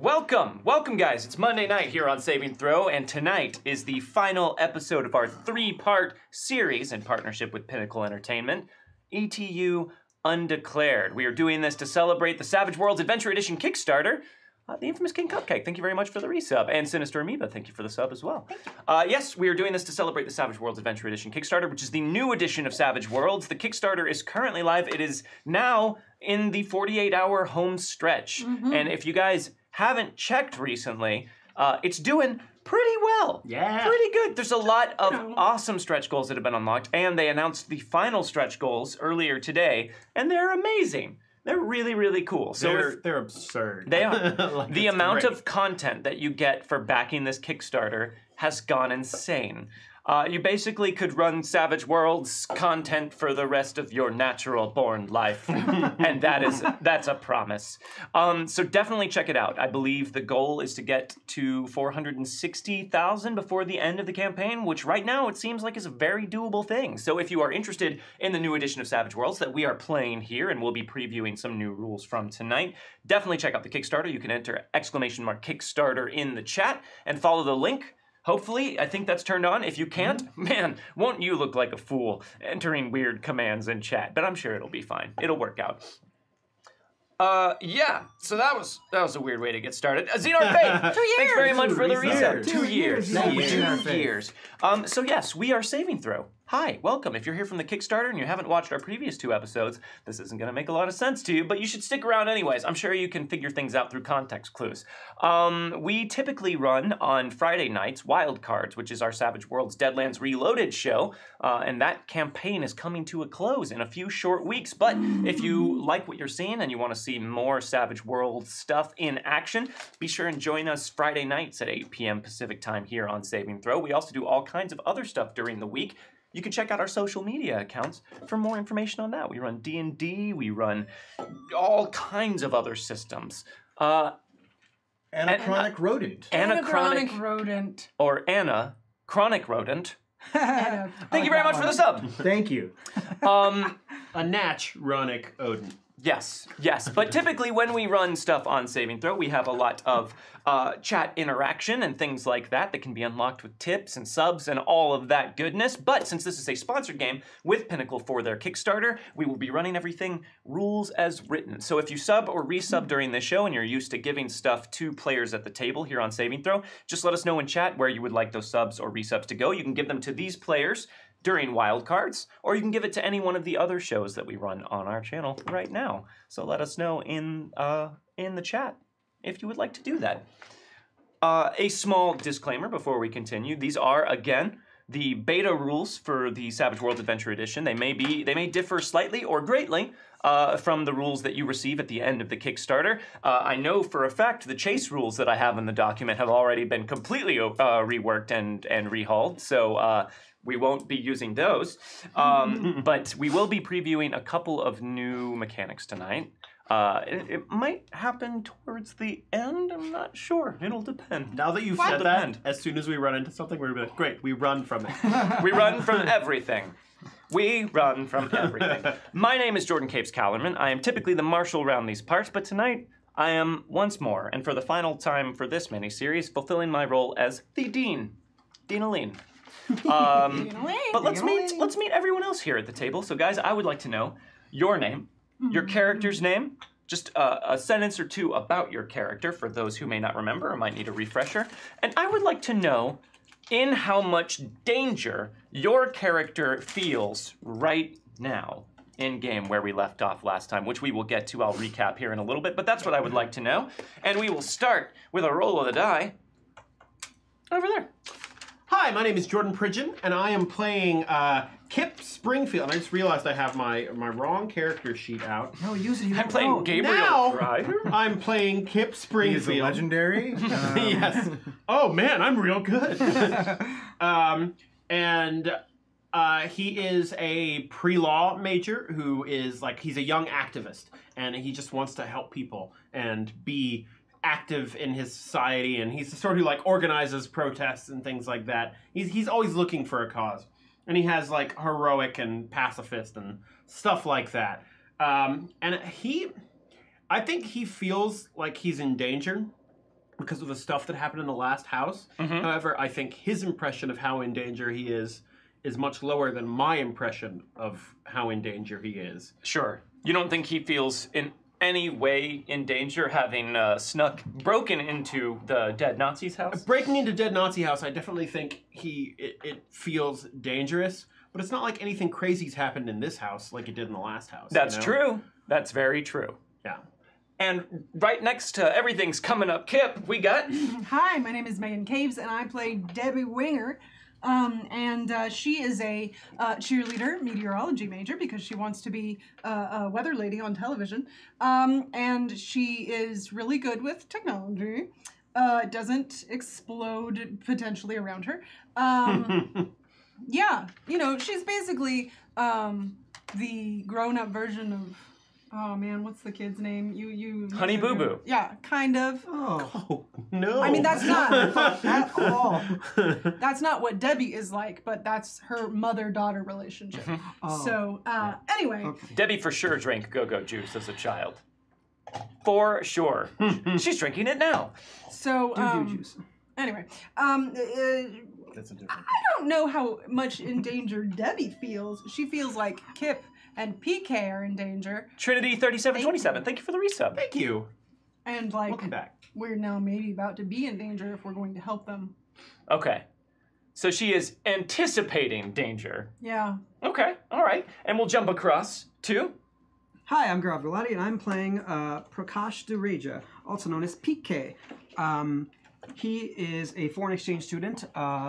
Welcome guys. It's Monday night here on Saving Throw, and tonight is the final episode of our 3-part series in partnership with Pinnacle Entertainment, ETU Undeclared. We are doing this to celebrate the Savage Worlds Adventure Edition Kickstarter. The infamous King Cupcake, thank you very much for the resub. And Sinister Amoeba, thank you for the sub as well. Yes, we are doing this to celebrate the Savage Worlds Adventure Edition Kickstarter, which is the new edition of Savage Worlds. The Kickstarter is currently live. It is now in the 48-hour home stretch. And if you guys haven't checked recently, it's doing pretty well. Yeah. Pretty good. There's a lot of awesome stretch goals that have been unlocked, and they announced the final stretch goals earlier today, and they're amazing. They're really, really cool. So they're absurd. They are. Like, the amount great. of content that you get for backing this Kickstarter has gone insane. You basically could run Savage Worlds content for the rest of your natural-born life, and that's a promise. So definitely check it out. I believe the goal is to get to 460,000 before the end of the campaign, which right now it seems like is a very doable thing. So if you are interested in the new edition of Savage Worlds that we are playing here, and we'll be previewing some new rules from tonight, definitely check out the Kickstarter. You can enter !Kickstarter in the chat and follow the link. Hopefully, I think that's turned on. If you can't, man, won't you look like a fool entering weird commands in chat? But I'm sure it'll be fine. It'll work out. Yeah, so that was a weird way to get started. Xenar Faith, 2 years. thanks very much for the reset. 2 years. Yeah, 2 years. So yes, we are Saving Throw. Hi, welcome. If you're here from the Kickstarter and you haven't watched our previous 2 episodes, this isn't going to make a lot of sense to you, but you should stick around anyways. I'm sure you can figure things out through context clues. We typically run on Friday nights Wildcards, which is our Savage Worlds Deadlands Reloaded show, and that campaign is coming to a close in a few short weeks. But if you like what you're seeing and you want to see more Savage Worlds stuff in action, be sure and join us Friday nights at 8 p.m. Pacific time here on Saving Throw. We also do all kinds of other stuff during the week. You can check out our social media accounts for more information on that. We run D&D, we run all kinds of other systems. Anachronic rodent. Anachronic rodent. Or Anna, chronic rodent. Thank Thank you very much for the sub. Thank you. A natchronic Odin. Yes. But typically when we run stuff on Saving Throw, we have a lot of chat interaction and things like that that can be unlocked with tips and subs and all of that goodness. But since this is a sponsored game with Pinnacle for their Kickstarter, we will be running everything rules as written. So if you sub or resub during this show and you're used to giving stuff to players at the table here on Saving Throw, just let us know in chat where you would like those subs or resubs to go. You can give them to these players during Wildcards, or you can give it to any one of the other shows that we run on our channel right now. So let us know in the chat if you would like to do that. A small disclaimer before we continue. These are, again, the beta rules for the Savage Worlds Adventure Edition. They may differ slightly or greatly from the rules that you receive at the end of the Kickstarter. I know for a fact the chase rules that I have in the document have already been completely reworked and rehauled, so we won't be using those, but we will be previewing a couple of new mechanics tonight. It might happen towards the end, I'm not sure. It'll depend. Now that you've said that, as soon as we run into something, we're going to be like, great, we run from it. We run from everything. We run from everything. My name is Jordan Caves-callarman. I am typically the marshal around these parts, but tonight I am once more, and for the final time for this mini-series, fulfilling my role as the Dean, Dean Aline. But let's meet everyone else here at the table. So guys, I would like to know your name, your character's name, just a sentence or two about your character for those who may not remember or might need a refresher. And I would like to know in how much danger your character feels right now in game where we left off last time, which we will get to. I'll recap here in a little bit, but that's what I would like to know. And we will start with a roll of the die over there. Hi, my name is Jordan Pridgeon, and I am playing Kip Springfield. And I just realized I have my wrong character sheet out. No, use it. I'm playing Gabriel Now, Ryder. I'm playing Kip Springfield. He's a legendary. Yes. Oh, man, I'm real good. He is a pre-law major who is, he's a young activist, and he just wants to help people and be active in his society, and he's the sort who organizes protests and things like that. He's always looking for a cause, and he has heroic and pacifist and stuff like that. I think he feels like he's in danger, because of the stuff that happened in the last house. However, I think his impression of how in danger he is much lower than my impression of how in danger he is. Sure. You don't think he feels in any way in danger, having broken into the dead Nazi's house? Breaking into dead Nazi house, I definitely think it feels dangerous, but it's not like anything crazy's happened in this house like it did in the last house. That's true. That's very true. Yeah. And right next to everything's coming up, Kip, we got... Hi, my name is Meghan Caves, and I play Debbie Winger. She is a cheerleader, meteorology major, because she wants to be a weather lady on television. And she is really good with technology. Doesn't explode potentially around her. Yeah, you know, she's basically the grown-up version of... Oh man, what's the kid's name? Honey Boo Boo. Yeah, kind of. Oh no. I mean, that's not at all. That's not what Debbie is like, but that's her mother-daughter relationship. So, anyway. Okay. Debbie for sure drank go-go juice as a child. For sure. She's drinking it now. So, Do juice. Anyway, That's a different. I don't know how much in danger Debbie feels. She feels like Kip and PK are in danger. Trinity 3727, thank you for the resub. Thank you. And like, Welcome back. We're now maybe about to be in danger if we're going to help them. Okay. So she is anticipating danger. Yeah. Okay, all right. And we'll jump across to... Hi, I'm Gaurav Gulati, and I'm playing Prakash Dureja, also known as PK. He is a foreign exchange student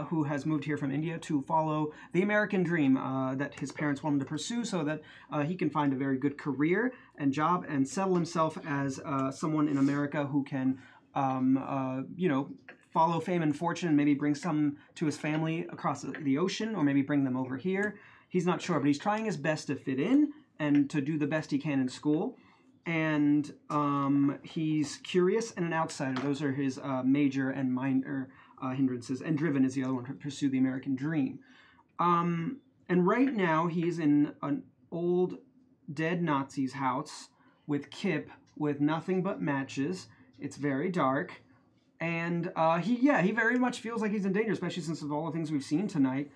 who has moved here from India to follow the American dream that his parents want him to pursue so that he can find a very good career and job and settle himself as someone in America who can, follow fame and fortune and maybe bring some to his family across the ocean or maybe bring them over here. He's not sure, but he's trying his best to fit in and to do the best he can in school. And he's curious and an outsider. Those are his major and minor hindrances. And driven is the other one, to pursue the American dream. And right now, he's in an old dead Nazi's house with Kip with nothing but matches. It's very dark. And he very much feels like he's in danger, especially since of all the things we've seen tonight.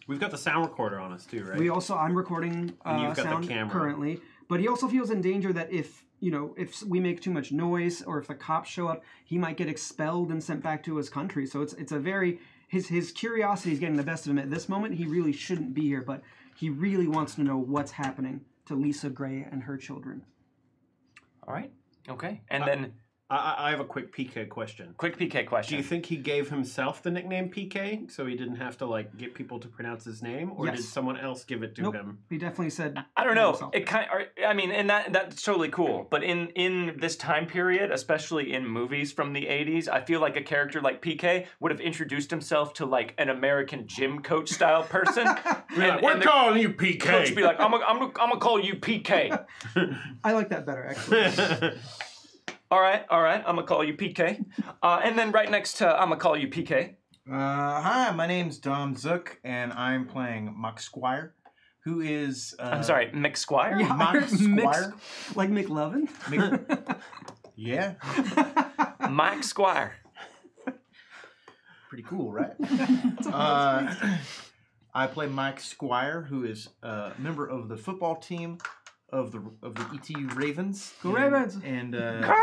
We've got the sound recorder on us too, right? I'm recording sound the camera currently. But he also feels in danger that if we make too much noise or if the cops show up, he might get expelled and sent back to his country. So it's a very his curiosity is getting the best of him at this moment. He really shouldn't be here, but he really wants to know what's happening to Lisa Gray and her children. All right. Okay. And then I have a quick PK question. Quick PK question. Do you think he gave himself the nickname PK so he didn't have to get people to pronounce his name, or did someone else give it to him? He definitely said. I don't know. Himself. And that's totally cool. But in this time period, especially in movies from the 80s, I feel like a character like PK would have introduced himself to an American gym coach style person. We're calling you PK. Coach would be like, I'm gonna call you PK. I like that better, actually. All right, I'm gonna call you PK. And then right next to I'm gonna call you PK. Hi, my name's Dom Zook, and I'm playing Muck Squire, who is... I'm sorry, Mick Squire? Yeah, Muck Squire. Like McLovin? Yeah. Mike Squire. Pretty cool, right? I play Mike Squire, who is a member of the football team of the ETU Ravens. Go Ravens! And No,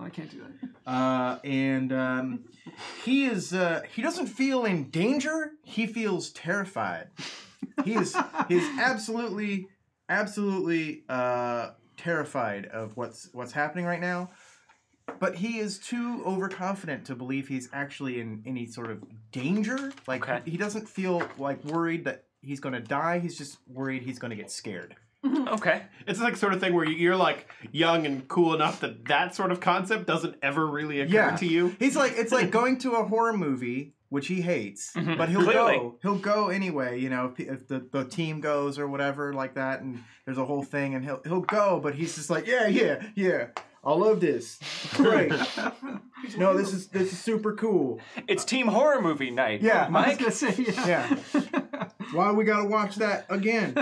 I can't do that. He doesn't feel in danger. He feels terrified. He's absolutely terrified of what's happening right now. But he is too overconfident to believe he's actually in any sort of danger. He doesn't feel worried that he's going to die. He's just worried he's going to get scared. Okay. It's sort of thing where you're young and cool enough that sort of concept doesn't ever really occur to you. He's it's like going to a horror movie, which he hates, but he'll go anyway, if the team goes or whatever like that, and there's a whole thing, and he'll go, but he's just yeah. I love this. Great. No, this is super cool. It's team horror movie night. Yeah, Mike. I was gonna say Yeah. Why we gotta watch that again?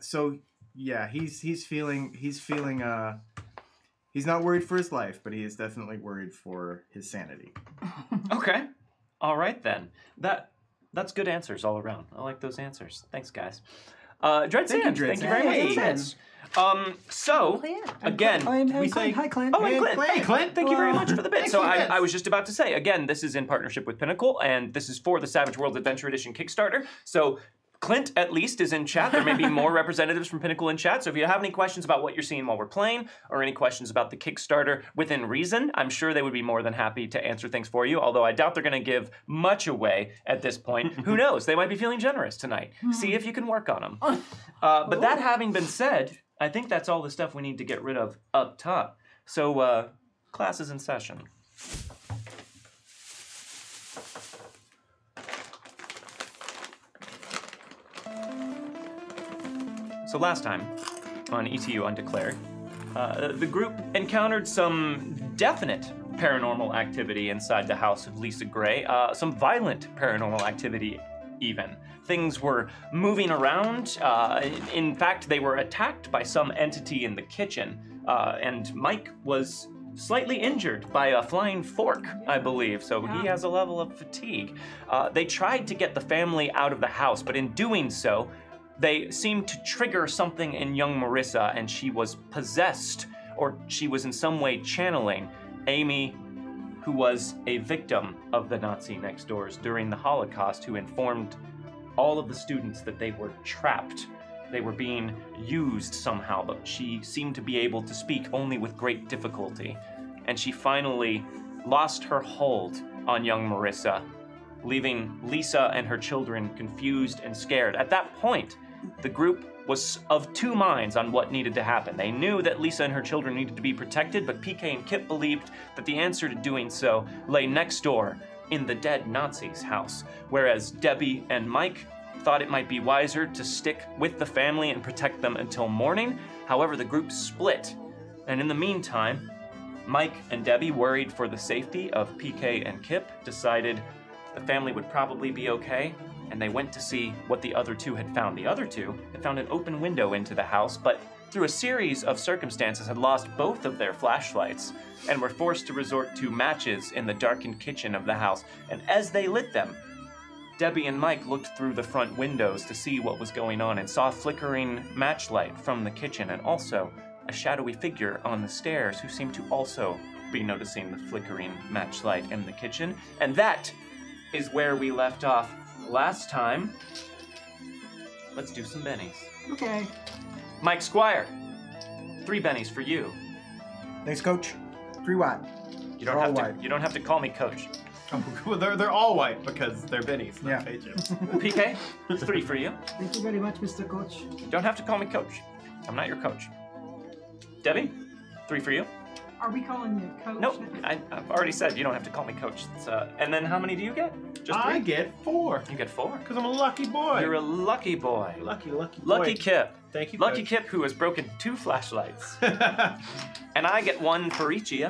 So yeah, he's feeling He's not worried for his life, but he is definitely worried for his sanity. Okay. All right, then. That's good answers all around. I like those answers. Thanks, guys. Dread Sand, thank you very much for this. So, again... I'm Clint. Hi, Clint. Oh, and Clint. Hey, Clint. Thank you very much for the bit. So Thank you, I was just about to say, again, this is in partnership with Pinnacle, and this is for the Savage Worlds Adventure Edition Kickstarter. So Clint, at least, is in chat. There may be more representatives from Pinnacle in chat. So if you have any questions about what you're seeing while we're playing, or any questions about the Kickstarter within reason, I'm sure they would be more than happy to answer things for you, although I doubt they're going to give much away at this point. Who knows? They might be feeling generous tonight. See if you can work on them. But that having been said, I think that's all the stuff we need to get rid of up top. So, class is in session. So last time, on ETU Undeclared, the group encountered some definite paranormal activity inside the house of Lisa Gray, some violent paranormal activity even. Things were moving around. In fact, they were attacked by some entity in the kitchen, and Mike was slightly injured by a flying fork, I believe, so he has a level of fatigue. They tried to get the family out of the house, but in doing so, they seemed to trigger something in young Marissa, and she was possessed, or she was in some way channeling Amy, who was a victim of the Nazi next doors during the Holocaust, who informed all of the students that they were trapped. They were being used somehow, but she seemed to be able to speak only with great difficulty. And she finally lost her hold on young Marissa, leaving Lisa and her children confused and scared. At that point, the group was of two minds on what needed to happen. They knew that Lisa and her children needed to be protected, but PK and Kip believed that the answer to doing so lay next door in the dead Nazi's house, whereas Debbie and Mike thought it might be wiser to stick with the family and protect them until morning. However, the group split, and in the meantime, Mike and Debbie, worried for the safety of PK and Kip, decided the family would probably be okay, and they went to see what the other two had found. The other two had found an open window into the house, but through a series of circumstances had lost both of their flashlights and were forced to resort to matches in the darkened kitchen of the house. And as they lit them, Debbie and Mike looked through the front windows to see what was going on and saw a flickering matchlight from the kitchen, and also a shadowy figure on the stairs who seemed to also be noticing the flickering matchlight in the kitchen. And that is where we left off last time. Let's do some bennies. Okay. Mike Squire, 3 bennies for you. Thanks, Coach. 3 wide. You don't have to call me Coach. Well, they're all white because they're bennies. Yeah. PK, 3 for you. Thank you very much, Mr. Coach. You don't have to call me Coach. I'm not your coach. Debbie, 3 for you. Are we calling you Coach? Nope, I've already said you don't have to call me Coach. And then how many do you get? Just 3? I get 4. You get 4? Because I'm a lucky boy. You're a lucky boy. Lucky boy. Lucky Kip. Thank you, Lucky Coach. Kip, who has broken 2 flashlights. And I get 1 for each of you.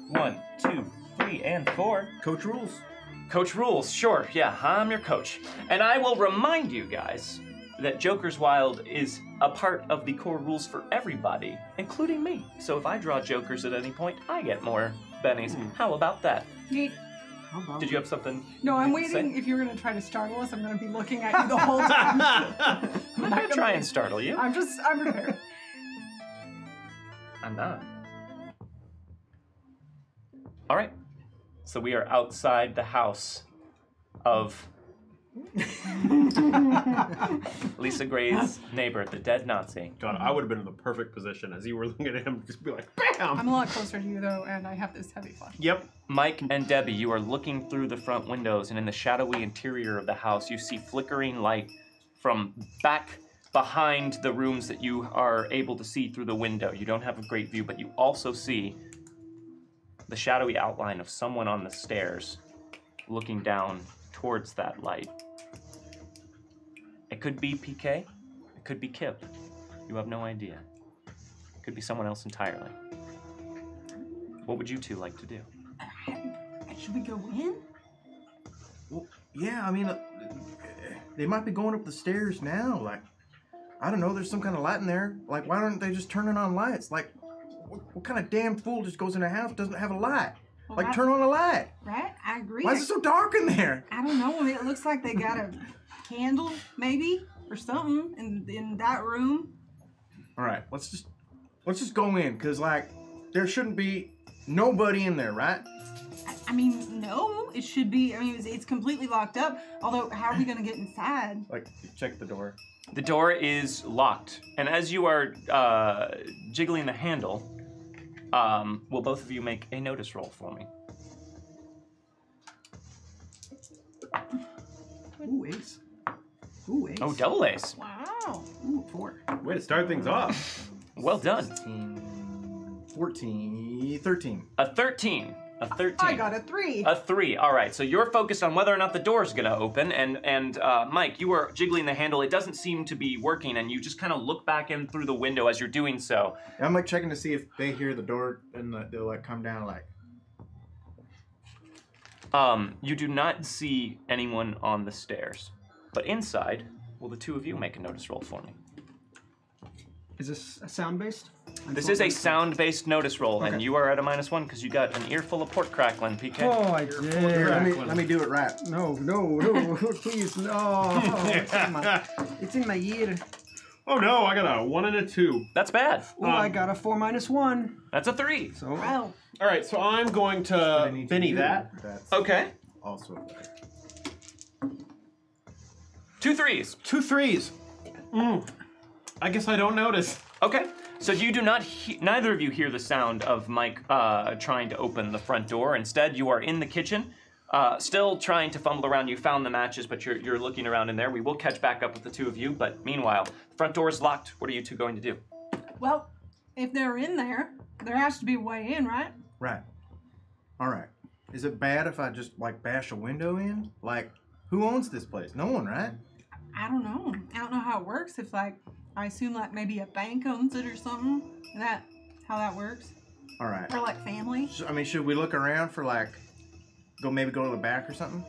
1, 2, 3, and 4. Coach rules. Coach rules, sure, yeah, I'm your coach. And I will remind you guys that Joker's Wild is a part of the core rules for everybody, including me. So if I draw Jokers at any point, I get more bennies. How about that? Neat. Did you have something? No, I'm to waiting. say? If you're going to try to startle us, I'm going to be looking at you the whole time. I'm not gonna try and startle you. I'm prepared. I'm not. All right. So we are outside the house of Lisa Gray's neighbor, the dead Nazi. God, I would have been in the perfect position as you were looking at him, just be like, BAM! I'm a lot closer to you, though, and I have this heavy flash. Yep. Mike and Debbie, you are looking through the front windows, and in the shadowy interior of the house, you see flickering light from back behind the rooms that you are able to see through the window. You don't have a great view, but you also see the shadowy outline of someone on the stairs looking down towards that light. It could be PK, it could be Kip. You have no idea. It could be someone else entirely. What would you two like to do? Should we go in? Well, yeah, I mean, they might be going up the stairs now. Like, I don't know, there's some kind of light in there. Like, why aren't they just turning on lights? Like, what kind of damn fool just goes in a house doesn't have a light? Well, Like, turn on a light. Right? I agree. Why is it so dark in there? I don't know. It looks like they got a candle, maybe, or something in that room. All right, let's just go in, cause like there shouldn't be nobody in there, right? I mean, no, it should be. I mean, it's completely locked up. Although, how are we gonna get inside? Like, check the door. The door is locked, and as you are jiggling the handle, will both of you make a notice roll for me? Ooh, ace. Ooh, ace. Oh, double ace. Wow. Ooh, 4. Way to start things off. Well done. 14, 13. A 13. A 13. I got a 3. A 3. All right. So you're focused on whether or not the door's going to open, and Mike, you were jiggling the handle. It doesn't seem to be working, and you just kind of look back in through the window as you're doing so. I'm like checking to see if they hear the door and they'll like come down like. You do not see anyone on the stairs, but inside, will the two of you make a notice roll for me? Is this a sound-based? This is a sound-based notice roll, and Okay. you are at a -1 because you got an earful of pork crackling, PK. Oh, I did. Let me do it right. No, please, no. It's in my ear. Oh no, I got a 1 and a 2. That's bad. Oh, I got a 4 minus 1. That's a 3. So, Wow. All right, so I'm going What I to need to Benny do, that. That's Okay. also right. 2 3s. 2 3s. I guess I don't notice. Okay. So you do not, neither of you hear the sound of Mike trying to open the front door. Instead, you are in the kitchen, still trying to fumble around. You found the matches, but you're looking around in there. We will catch back up with the two of you, but meanwhile, the front door is locked. What are you two going to do? Well, if they're in there, there has to be a way in, right? Right. All right. Is it bad if I just like bash a window in? Like, who owns this place? No one, right? I don't know. I don't know how it works. If like, I assume like maybe a bank owns it or something. Is that how that works? All right. Or like family? I mean, should we look around for like, maybe go to the back or something?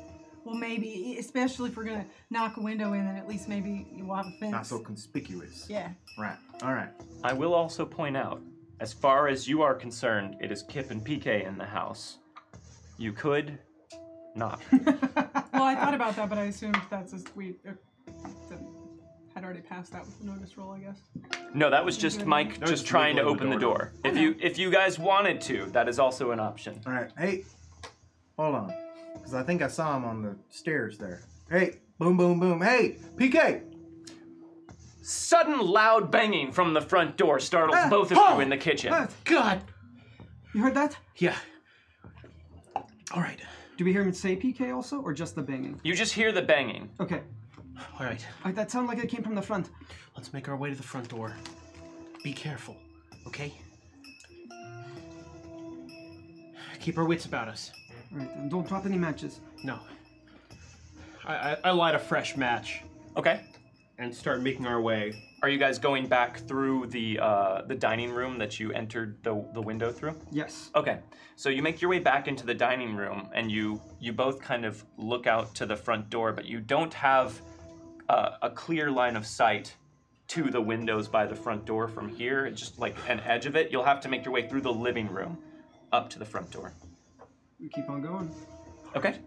Well, maybe, especially if we're gonna knock a window in, then at least maybe you'll have a fence. Not so conspicuous. Yeah. Right. All right. I will also point out, as far as you are concerned, it is Kip and PK in the house. You could knock. Well, I thought about that, but I assumed that's had already passed that with the notice roll, I guess. No, that was just Mike That was just trying to wiggling open the door. door. If you guys wanted to, that is also an option. All right. Hey, hold on. Because I think I saw him on the stairs there. Hey, boom, boom, boom. Hey, PK. Sudden loud banging from the front door startles both of you in the kitchen. God. you heard that? Yeah. All right. Do we hear him say PK also, or just the banging? You just hear the banging. Okay. All right. That sounded like it came from the front. Let's make our way to the front door. Be careful, okay? Keep our wits about us. All right, and don't drop any matches. No. I light a fresh match Okay. and start making our way. Are you guys going back through the dining room that you entered the window through? Yes. Okay. So you make your way back into the dining room, and you both kind of look out to the front door, but you don't have a clear line of sight to the windows by the front door from here. It's just like an edge of it. You'll have to make your way through the living room up to the front door. We keep on going. Okay.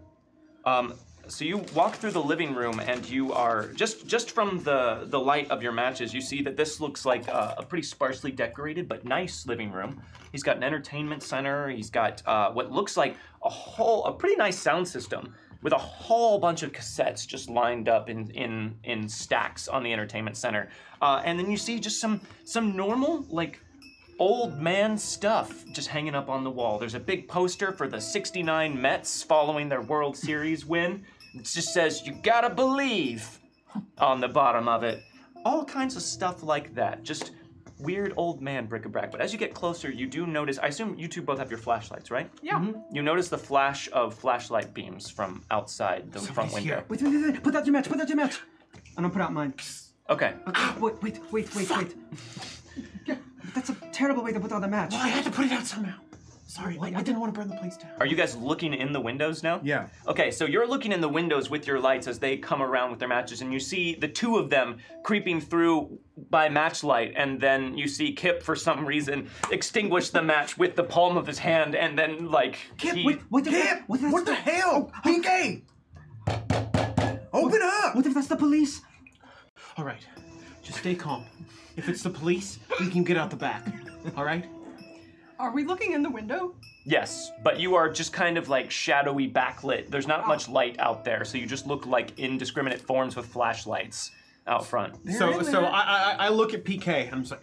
So you walk through the living room, and you are just from the light of your matches, you see that this looks like a pretty sparsely decorated but nice living room. He's got an entertainment center. He's got what looks like a pretty nice sound system with a whole bunch of cassettes just lined up in stacks on the entertainment center. And then you see just some normal like old man stuff just hanging up on the wall. There's a big poster for the '69 Mets following their World Series win. It just says, "You gotta believe," on the bottom of it. All kinds of stuff like that. Just weird old man bric-a-brac. But as you get closer, you do notice, I assume you two both have your flashlights, right? Yeah. You notice the flash of flashlight beams from outside the front Somebody's window. here. Wait. Put out your match. Put out your match. I'm gonna put out mine. Okay. Wait. Yeah, that's a terrible way to put out the match. Well, I had to put it out somehow. Sorry, I didn't want to burn the place down. Are you guys looking in the windows now? Yeah. Okay, so you're looking in the windows with your lights as they come around with their matches, and you see the two of them creeping through by matchlight, and then you see Kip, for some reason, extinguish the match with the palm of his hand, and then, like, Kip, he... Kip, what the hell? PK! Open up! What if that's the police? All right, just stay calm. If it's the police, we can get out the back. All right? Are we looking in the window? Yes, but you are just kind of like shadowy backlit. There's not much light out there, so you just look like indiscriminate forms with flashlights out front. So I look at PK and I'm just like,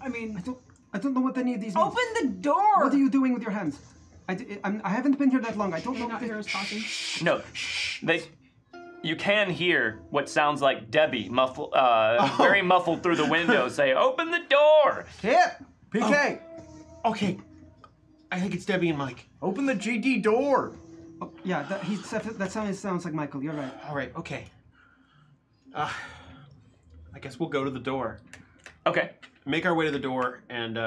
I mean, I don't know what any of these mean. open the door! What are you doing with your hands? I haven't been here that long. I don't Can you know. not hear us talking? No, you can hear what sounds like Debbie very muffled through the window say, "Open the door!" Kip! PK! okay, I think it's Debbie and Mike. Open the GD door! Oh, yeah, that sounds like Michael. You're right. All right, okay. I guess we'll go to the door. Okay. Make our way to the door, and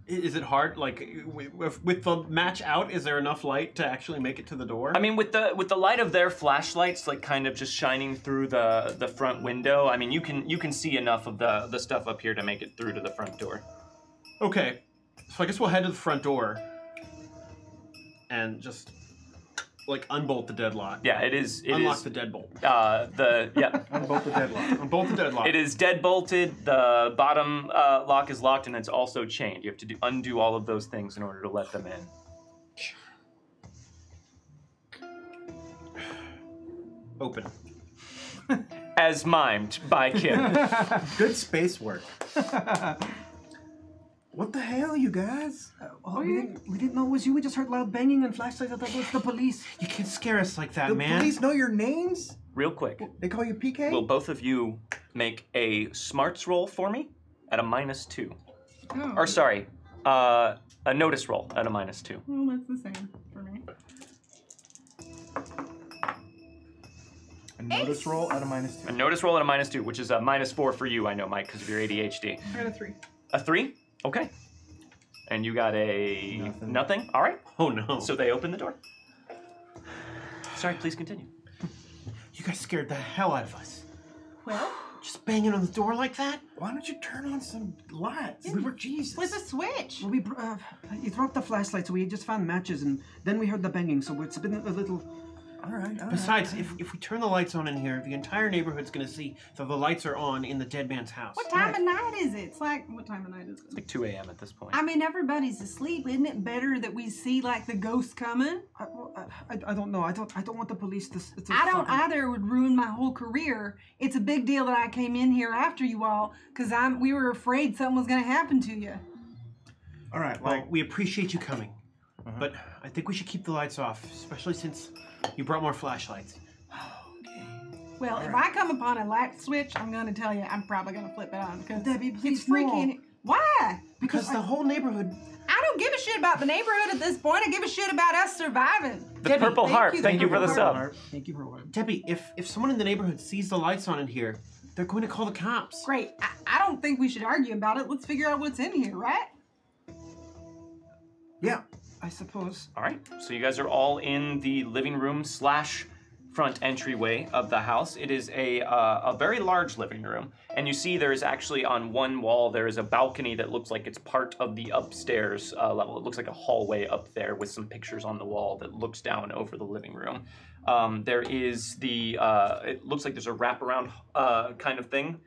is it hard? Like, with the match out, is there enough light to actually make it to the door? I mean, with the light of their flashlights, like kind of just shining through the front window, I mean, you can see enough of the stuff up here to make it through to the front door. Okay, so I guess we'll head to the front door and just like unbolt the deadlock. Yeah, Unlock the deadbolt. Unbolt the deadlock. Unbolt the deadlock. It is deadbolted. The bottom lock is locked, and it's also chained. You have to undo all of those things in order to let them in. Open. As mimed by Kim. Good space work. What the hell, you guys? We didn't know it was you. We just heard loud banging and flashlights. I thought it was the police. You can't scare us like that, The man. police know your names? Real quick, They call you PK? will both of you make a smarts roll for me at a -2? Oh. Or sorry, a notice roll at a -2. Well, that's the same for me. A notice roll at a -2. A notice roll at a -2, which is a -4 for you, I know, Mike, because of your ADHD. I got a 3. A 3? Okay. And you got a nothing? All right. Oh no. So they open the door. Sorry, please continue. You guys scared the hell out of us. Well, Just banging on the door like that? Why don't you turn on some lights? We were Jesus. with a switch. Well, you dropped the flashlight, so we just found matches, and then we heard the banging. So it's been a little. All right. Besides, if we turn the lights on in here, the entire neighborhood's gonna see that the lights are on in the dead man's house. What time of night is it? It's like, what time of night is it? Like 2 a.m. at this point. I mean, everybody's asleep. Isn't it better that we see, like, the ghost coming? I don't know. I don't want the police to I don't stop me. either. It would ruin my whole career. It's a big deal that I came in here after you all, because we were afraid something was going to happen to you. All right. Well, Well, we appreciate you coming, but I think we should keep the lights off, especially since you brought more flashlights. Well, if I come upon a light switch, I'm going to tell you, I'm probably going to flip it on, because Debbie, it's please, freaky. no. in it. Why? Because the whole neighborhood. I don't give a shit about the neighborhood at this point. I give a shit about us surviving. The Debbie, Purple Heart, thank you for the Purple sub. Heart. Thank you for what. Debbie, if someone in the neighborhood sees the lights on in here, they're going to call the cops. Great. I don't think we should argue about it. Let's figure out what's in here, right? yeah. I suppose. All right. So you guys are all in the living room / front entryway of the house. It is a very large living room, and you see there is actually on one wall there is a balcony that looks like it's part of the upstairs level. It looks like a hallway up there with some pictures on the wall that looks down over the living room. There is it looks like there's a wraparound kind of thing.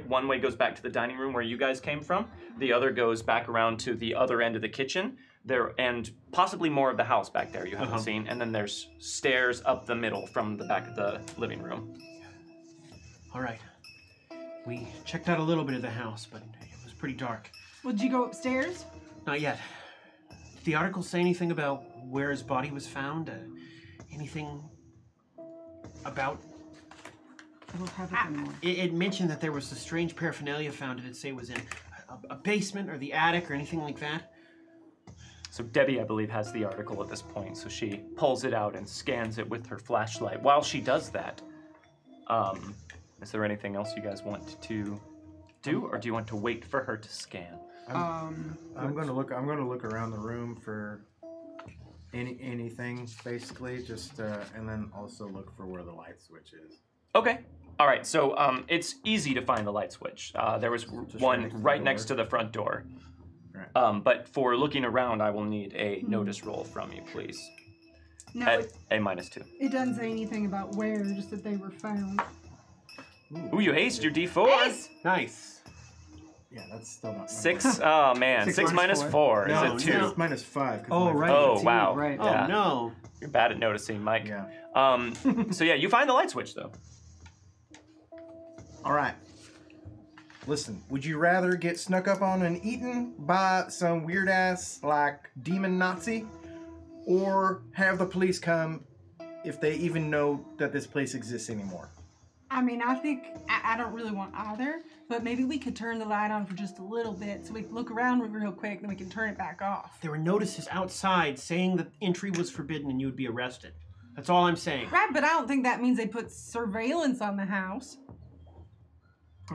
One way goes back to the dining room where you guys came from. The other goes back around to the other end of the kitchen. And possibly more of the house back there you haven't seen. And then there's stairs up the middle from the back of the living room. All right. We checked out a little bit of the house, but it was pretty dark. Well, did you go upstairs? Not yet. Did the article say anything about where his body was found? Anything about... I don't have it anymore. It mentioned that there was a strange paraphernalia found. Did it say it was in a basement or the attic or anything like that? So Debbie, I believe, has the article at this point, so she pulls it out and scans it with her flashlight. While she does that, is there anything else you guys want to do, or do you want to wait for her to scan? I'm gonna look around the room for anything basically, just and then also look for where the light switch is. Okay. All right. So it's easy to find the light switch. There was one right next to the front door. Right. But for looking around, I will need a notice roll from you, please. No, At A-2. it doesn't say anything about where, just that they were found. Ooh, you aced your D4. Ace! Nice. Yeah, that's still not 6. Oh man, 6 minus 4 No, is a 2. no. It's minus 5. Oh, right. Oh, it's wow. Right. Oh Yeah. no. You're bad at noticing, Mike. Yeah. So yeah, you find the light switch though. All right. Listen, would you rather get snuck up on and eaten by some weird ass like demon Nazi, or have the police come if they even know that this place exists anymore? I mean, I think I don't really want either, but maybe we could turn the light on for just a little bit so we can look around real quick, then we can turn it back off. There were notices outside saying that entry was forbidden and you would be arrested. That's all I'm saying. Right, but I don't think that means they put surveillance on the house.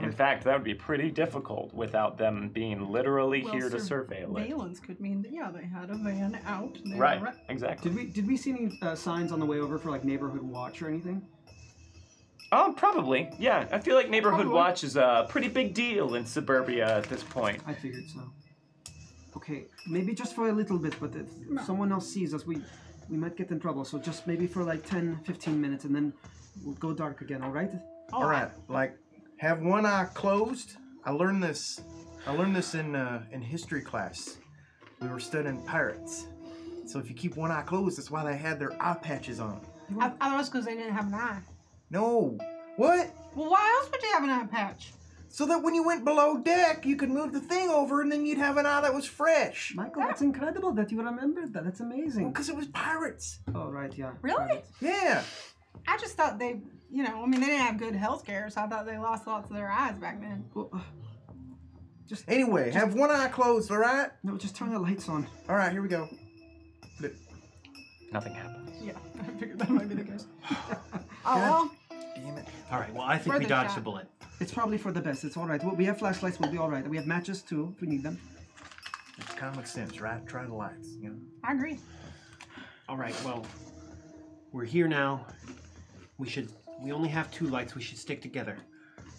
In fact, that would be pretty difficult without them being literally here to surveil it. Surveillance could mean that, yeah, they had a van out. And they Right, were exactly. Did we see any signs on the way over for like neighborhood watch or anything? Probably. Yeah, I feel like neighborhood Probably. watch is a pretty big deal in suburbia at this point. I figured so. Okay, maybe just for a little bit, but if someone else sees us, we might get in trouble. So just maybe for like 10, 15 minutes, and then we'll go dark again. All right? All right. Like, have one eye closed. I learned this in history class. We were studying pirates. So if you keep one eye closed, that's why they had their eye patches on. I thought it was because they didn't have an eye. No. What? Well, why else would you have an eye patch? So that when you went below deck, you could move the thing over and then you'd have an eye that was fresh. Michael, that's incredible that you remembered that. That's amazing. Because it was pirates. Oh, right, yeah. Really? Right. Yeah. I just thought they, they didn't have good health care, so I thought they lost lots of their eyes back then. Well, Anyway, have one eye closed, all right? no, just turn the lights on. All right, here we go. Nothing happens. Yeah, I figured that might be the case. Oh, well. Damn it. All right, well, I think we Further dodged shot. a bullet. It's probably for the best. It's all right. We have flashlights. We'll be all right. We have matches too if we need them. It's common sense, right? Try the lights, you know? I agree. All right, well, we're here now. We only have 2 lights. We should stick together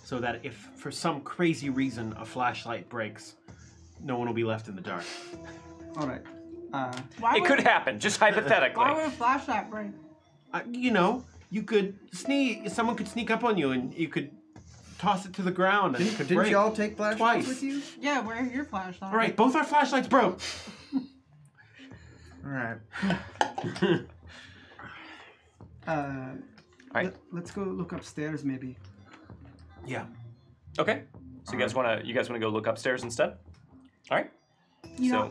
so that if for some crazy reason a flashlight breaks, no one will be left in the dark. All right. Why It would, could happen, just hypothetically. Why would a flashlight break? You could someone could sneak up on you and you could toss it to the ground and it could Didn't break. y'all take flashlights Twice. with you? Yeah, where are your flashlights? All right, both our flashlights broke. All right. Right. Let's go look upstairs, maybe. Yeah. Okay. So you guys wanna go look upstairs instead? All right. You so,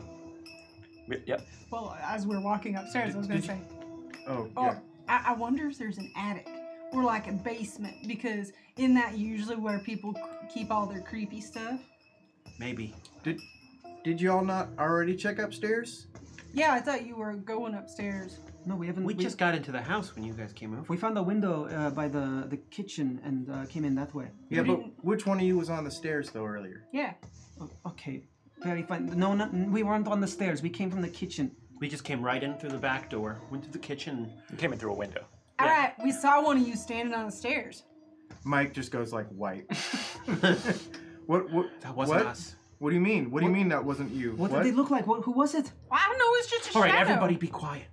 know, yep. well, as we're walking upstairs, I was going to say, Oh, oh, yeah. I wonder if there's an attic or like a basement, because isn't that usually where people keep all their creepy stuff? Maybe. Did y'all not already check upstairs? Yeah, I thought you were going upstairs. No, we haven't. We just got into the house when you guys came over. We found a window by the kitchen and came in that way. Yeah, We but didn't- which one of you was on the stairs, though, earlier? Yeah. Oh, okay. Very fine. No, we weren't on the stairs. We came from the kitchen. We just came right in through the back door, went to the kitchen. You came in through a window. All Yeah. right, we saw one of you standing on the stairs. Mike just goes like white. What? That wasn't what? us. What do you mean? What do you mean that wasn't you? What did they look like? Who was it? Well, I don't know. It's just a All right, shadow. everybody be quiet.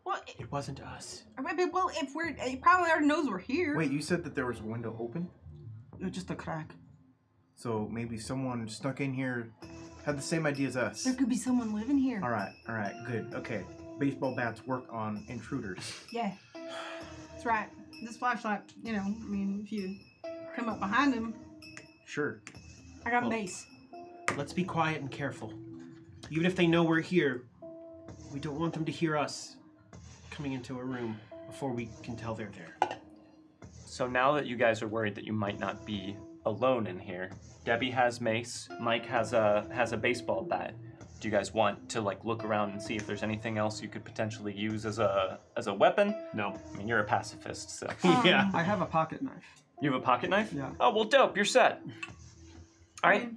Well, It wasn't us. well, if he probably already knows we're here. Wait, you said that there was a window open? Just a crack. So maybe someone stuck in here had the same idea as us. There could be someone living here. All right, good. Okay, baseball bats work on intruders. Yeah, that's right. This flashlight, if you come up behind him, Sure. I got a Well- mace. Let's be quiet and careful. Even if they know we're here, we don't want them to hear us coming into a room before we can tell they're there. So now that you guys are worried that you might not be alone in here, Debbie has mace, Mike has a baseball bat. Do you guys want to look around and see if there's anything else you could potentially use as a weapon? No. I mean, you're a pacifist, so Yeah. I have a pocket knife. you have a pocket knife. Yeah. Oh well, dope. You're set. All right.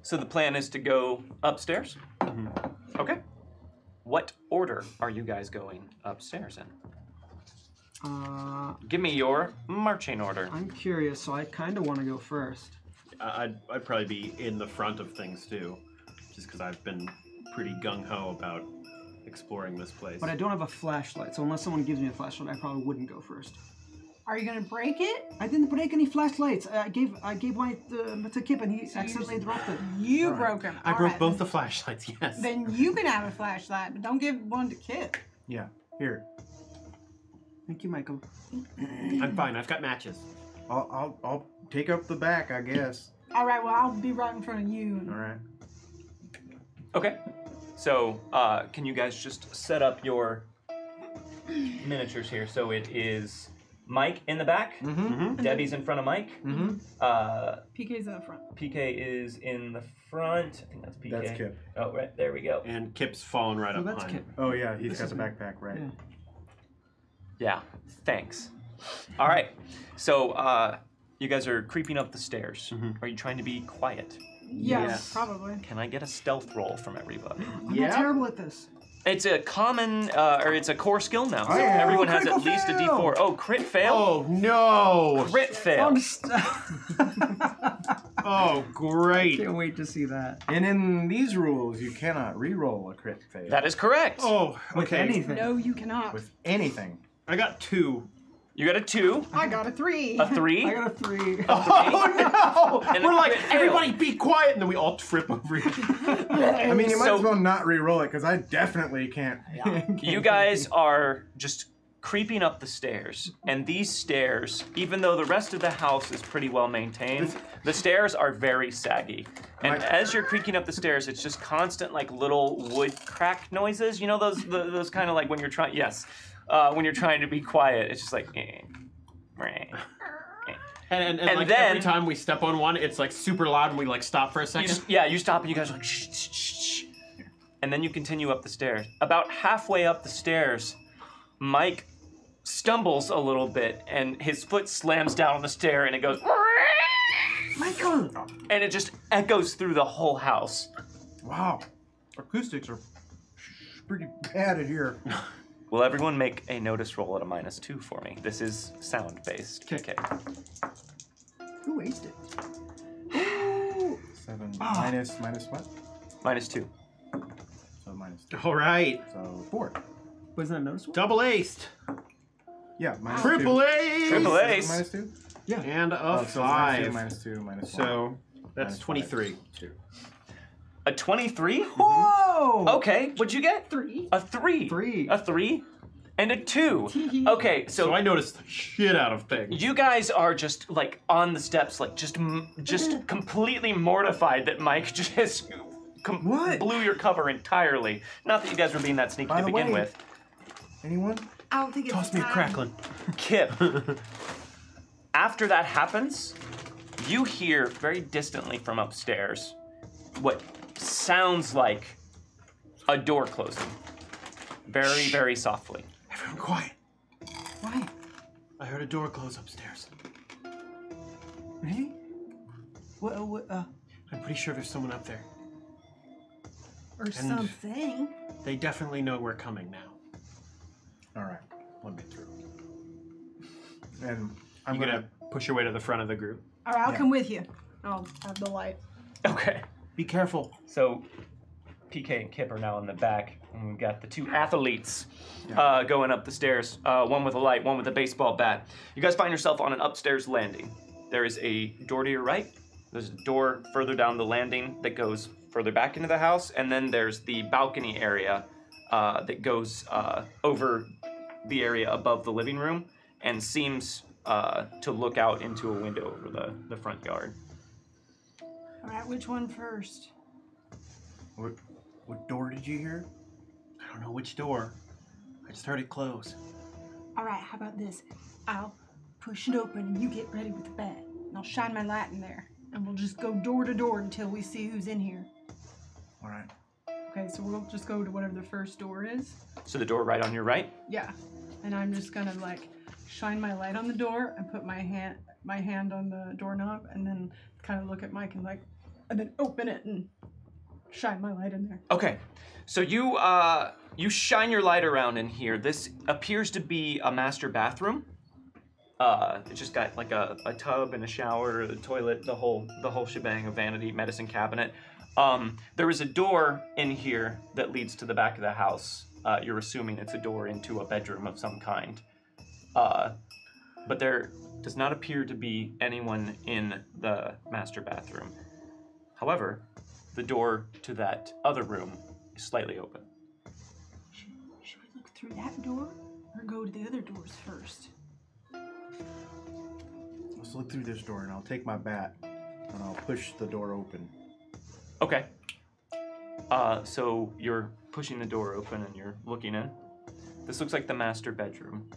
So the plan is to go upstairs? Okay. What order are you guys going upstairs in? Give me your marching order. I'm curious, so I kind of want to go first. I'd probably be in the front of things too, just because I've been pretty gung-ho about exploring this place. But I don't have a flashlight, so unless someone gives me a flashlight, I probably wouldn't go first. Are you gonna break it? I didn't break any flashlights. I gave one to Kip, and he accidentally dropped it. You broke them. I broke both the flashlights, yes. Then you can have a flashlight, but don't give one to Kip. Yeah. Here. Thank you, Michael. I'm fine. I've got matches. I'll take up the back, I guess. All right. Well, I'll be right in front of you. All right. Okay. So, can you guys just set up your miniatures here? So it is Mike in the back. Debbie's in front of Mike. PK's in the front. PK is in the front. I think that's PK. That's Kip. Oh, right. There we go. And Kip's falling right up that's behind. Kip. Oh yeah, he's This got is the me. backpack, right? Yeah. Yeah. Thanks. All right. So, you guys are creeping up the stairs. Are you trying to be quiet? Yes, probably. Can I get a stealth roll from everybody? I'm not terrible at this. It's a common, or it's a core skill now. So yeah. everyone has at Critical least a fail. D4. Oh, crit fail? Oh, no! Crit fail. Oh, great. Can't wait to see that. And in these rules, you cannot re-roll a crit fail That is correct. Oh, With okay. anything. No, you cannot. with anything. I got 2. You got a 2, I got a 3. a 3. I got a 3. Oh, no! And We're a like, crit fail. everybody be quiet, and then we all trip over each other. I mean, you might So- as well not re-roll it because I definitely can't. You guys are just creeping up the stairs, and these stairs, even though the rest of the house is pretty well maintained, the stairs are very saggy. And as you're creaking up the stairs, it's just constant like little wood crack noises. You know those kind of like when you're trying. Yes, when you're trying to be quiet, it's just like. And And like then- every time we step on one, it's like super loud, and we like stop for a You second. just, you stop and you guys are like shh, shh, shh, shh. And then you continue up the stairs. About halfway up the stairs, Mike stumbles a little bit and his foot slams down on the stair and it goes Michael! and it just echoes through the whole house. Wow, acoustics are pretty bad in here. Will everyone make a notice roll at a -2 for me? This is sound based. Okay. Who aced it? 7 Ah. minus what? -2. So -2. All right. So 4. Wasn't that noticeable? Double aced. Yeah, -2. Triple ace. Triple ace. -2. And a Oh, so five. -2, -1. So that's -5, 23. 2. A 23? Whoa! Okay, what'd you get? 3. A 3. 3. A 3 and a 2. Okay, So I noticed the shit out of things. you guys are just like on the steps, like just completely mortified that Mike just What? blew your cover entirely. Not that you guys were being that sneaky By to the begin way- with. Anyone? I don't think it's Toss me a time. crackling. Kip, after that happens, you hear very distantly from upstairs what sounds like a door closing. Very, very softly. Everyone quiet. Why? I heard a door close upstairs. Really? What, I'm pretty sure there's someone up there. Or something. They definitely know we're coming now. All right, let me through. And I'm gonna push your way to the front of the group. All right, I'll Yeah. come with you. I'll have the light. Okay. Be careful. So PK and Kip are now in the back, and we've got the two athletes going up the stairs. One with a light, one with a baseball bat. You guys find yourself on an upstairs landing. There is a door to your right. There's a door further down the landing that goes further back into the house, and then there's the balcony area that goes over the area above the living room and seems to look out into a window over the front yard. All right, which one first? what door did you hear? I don't know which door. I just heard it close. All right, how about this? I'll push it open and you get ready with the bat. And I'll shine my light in there. And we'll just go door to door until we see who's in here. All right. Okay, so we'll just go to whatever the first door is. So the door right on your right? Yeah. And I'm just gonna like shine my light on the door and put my hand on the doorknob, and then kind of look at Mike and and then open it and shine my light in there. Okay, so you shine your light around in here. This appears to be a master bathroom. It's just got like a tub and a shower, a toilet, the whole shebang, a vanity, medicine cabinet. There is a door in here that leads to the back of the house. You're assuming it's a door into a bedroom of some kind. But there does not appear to be anyone in the master bathroom. However, the door to that other room is slightly open. Should we look through that door or go to the other doors first? Let's look through this door, and I'll take my bat and I'll push the door open. Okay. So you're pushing the door open and you're looking in. This looks like the master bedroom.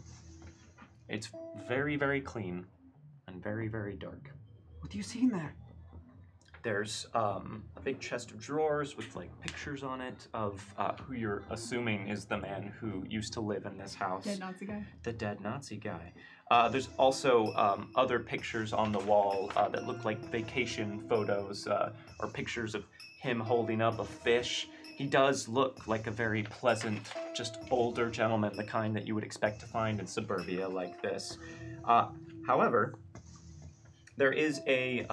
It's very, very clean and very, very dark. What do you see in there? There's a big chest of drawers with like pictures on it of who you're assuming is the man who used to live in this house. Dead Nazi guy. The dead Nazi guy. There's also other pictures on the wall that look like vacation photos or pictures of him holding up a fish. He does look like a very pleasant, just older gentleman, the kind that you would expect to find in suburbia like this. However, there is a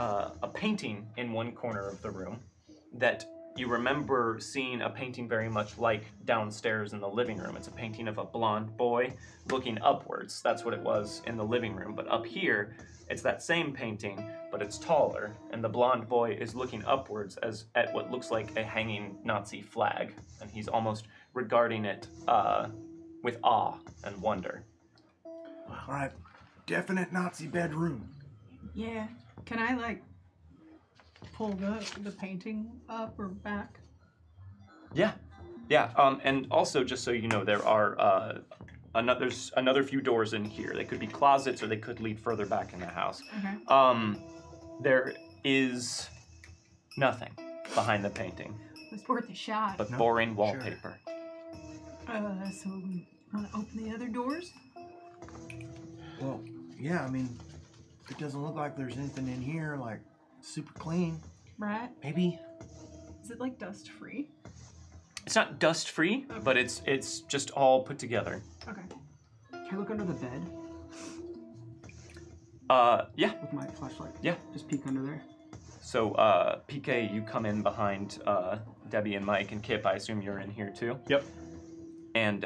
painting in one corner of the room that you remember seeing a painting very much like downstairs in the living room. It's a painting of a blonde boy looking upwards. That's what it was in the living room. But up here, it's that same painting, but it's taller, and the blonde boy is looking upwards at what looks like a hanging Nazi flag, and he's almost regarding it with awe and wonder. All right, definite Nazi bedroom. Yeah. Can I pull the painting up or back? Yeah. And also, just so you know, there are there's another few doors in here. They could be closets, or they could lead further back in the house. Okay. There is nothing behind the painting, It's worth a shot. but boring wallpaper. So we want to open the other doors? Well, yeah, I mean, it doesn't look like there's anything in here, like, super clean. Right. Maybe. Is it dust free? It's not dust free, Okay. but it's just all put together. Okay. Can I look under the bed Yeah. with my flashlight? Yeah. Just peek under there. So, PK, you come in behind Debbie and Mike and Kip. I assume you're in here too. Yep. And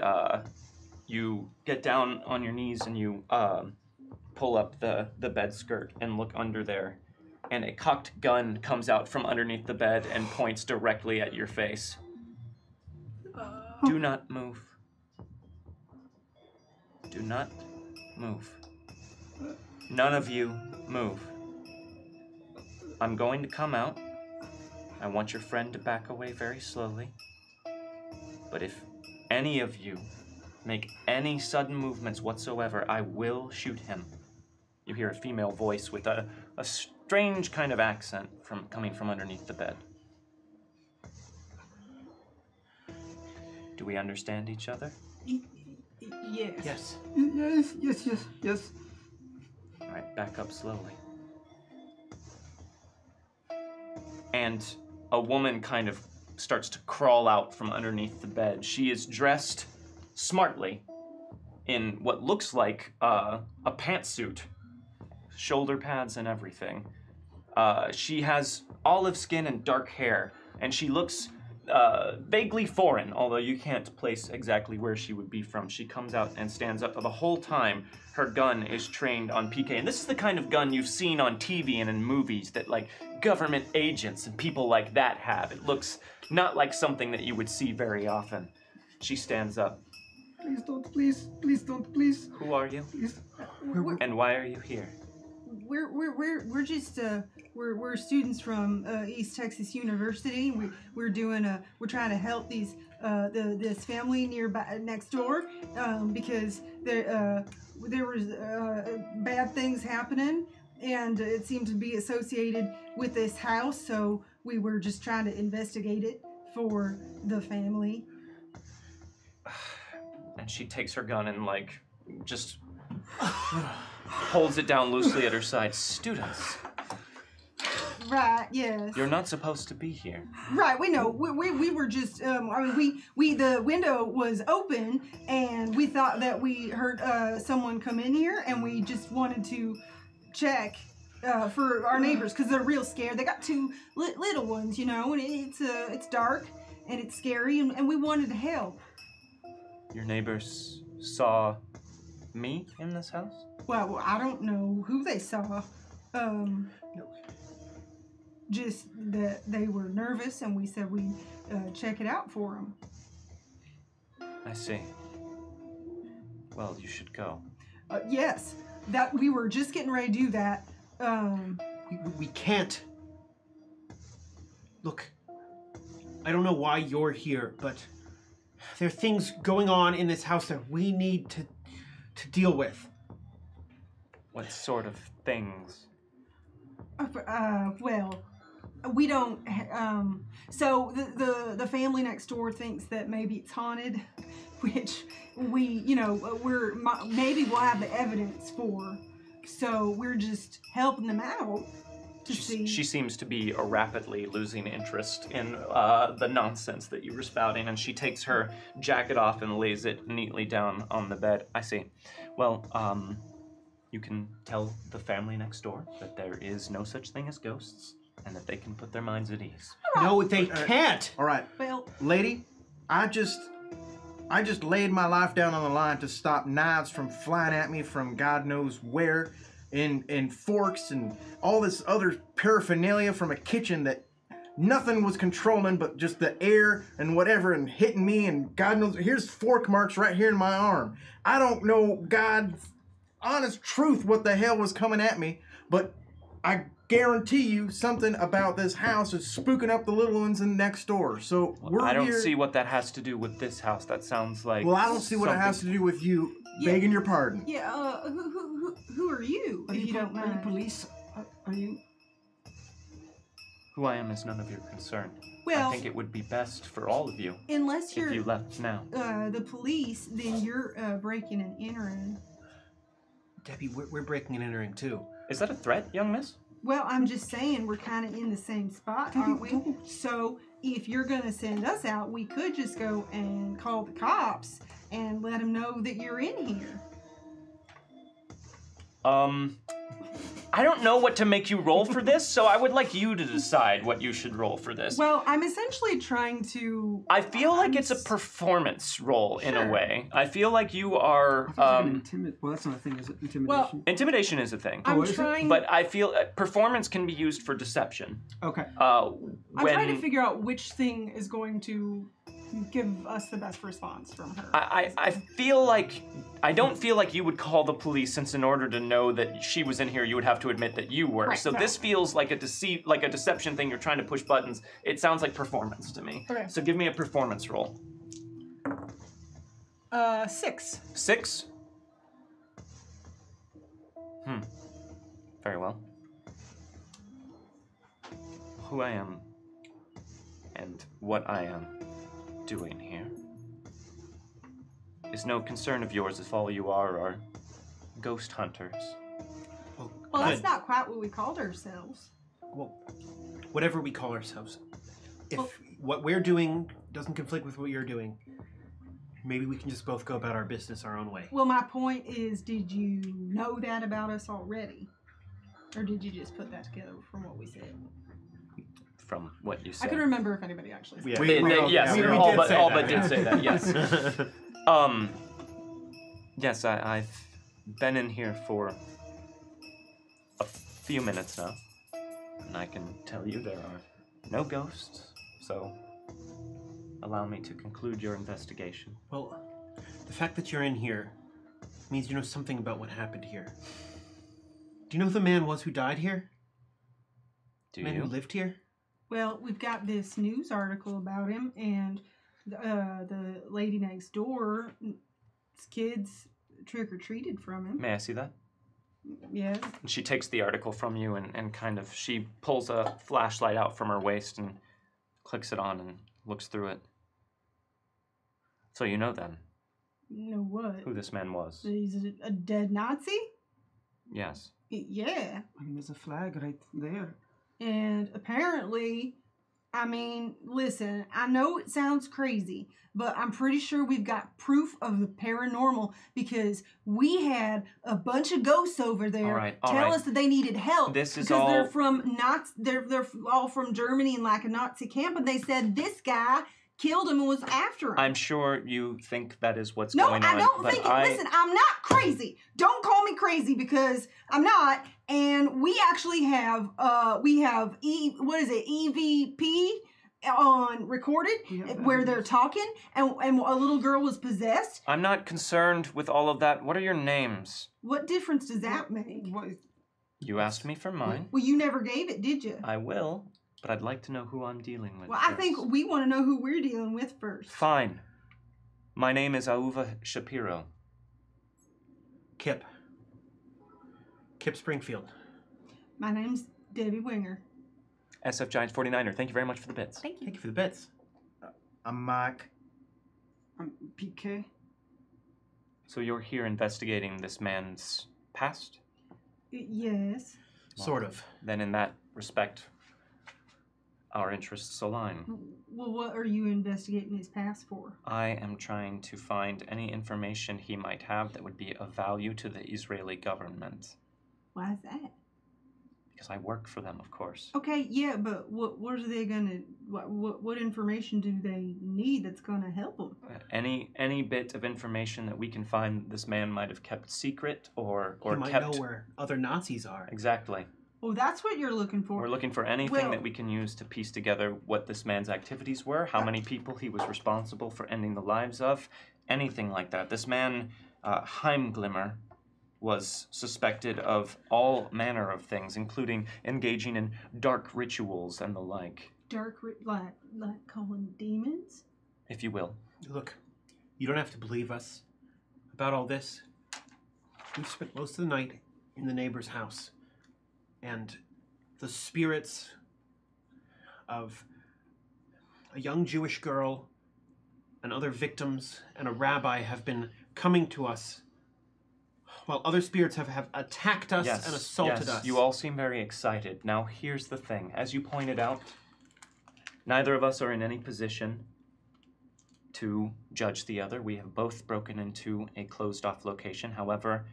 you get down on your knees and you pull up the bed skirt and look under there. And a cocked gun comes out from underneath the bed and points directly at your face. Do not move. Do not move. None of you move. I'm going to come out. I want your friend to back away very slowly. But if any of you make any sudden movements whatsoever, I will shoot him. You hear a female voice with a strange kind of accent coming from underneath the bed. Do we understand each other? Yes. Yes. Yes. All right, back up slowly. And a woman kind of starts to crawl out from underneath the bed. She is dressed smartly in what looks like a pantsuit, shoulder pads and everything. She has olive skin and dark hair, and she looks vaguely foreign, although you can't place exactly where she would be from. She comes out and stands up. The whole time, her gun is trained on PK. And this is the kind of gun you've seen on TV and in movies that, government agents and people like that have. It looks not like something that you would see very often. She stands up. Please don't, please don't, please. Who are you? Please. And why are you here? We're just we're students from East Texas University. We're trying to help these this family next door because there was bad things happening, and it seemed to be associated with this house. So we were just trying to investigate it for the family. And she takes her gun and just Holds it down loosely at her side. Students, Right, yes. you're not supposed to be here. Right, we know. We were just, the window was open and we thought that we heard someone come in here and we just wanted to check for our neighbors because they're real scared. They got two little ones, and it's dark and it's scary and we wanted to help. Your neighbors saw me in this house? Well, I don't know who they saw. Just that they were nervous and we said we'd check it out for them. I see. Well, you should go. Yes, that we were just getting ready to do that. We can't. Look, I don't know why you're here, but there are things going on in this house that we need to deal with. What sort of things? Well, we don't. So the family next door thinks that maybe it's haunted, which maybe we'll have the evidence for. So we're just helping them out to see. She seems to be rapidly losing interest in the nonsense that you were spouting, and she takes her jacket off and lays it neatly down on the bed. I see. Well, you can tell the family next door that there is no such thing as ghosts, and that they can put their minds at ease. No, they can't. All right, Well, lady, I just laid my life down on the line to stop knives from flying at me from God knows where, and forks and all this other paraphernalia from a kitchen that nothing was controlling but just the air and whatever and hitting me, and God knows, here's fork marks right here in my arm. I don't know, God's honest truth, what the hell was coming at me, but I guarantee you something about this house is spooking up the little ones in next door. So we're I don't here. see what that has to do with this house. That sounds like. Well, I don't see what it has to do with you begging your pardon. yeah. Who are you? If you don't Are mind. you police? Are you? Who I am is none of your concern. Well, I think it would be best for all of you unless if you're you left now. the police, then you're breaking and entering. Debbie, we're breaking and entering too. Is that a threat, young miss? Well, I'm just saying we're kind of in the same spot, aren't we? So if you're going to send us out, we could just go and call the cops and let them know that you're in here. I don't know what to make you roll for this, so I would like you to decide what you should roll for this. Well, I'm essentially trying to... I feel like it's a performance roll in a way. I feel like you are. Well, that's not a thing, is it? Intimidation. Well, Intimidation is a thing. I'm is it? trying... But I feel performance can be used for deception. Okay. I'm trying to figure out which thing is going to give us the best response from her. I feel like I don't feel like you would call the police, since in order to know that she was in here, you would have to admit that you were. Right, so right. this feels like a deception thing. You're trying to push buttons. It sounds like performance to me. Okay. So give me a performance roll. 6. 6. Very well. Who I am and what I am doing here is no concern of yours if all you are ghost hunters. Well, that's not quite what we called ourselves. Well, whatever we call ourselves, if what we're doing doesn't conflict with what you're doing, maybe we can just both go about our business our own way. Well, my point is, did you know that about us already? Or did you just put that together from what we said? From what you said. I couldn't remember if anybody actually said Yeah. that. Yes, we all did but say all that. but did say that. Yes. Yes, I've been in here for a few minutes now, and I can tell you there are no ghosts. So, allow me to conclude your investigation. Well, the fact that you're in here means you know something about what happened here. Do you know who the man was who died here? Do The man you? who lived here? Well, we've got this news article about him, and the lady next door, kids trick-or-treated from him. May I see that? Yes. And she takes the article from you and kind of, she pulls a flashlight out from her waist and clicks it on and looks through it. So you know then. Know what? Who this man was? He's a dead Nazi? Yes. Yeah. I mean, there's a flag right there. And apparently, I mean, listen, I know it sounds crazy, but I'm pretty sure we've got proof of the paranormal because we had a bunch of ghosts over there tell us that they needed help. This is because all... they're from they're all from Germany and like a Nazi camp, and they said this guy killed him and was after him. I'm sure you think that is what's going on. No, I don't think it. Listen, I'm not crazy. Don't call me crazy because I'm not. And we actually have EVP on recorded where they're talking and a little girl was possessed. I'm not concerned with all of that. What are your names? What difference does that make? You asked me for mine. Well, you never gave it, did you? I will, but I'd like to know who I'm dealing with. Well, I think we want to know who we're dealing with first. Fine. My name is Auva Shapiro. Kip Springfield. My name's Debbie Winger. SF Giants 49er. Thank you very much for the bits. Thank you. Thank you for the bits. I'm Mike. I'm PK. So you're here investigating this man's past? Yes. Well, sort of. Then in that respect, our interests align. Well, what are you investigating his past for? I am trying to find any information he might have that would be of value to the Israeli government. Why is that? Because I work for them, of course. Okay, yeah, but what are they gonna? What information do they need that's gonna help them? Any bit of information that we can find this man might have kept secret or he might kept... know where other Nazis are. Exactly. Oh, that's what you're looking for. We're looking for anything that we can use to piece together what this man's activities were, how many people he was responsible for ending the lives of, anything like that. This man, Heimglimmer, was suspected of all manner of things, including engaging in dark rituals and the like. Like calling demons? If you will. Look, you don't have to believe us about all this. We've spent most of the night in the neighbor's house, and the spirits of a young Jewish girl and other victims and a rabbi have been coming to us while other spirits have attacked us and assaulted us. You all seem very excited. Now, here's the thing. As you pointed out, neither of us are in any position to judge the other. We have both broken into a closed-off location. However,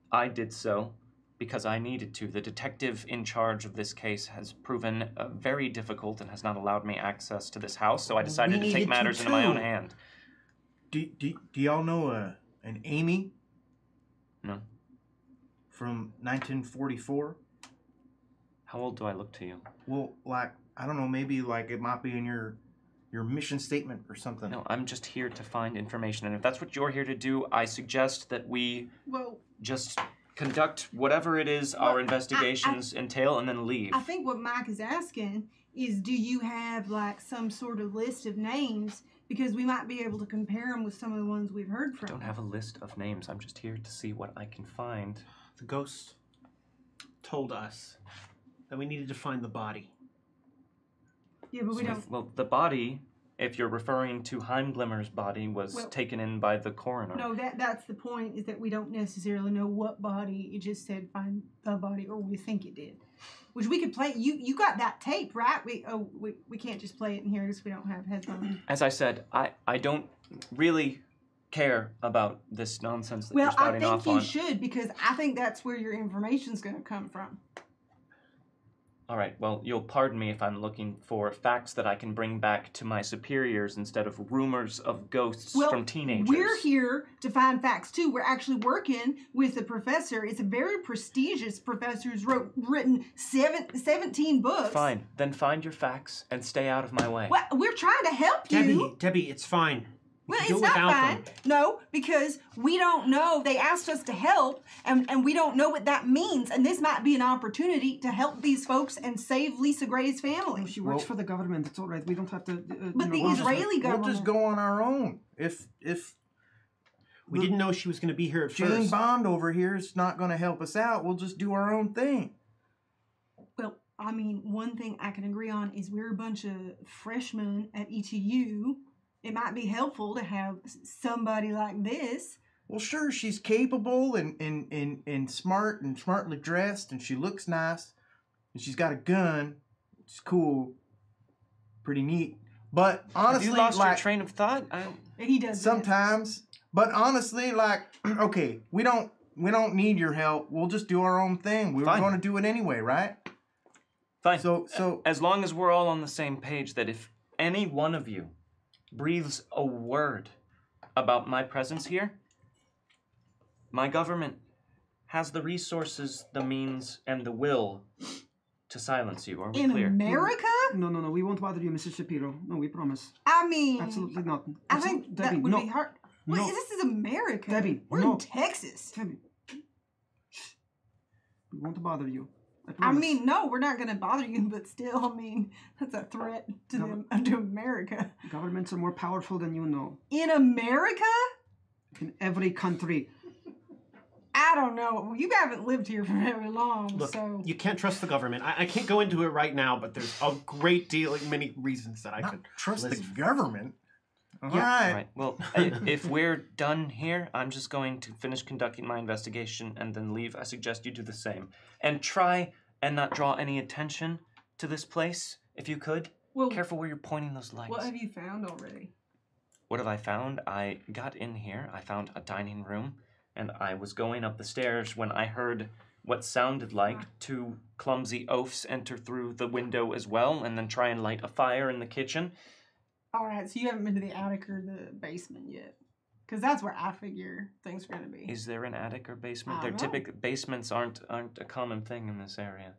I did so because I needed to. The detective in charge of this case has proven very difficult and has not allowed me access to this house, so I decided to take matters into my own hand. Do y'all know an Amy? No. From 1944? How old do I look to you? Well, like, I don't know, maybe like it might be in your mission statement or something. No, I'm just here to find information, and if that's what you're here to do, I suggest that we just conduct whatever it is our investigations entail and then leave. I think what Mike is asking is, do you have like some sort of list of names? Because we might be able to compare them with some of the ones we've heard from. I don't have a list of names. I'm just here to see what I can find. The ghost told us that we needed to find the body. Yeah, but we don't... Well, the body, if you're referring to Heimglimmer's body, was taken in by the coroner. No, that's the point, is that we don't necessarily know what body. It just said find the body, or we think it did. Which we could play. You got that tape, right? We can't just play it in here because we don't have headphones. As I said, I don't really care about this nonsense that you're spouting off on. Well, I think you should, because I think that's where your information's going to come from. All right, well, you'll pardon me if I'm looking for facts that I can bring back to my superiors instead of rumors of ghosts from teenagers. We're here to find facts, too. We're actually working with a professor. It's a very prestigious professor who's written 17 books. Fine, then find your facts and stay out of my way. Well, we're trying to help you. Debbie, it's fine. Well, it's not fine. No, because we don't know. They asked us to help, and we don't know what that means. And this might be an opportunity to help these folks and save Lisa Gray's family. She works for the government. It's all right. We don't have to... but the Israeli government... We'll just go on our own. If we didn't know she was going to be here at Jane first. Bond over here is not going to help us out. We'll just do our own thing. Well, I mean, one thing I can agree on is we're a bunch of freshmen at ETU. it might be helpful to have somebody like this. Well, sure, she's capable and smart and smartly dressed, and she looks nice, and she's got a gun, which is cool, pretty neat. But honestly, Have you lost your train of thought? He does sometimes. But honestly, like, okay, we don't need your help. We'll just do our own thing. We were going to do it anyway, right? Fine. So as long as we're all on the same page, that if any one of you breathes a word about my presence here, my government has the resources, the means, and the will to silence you. Are we In clear? America? No, we won't bother you, Mrs. Shapiro. No, we promise. I mean, Absolutely not. I think Debbie, that would no. be hard. Wait, No. this is America. Debbie, We're no. in Texas. Debbie. Shh. We won't bother you. I I promise. mean, no, we're not going to bother you, but still, I mean, that's a threat to to America. Governments are more powerful than you know. In America? In every country. I don't know. You haven't lived here for very long, Look, so... you can't trust the government. I can't go into it right now, but there's a great deal, like many reasons that I could trust list. the government. All All right. right. Well, if we're done here, I'm just going to finish conducting my investigation and then leave. I suggest you do the same. And try and not draw any attention to this place, if you could. Well, Careful where you're pointing those lights. what have you found already? What have I found? I got in here. I found a dining room, and I was going up the stairs when I heard what sounded like two clumsy oafs enter through the window as well, and then try and light a fire in the kitchen. All right, so you haven't been to the attic or the basement yet. Because that's where I figure things are going to be. Is there an attic or basement? I They're don't know. typical. Basements aren't a common thing in this area.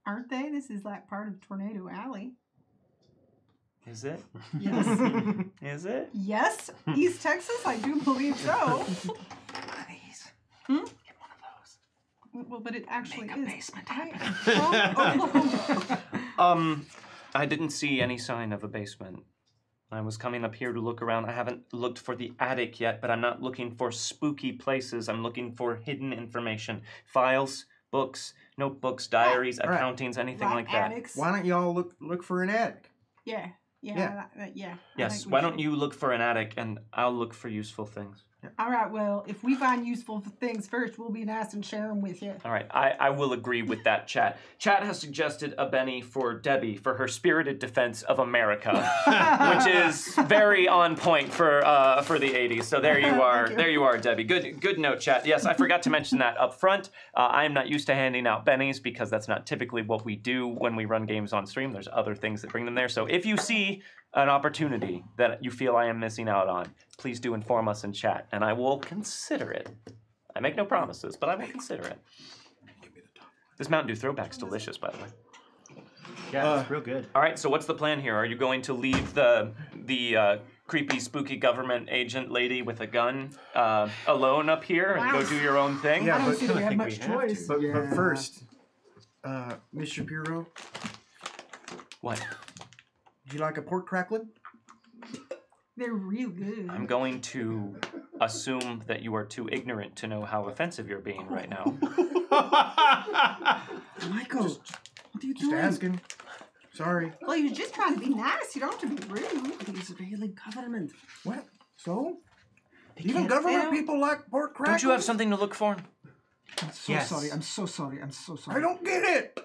Aren't they? This is like part of Tornado Alley. Is it? Yes. Is it? Yes, East Texas, I do believe so. One of these. Hmm? Get one of those. Well, but it actually Make a is. basement From Oklahoma. I didn't see any sign of a basement. I was coming up here to look around. I haven't looked for the attic yet, but I'm not looking for spooky places. I'm looking for hidden information. Files, books, notebooks, diaries, Right. accountings, anything like that. Attics. Why don't y'all look for an attic? Yeah. Yeah. Yeah. I Yes, think we why should. don't you look for an attic and I'll look for useful things. All right, well, if we find useful things first, we'll be nice and share them with you. All right, I will agree with that, Chat. Chat has suggested a Benny for Debbie for her spirited defense of America, which is very on point for the 80s. So there you are. There you are, Debbie. Good note, Chat. Yes, I forgot to mention that up front. I am not used to handing out Bennies because that's not typically what we do when we run games on stream. There's other things that bring them there. So if you see an opportunity that you feel I am missing out on, please do inform us in chat, and I will consider it. I make no promises, but I will consider it. This Mountain Dew throwback's delicious, by the way. Yeah, it's real good. All right, so what's the plan here? Are you going to leave the creepy, spooky government agent lady with a gun alone up here and go do your own thing? Yeah, I don't but- see that we have think much we have to. choice. But Yeah. first, Miss Shapiro, What? would you like a pork crackling? They're real good. I'm going to assume that you are too ignorant to know how offensive you're being right now. Michael, what are you Just doing? asking. Sorry. Well, you're just trying to be nice. You don't have to be rude. The Israeli government. What? So? Even government tell. people like pork crackling? Don't you have something to look for? I'm so Yes. sorry. I'm so sorry. I'm so sorry. I don't get it.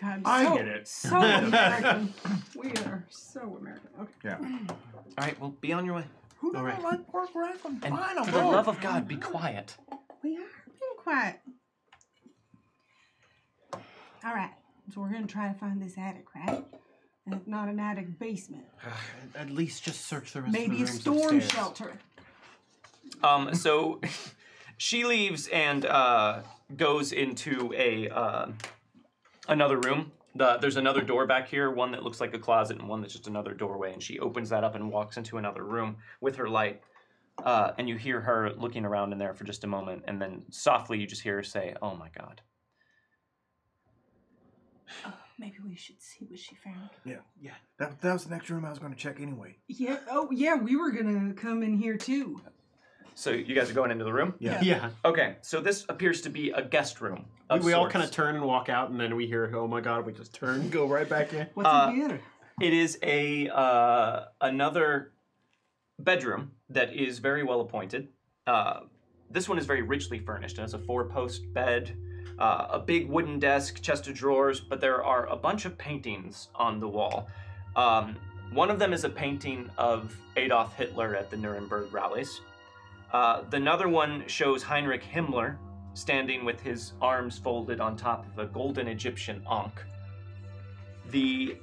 God, I so, get it. So American. We are so American. Okay. Yeah. All right, well, be on your way. Who All doesn't right. like pork crackling? And Fine, I'll for the go. love of God, be quiet. We are being quiet. All right. So we're going to try to find this attic, right? And it's not an attic basement. At least just search the rest Maybe a of the rooms storm upstairs. shelter. So she leaves and goes into another room. There's another door back here, one that looks like a closet and one that's just another doorway. And she opens that up and walks into another room with her light. And you hear her looking around in there for just a moment. And then softly you just hear her say, "Oh my God." Oh, maybe we should see what she found. Yeah. That was the next room I was going to check anyway. Yeah. Oh, yeah. We were going to come in here too. So you guys are going into the room? Yeah. Okay, so this appears to be a guest room. of We all sorts. kind of turn and walk out, and then we hear, oh my God, we just turn and go right back in. What's in here? It is another bedroom that is very well appointed. This one is very richly furnished. It has a 4-post bed, a big wooden desk, chest of drawers, but there are a bunch of paintings on the wall. One of them is a painting of Adolf Hitler at the Nuremberg rallies. Another one shows Heinrich Himmler standing with his arms folded on top of a golden Egyptian ankh. The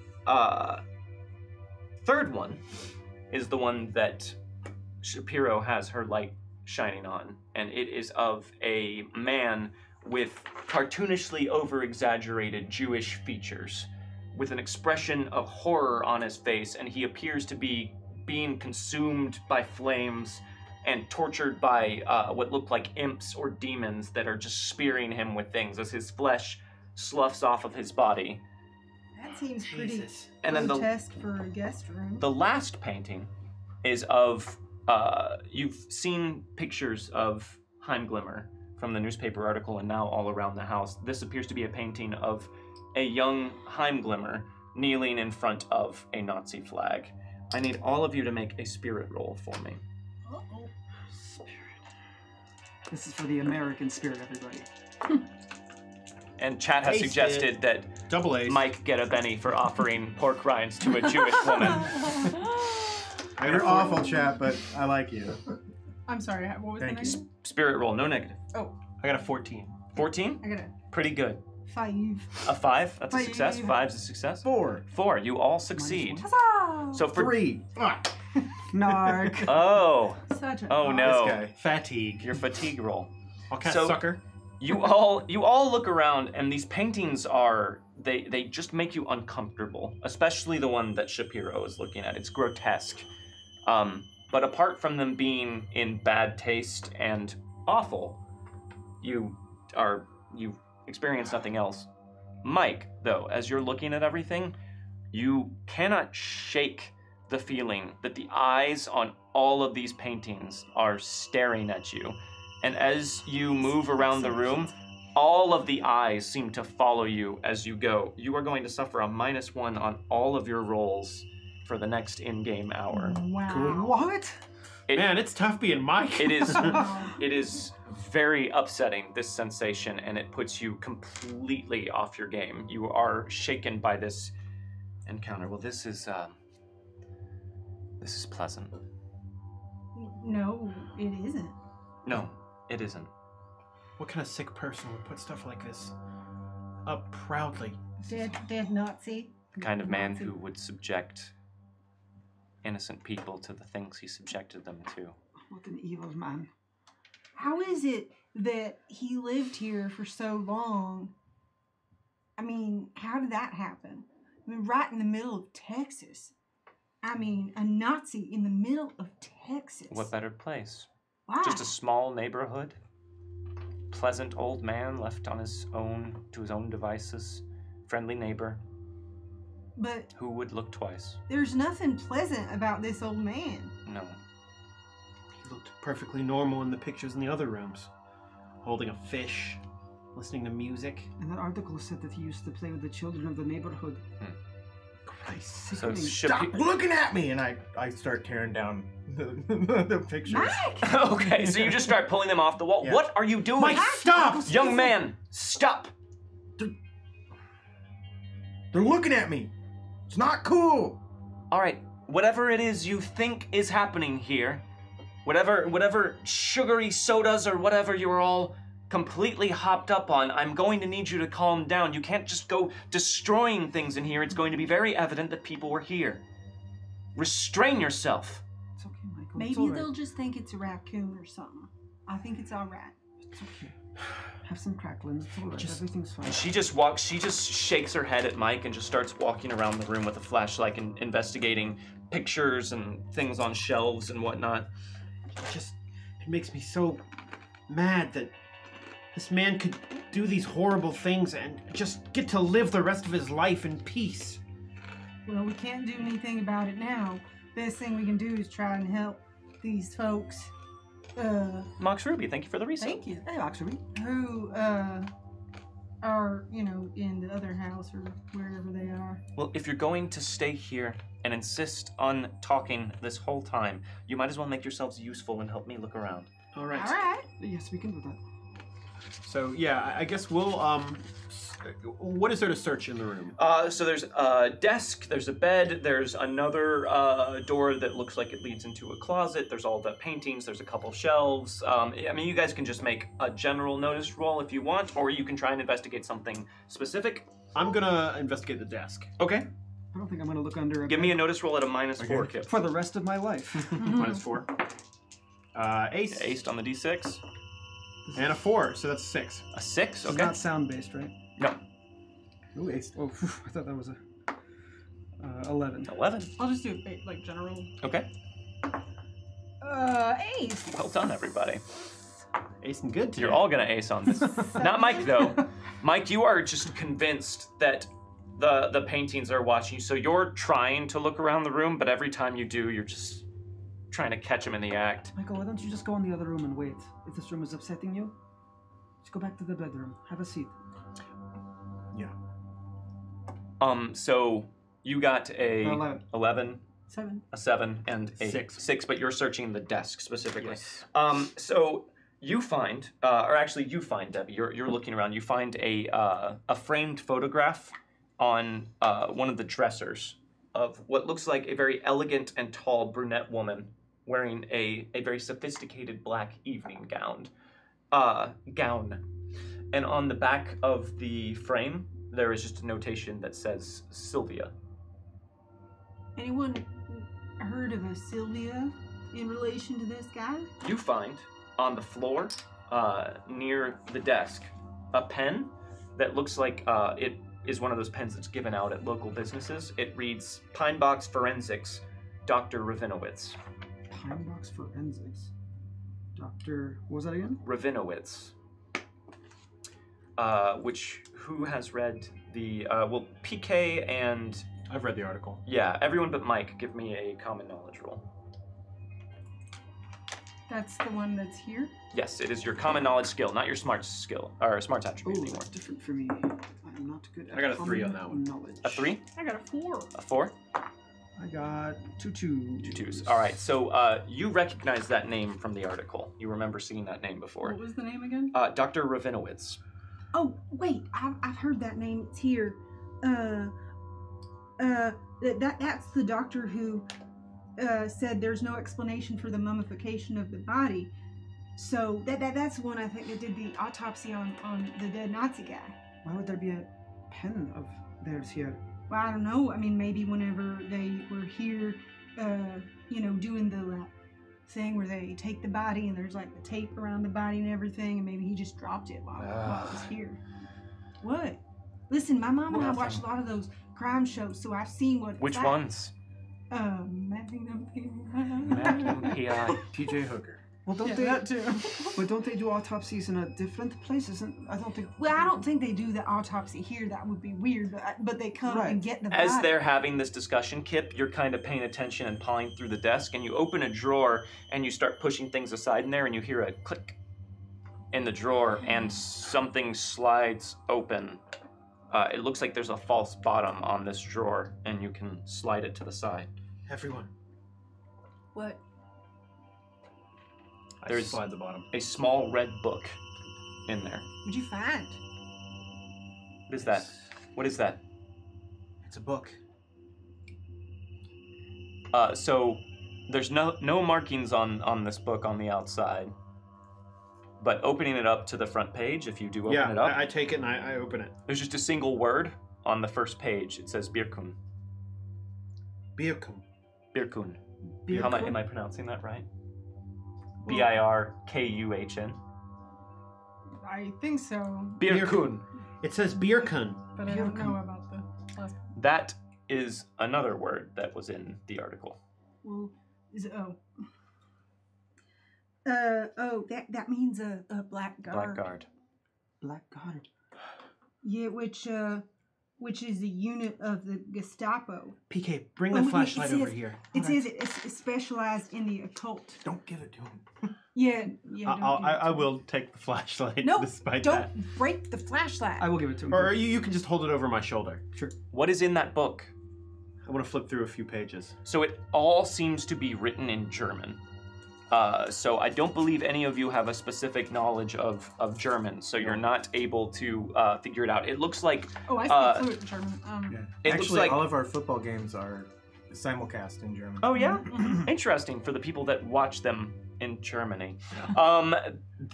third one is the one that Shapiro has her light shining on, and it is of a man with cartoonishly over-exaggerated Jewish features, with an expression of horror on his face, and he appears to be being consumed by flames and tortured by what look like imps or demons that are just spearing him with things as his flesh sloughs off of his body. That seems pretty And then grotesque for a guest room. The last painting is of, you've seen pictures of Heimglimmer from the newspaper article and now all around the house. This appears to be a painting of a young Heimglimmer kneeling in front of a Nazi flag. I need all of you to make a spirit roll for me. Uh-oh. Spirit. This is for the American spirit, everybody. And chat has Tasted. suggested that Double A's. Mike get a Benny for offering pork rinds to a Jewish woman. You're awful, chat, but I like you. I'm sorry, what was Thank the you. name? Spirit roll, no negative. Oh, I got a 14. 14? I got a Pretty good. 5. A 5? That's a 5. success. 5's a success. 4. 4. You all succeed. Huzzah! So for 3. Fuck. Narc. Oh, Such a oh no. This guy. Fatigue. Your fatigue roll. I'll cast So- sucker. You all look around, and these paintings are they just make you uncomfortable, especially the one that Shapiro is looking at. It's grotesque. But apart from them being in bad taste and awful, you experience nothing else. Mike, though, as you're looking at everything, you cannot shake the feeling that the eyes on all of these paintings are staring at you. And as you move around the room, all of the eyes seem to follow you as you go. You are going to suffer a -1 on all of your rolls for the next in-game hour. Wow. What? Man, it's tough being Mike. It is very upsetting, this sensation, and it puts you completely off your game. You are shaken by this encounter. Well, this is pleasant. No, it isn't. No, it isn't. What kind of sick person would put stuff like this up proudly? Dead Nazi. The kind of man who would subject innocent people to the things he subjected them to. What an evil man. How is it that he lived here for so long? I mean, how did that happen? I mean, right in the middle of Texas. I mean, a Nazi in the middle of Texas. What better place? Wow. Just a small neighborhood. Pleasant old man left on his own, to his own devices. Friendly neighbor. But Who would look twice? there's nothing pleasant about this old man. No. He looked perfectly normal in the pictures in the other rooms. Holding a fish, listening to music. And that article said that he used to play with the children of the neighborhood. Christ. So Sickening. Stop looking at me! And I start tearing down the pictures. Mike! Okay, so you just start pulling them off the wall. Yeah. What are you doing? Mike, stop! Young man, stop! They're looking at me. It's not cool. All right, whatever it is you think is happening here, whatever sugary sodas or whatever you're all completely hopped up on, I'm going to need you to calm down. You can't just go destroying things in here. It's going to be very evident that people were here. Restrain yourself. It's okay, Michael. It's Maybe all right. they'll just think it's a raccoon or something. I think it's all right. It's okay. Have some cracklings. It's all right. Everything's fine. And she just shakes her head at Mike and just starts walking around the room with a flashlight and investigating pictures and things on shelves and whatnot. It makes me so mad that this man could do these horrible things and just get to live the rest of his life in peace. Well, we can't do anything about it now. Best thing we can do is try and help these folks. Mox Ruby, thank you for the resub. Thank you. Hey, actually. Who are, in the other house or wherever they are. Well, if you're going to stay here and insist on talking this whole time, you might as well make yourselves useful and help me look around. All right. All right. Yes, we can do that. So yeah, I guess we'll what is there to search in the room? So there's a desk, there's a bed, there's another door that looks like it leads into a closet. There's all the paintings. There's a couple shelves. I mean, you guys can just make a general notice roll if you want, or you can try and investigate something specific. I'm gonna investigate the desk. Okay. I don't think I'm going to look under a Give me bed a notice roll at a -4, Kip. for the rest of my life. -4. Ace. Aced on the D6. And a 4, so that's 6. A 6. It's Okay. not sound-based, right? No. Ooh, ace. Oh, phew, I thought that was a 11. 11. I'll just do like general. Okay. Ace. Well done, everybody. Ace and good. You're all gonna ace on this. Not Mike though. Mike, you are just convinced that the paintings are watching you, so you're trying to look around the room, but every time you do, you're just trying to catch him in the act. Michael, why don't you just go in the other room and wait? If this room is upsetting you, just go back to the bedroom. Have a seat. Yeah. So you got a 11, 7. a 7, and a 6. 6, but you're searching the desk specifically. Yes. So you find, or actually you find, Debbie, you're looking around, you find a framed photograph on one of the dressers of what looks like a very elegant and tall brunette woman wearing a very sophisticated black evening gown. And on the back of the frame, there is just a notation that says Sylvia. Anyone heard of a Sylvia in relation to this guy? You find on the floor near the desk a pen that looks like it is one of those pens that's given out at local businesses. It reads Pine Box Forensics, Dr. Ravinowitz. Pine Box Forensics. Dr. What was that again? Ravinowitz. Who has read the, PK and, I've read the article. yeah, everyone but Mike, give me a common knowledge roll. That's the one that's here? Yes, it is your common knowledge skill, not your smarts skill, or smarts attribute Oh, anymore. that's different for me. I am not good at I got a 3 on common that one. Knowledge. A 3? I got a 4. A 4? I got 2 twos. 2 twos. All right, so you recognize that name from the article. You remember seeing that name before. What was the name again? Dr. Ravinowitz. Oh, wait, I've heard that name. It's here. That's the doctor who said there's no explanation for the mummification of the body. So that's the one I think that did the autopsy on the dead Nazi guy. Why would there be a pen of theirs here? Well, I don't know. I mean, maybe whenever they were here, doing the thing where they take the body and there's like the tape around the body and everything, and maybe he just dropped it while it was here. What? Listen, my mom and I watch a lot of those crime shows, so I've seen what. Which ones? Magnum Magnum PI. TJ Hooker. Well, don't Yeah, they? that too. But don't they do autopsies in a different place? I don't think. Well, I don't think they do the autopsy here. That would be weird. But they come Right. and get the body. As they're having this discussion, Kip, you're kind of paying attention and pawing through the desk, and you open a drawer and you start pushing things aside in there, and you hear a click in the drawer, and something slides open. It looks like there's a false bottom on this drawer, and you can slide it to the side. Everyone. What? There's slide the bottom. a small red book in there. What'd you find? What is that? What is that? It's a book. So there's no markings on this book on the outside, but opening it up to the front page, if you do open it up, I take it and I open it. there's just a single word on the first page. It says Birkun. Birkum. Birkun. Birkun? Am I pronouncing that right? Birkuhn. I think so, Birkun. It says Birkun. but I don't know about the last. That is another word that was in the article. Well, is it? That means a blackguard. Blackguard. Blackguard. Yeah, which which is a unit of the Gestapo. PK, bring the flashlight over here. It says it's specialized in the occult. Don't give it to him. Yeah. I will take the flashlight. No, despite don't that. break the flashlight. I will give it to him. Or you can just hold it over my shoulder. Sure. What is in that book? I want to flip through a few pages. So it all seems to be written in German. So I don't believe any of you have a specific knowledge of German, so you're not able to figure it out. It looks like... Oh, I speak fluent German. It Actually, looks like... all of our football games are simulcast in German. Oh, yeah? Interesting, for the people that watch them in Germany.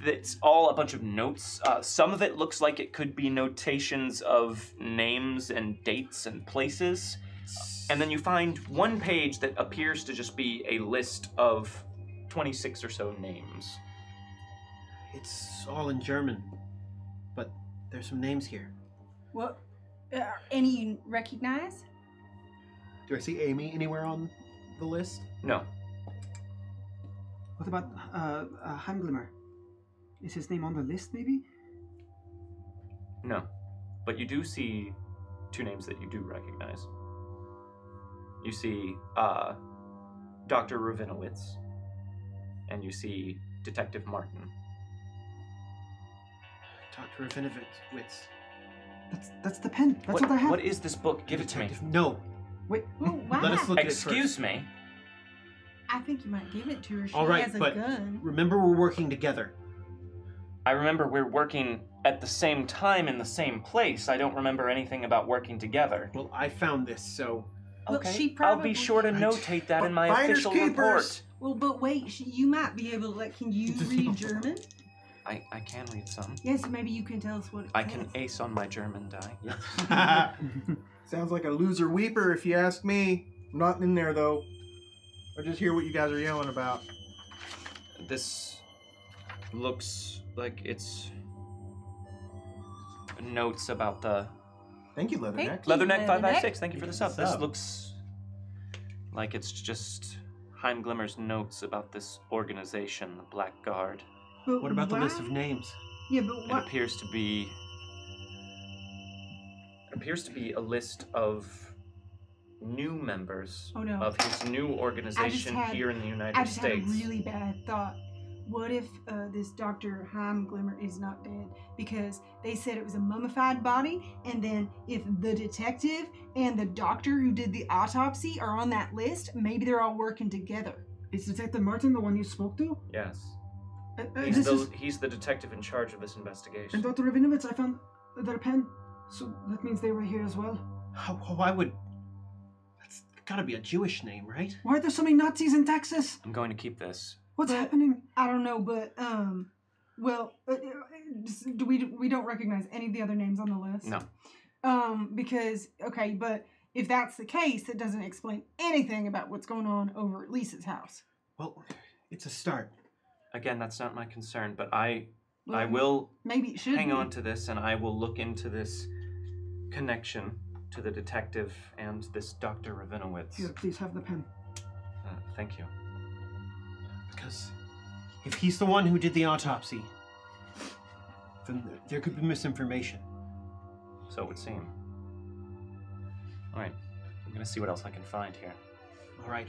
It's all a bunch of notes. Some of it looks like it could be notations of names and dates and places. And then you find one page that appears to just be a list of 26 or so names. It's all in German, but there's some names here. What? Any you recognize? Do I see Amy anywhere on the list? No. What about Heimglimmer? Is his name on the list, maybe? No. But you do see two names that you do recognize. You see Dr. Ravinowitz, and you see Detective Martin. Dr. Ravinowitz. That's the pen. That's what I have. What is this book? Give it to me. No. Wait. Well, why? Let us look at it Excuse first. me. I think you might give it to her. She All right, has a but gun. remember we're working together. I remember we're working at the same time in the same place. I don't remember anything about working together. Well, I found this, so... Well, Okay, she I'll probably... be sure to notate that in my Finders official keepers. report. Well, but wait, you might be able to, like, can you read German? I can read some. Yes, maybe you can tell us what it I says. can ace on my German die. Yes. Sounds like a loser weeper, if you ask me. I'm not in there though. I just hear what you guys are yelling about. This looks like it's notes about the Thank you, Leatherneck. Thank you. Leatherneck Leatherneck. 556. Thank you for the sub. This Sub. looks like it's just Heimglimmer's notes about this organization, the Black Guard. But What about the list why? of names? Yeah, but It what? appears to be a list of new members Oh, no. of his new organization had- here in the United I just had a States. really bad thought. What if this Dr. Heimglimmer is not dead? Because they said it was a mummified body, and then if the detective and the doctor who did the autopsy are on that list, maybe they're all working together. Is Detective Martin the one you spoke to? Yes. This is... He's the detective in charge of this investigation. And Dr. Ravinovitz, I found their pen. So that means they were here as well. Why would... That's gotta be a Jewish name, right? Why are there so many Nazis in Texas? I'm going to keep this. What's But- happening? I don't know, but well, we don't recognize any of the other names on the list. No. Because okay, but if that's the case, it doesn't explain anything about what's going on over at Lisa's house. Well, it's a start. Again, that's not my concern, but I Well, will Maybe it should hang be. on to this, and I will look into this connection to the detective and this Dr. Ravinowitz. Here, please have the pen. Thank you. Because if he's the one who did the autopsy, then there could be misinformation. So it would seem. All right, I'm gonna see what else I can find here. All right.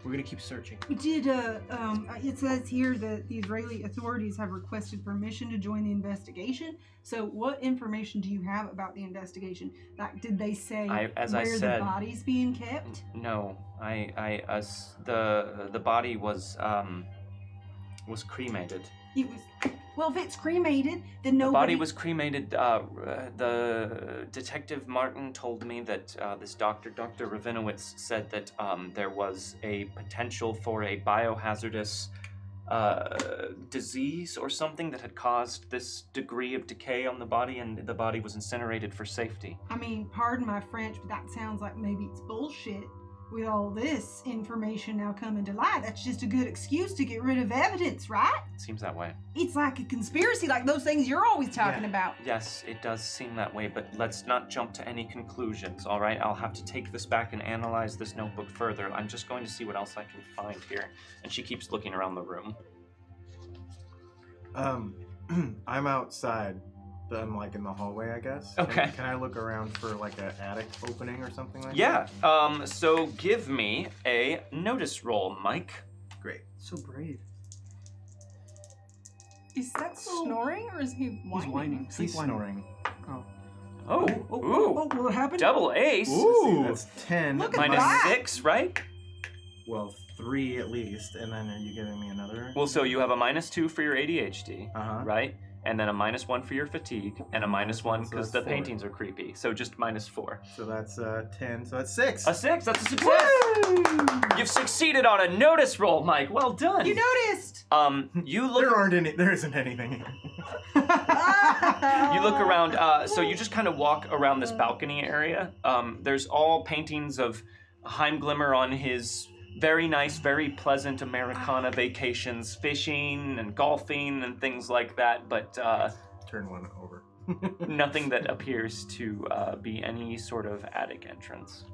We're gonna keep searching. We did. It says here that the Israeli authorities have requested permission to join the investigation. So, what information do you have about the investigation? Like, did they say As I where said- the body's being kept? No, the body was cremated. It was. Well, if it's cremated, then The nobody. body was cremated. The detective Martin told me that this Dr. Ravinowitz said that there was a potential for a biohazardous disease or something that had caused this degree of decay on the body, and the body was incinerated for safety. I mean, pardon my French, but that sounds like maybe it's bullshit. With all this information now coming to light, that's just a good excuse to get rid of evidence, right? Seems that way. It's like a conspiracy, like those things you're always talking Yeah. about. Yes, it does seem that way, but let's not jump to any conclusions, all right? I'll have to take this back and analyze this notebook further. I'm just going to see what else I can find here. And she keeps looking around the room. I'm outside I'm like in the hallway, I guess. Okay. Can I look around for like an attic opening or something like Yeah. So give me a notice roll, Mike. that? Great. So brave. Is that snoring or is he whining? He's whining. Sleep He's whining. snoring. Oh. Oh. Ooh. Oh, what happened? Double ace. Ooh. That's 10. Look at Minus that. 6, right? Well, 3 at least. And then are you giving me another? Well, so you have a -2 for your ADHD, Uh-huh. right? And then a -1 for your fatigue, and a -1 So because that's the 4. paintings are creepy. So just -4. So that's 10. So that's 6. A 6. That's a success. You've succeeded on a notice roll, Mike. Well done. You noticed! You look. There isn't anything here. You look around, so you just kind of walk around this balcony area. There's all paintings of Heimglimmer on his very nice, very pleasant Americana vacations, fishing and golfing and things like that, but Turn one over. nothing that appears to be any sort of attic entrance.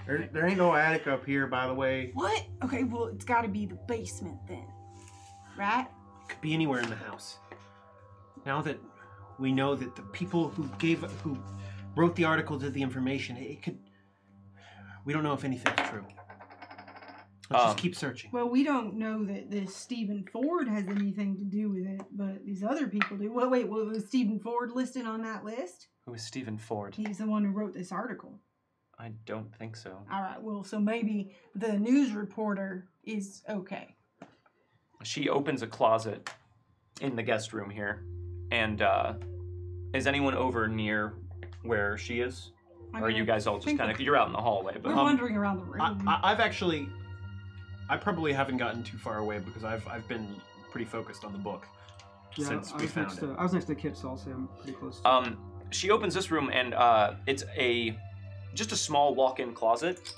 There ain't no attic up here, by the way. What? Okay, well, it's gotta be the basement then. Right? Could be anywhere in the house. Now that we know that the people who wrote the article did the information, it could. We don't know if anything's true. Let's just keep searching. Well, we don't know that this Stephen Ford has anything to do with it, but these other people do. Well, wait, was Stephen Ford listed on that list? Who is Stephen Ford? He's the one who wrote this article. I don't think so. All right, well, so maybe the news reporter is okay. She opens a closet in the guest room here, and is anyone over near where she is? Or are you guys all just kind of, you're out in the hallway, but We're wandering around the room. I probably haven't gotten too far away because I've been pretty focused on the book since we found it. I was next to Kip, so I'll say I'm pretty close. She opens this room, and it's just a small walk-in closet.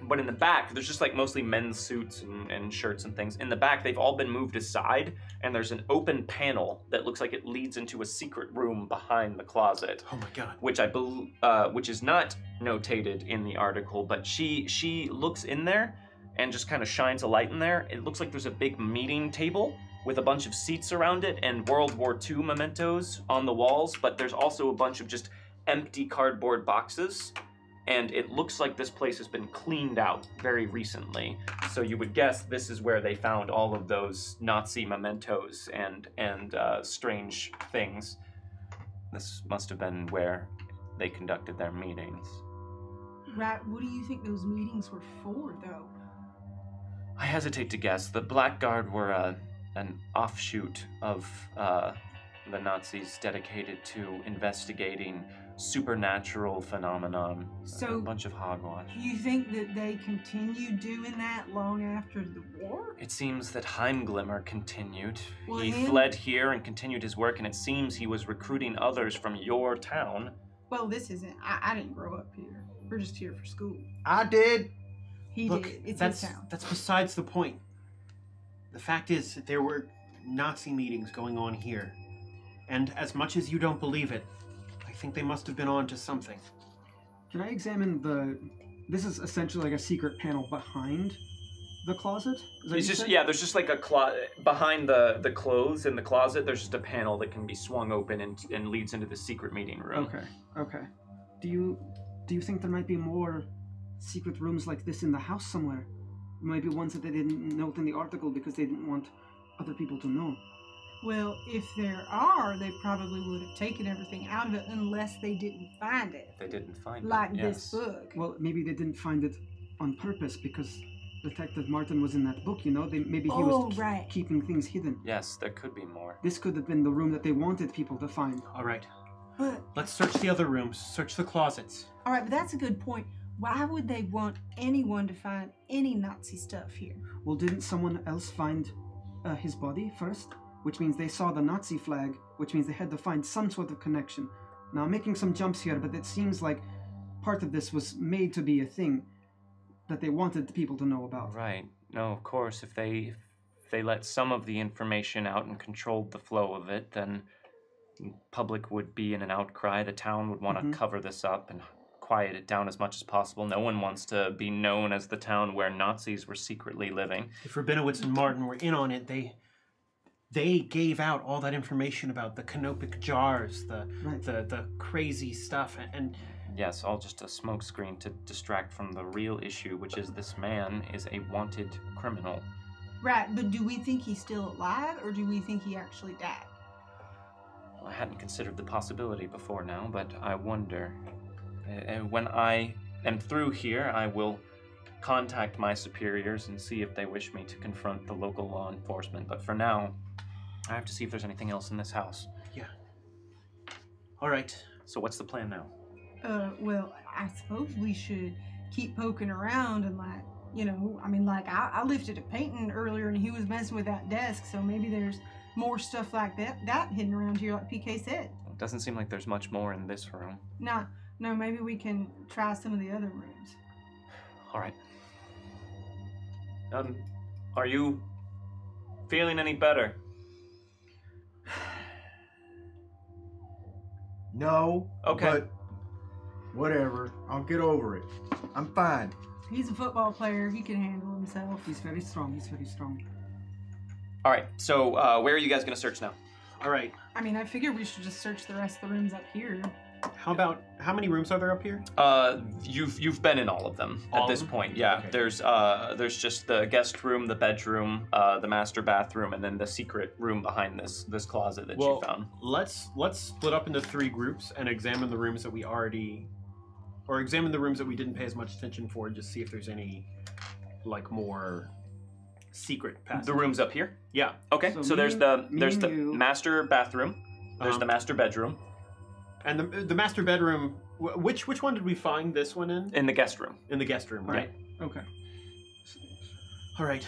But in the back, there's just like mostly men's suits and shirts and things. In the back, they've all been moved aside, and there's an open panel that looks like it leads into a secret room behind the closet. Oh my god! Which is not notated in the article, but she looks in there and just kind of shines a light in there. It looks like there's a big meeting table with a bunch of seats around it and World War II mementos on the walls, but there's also a bunch of just empty cardboard boxes. And it looks like this place has been cleaned out very recently. So you would guess this is where they found all of those Nazi mementos and strange things. This must have been where they conducted their meetings. Right, what do you think those meetings were for, though? I hesitate to guess. The Blackguard were an offshoot of the Nazis dedicated to investigating supernatural phenomenon, So, a bunch of hogwash. You think that they continued doing that long after the war? It seems that Heimglimmer continued. Well, He and- fled here and continued his work, and it seems he was recruiting others from your town. Well, this isn't. I didn't grow up here. We're just here for school. I did. He Look, did. It's that's his town. that's besides the point. The fact is that there were Nazi meetings going on here, and as much as you don't believe it, I think they must have been on to something. Can I examine this is essentially like a secret panel behind the closet? Is that It's what you just said? yeah. There's just like a behind the clothes in the closet. There's just a panel that can be swung open and leads into the secret meeting room. Okay. Do you think there might be more secret rooms like this in the house somewhere? Maybe ones that they didn't note in the article because they didn't want other people to know. Well, if there are, they probably would have taken everything out of it unless they didn't find it. They didn't find Like it. this Yes. book. Well, maybe they didn't find it on purpose because Detective Martin was in that book, you know? Maybe he was right. keeping things hidden. Yes, there could be more. This could have been the room that they wanted people to find. All right, But, let's search the other rooms. Search the closets. all right, but that's a good point. Why would they want anyone to find any Nazi stuff here? Well, didn't someone else find his body first? Which means they saw the Nazi flag, which means they had to find some sort of connection. Now, I'm making some jumps here, but it seems like part of this was made to be a thing that they wanted people to know about. Right. No, of course, if they let some of the information out and controlled the flow of it, then public would be in an outcry. The town would want to cover this up and quiet it down as much as possible. No one wants to be known as the town where Nazis were secretly living. If Rabinowitz and Martin were in on it, they gave out all that information about the canopic jars, Right. the crazy stuff, and Yes, all just a smokescreen to distract from the real issue, which is this man is a wanted criminal. Right, but do we think he's still alive, or do we think he actually died? Well, I hadn't considered the possibility before now, but I wonder. When I am through here, I will contact my superiors and see if they wish me to confront the local law enforcement. But for now, I have to see if there's anything else in this house. yeah. All right. So what's the plan now? Well, I suppose we should keep poking around and I lifted a painting earlier and he was messing with that desk, so maybe there's more stuff like that hidden around here, like PK said. It doesn't seem like there's much more in this room. No, maybe we can try some of the other rooms. All right. Are you feeling any better? No. Okay. But whatever. I'll get over it. I'm fine. He's a football player. He can handle himself. He's very strong. He's very strong. All right. So where are you guys going to search now? All right. I mean, I figure we should just search the rest of the rooms up here. How many rooms are there up here? You've been in all of them All at this of them? point. Yeah. Okay. There's just the guest room, the bedroom, the master bathroom, and then the secret room behind this closet that you found. Let's split up into 3 groups and examine the rooms that we examine the rooms that we didn't pay as much attention for, and just see if there's any more secret passages. The rooms up here. Yeah. Okay. So So, there's me the and you- master bathroom. There's Um, the master bedroom And the master bedroom. Which one did we find this one in? in the guest room. In the guest room, right? Okay. All right.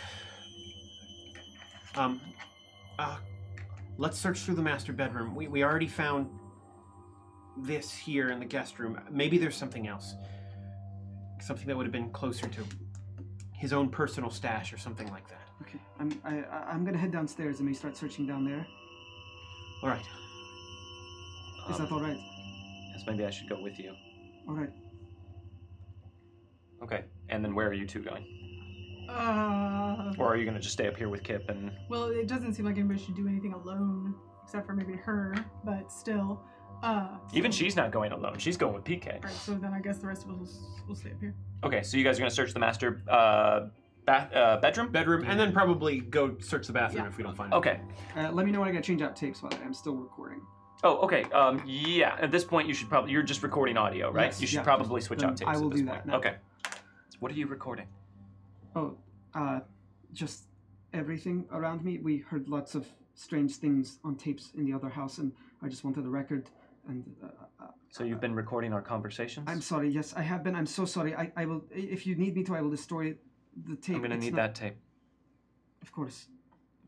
Let's search through the master bedroom. We already found this here in the guest room. Maybe there's something else. Something that would have been closer to his own personal stash or something like that. Okay. I'm gonna head downstairs and we start searching down there. All right. Is that all right? Yes, maybe I should go with you. All right. Okay. And then where are you two going? Well, Or are you going to just stay up here with Kip and... it doesn't seem like anybody should do anything alone, except for maybe her, but still. Even she's not going alone. She's going with PK. Alright, so then I guess the rest of us will stay up here. Okay, so you guys are going to search the master bedroom? Bedroom, and then probably go search the bathroom Yeah. if we don't find it. Okay. Let me know when I gotta change out tapes, by the way. I'm still recording. Oh, okay. Yeah, at this point you should probably... You're just recording audio, right? Yes, you should yeah, probably just- switch then out tapes I will at this do point. that now. Okay. What are you recording? Oh, just everything around me. We heard lots of strange things on tapes in the other house, and I just wanted a record. And So you've been recording our conversations? I'm sorry. Yes, I have been. I'm so sorry. I will. If you need me to, I will destroy the tape. I'm going to It's need not- that tape. Of course.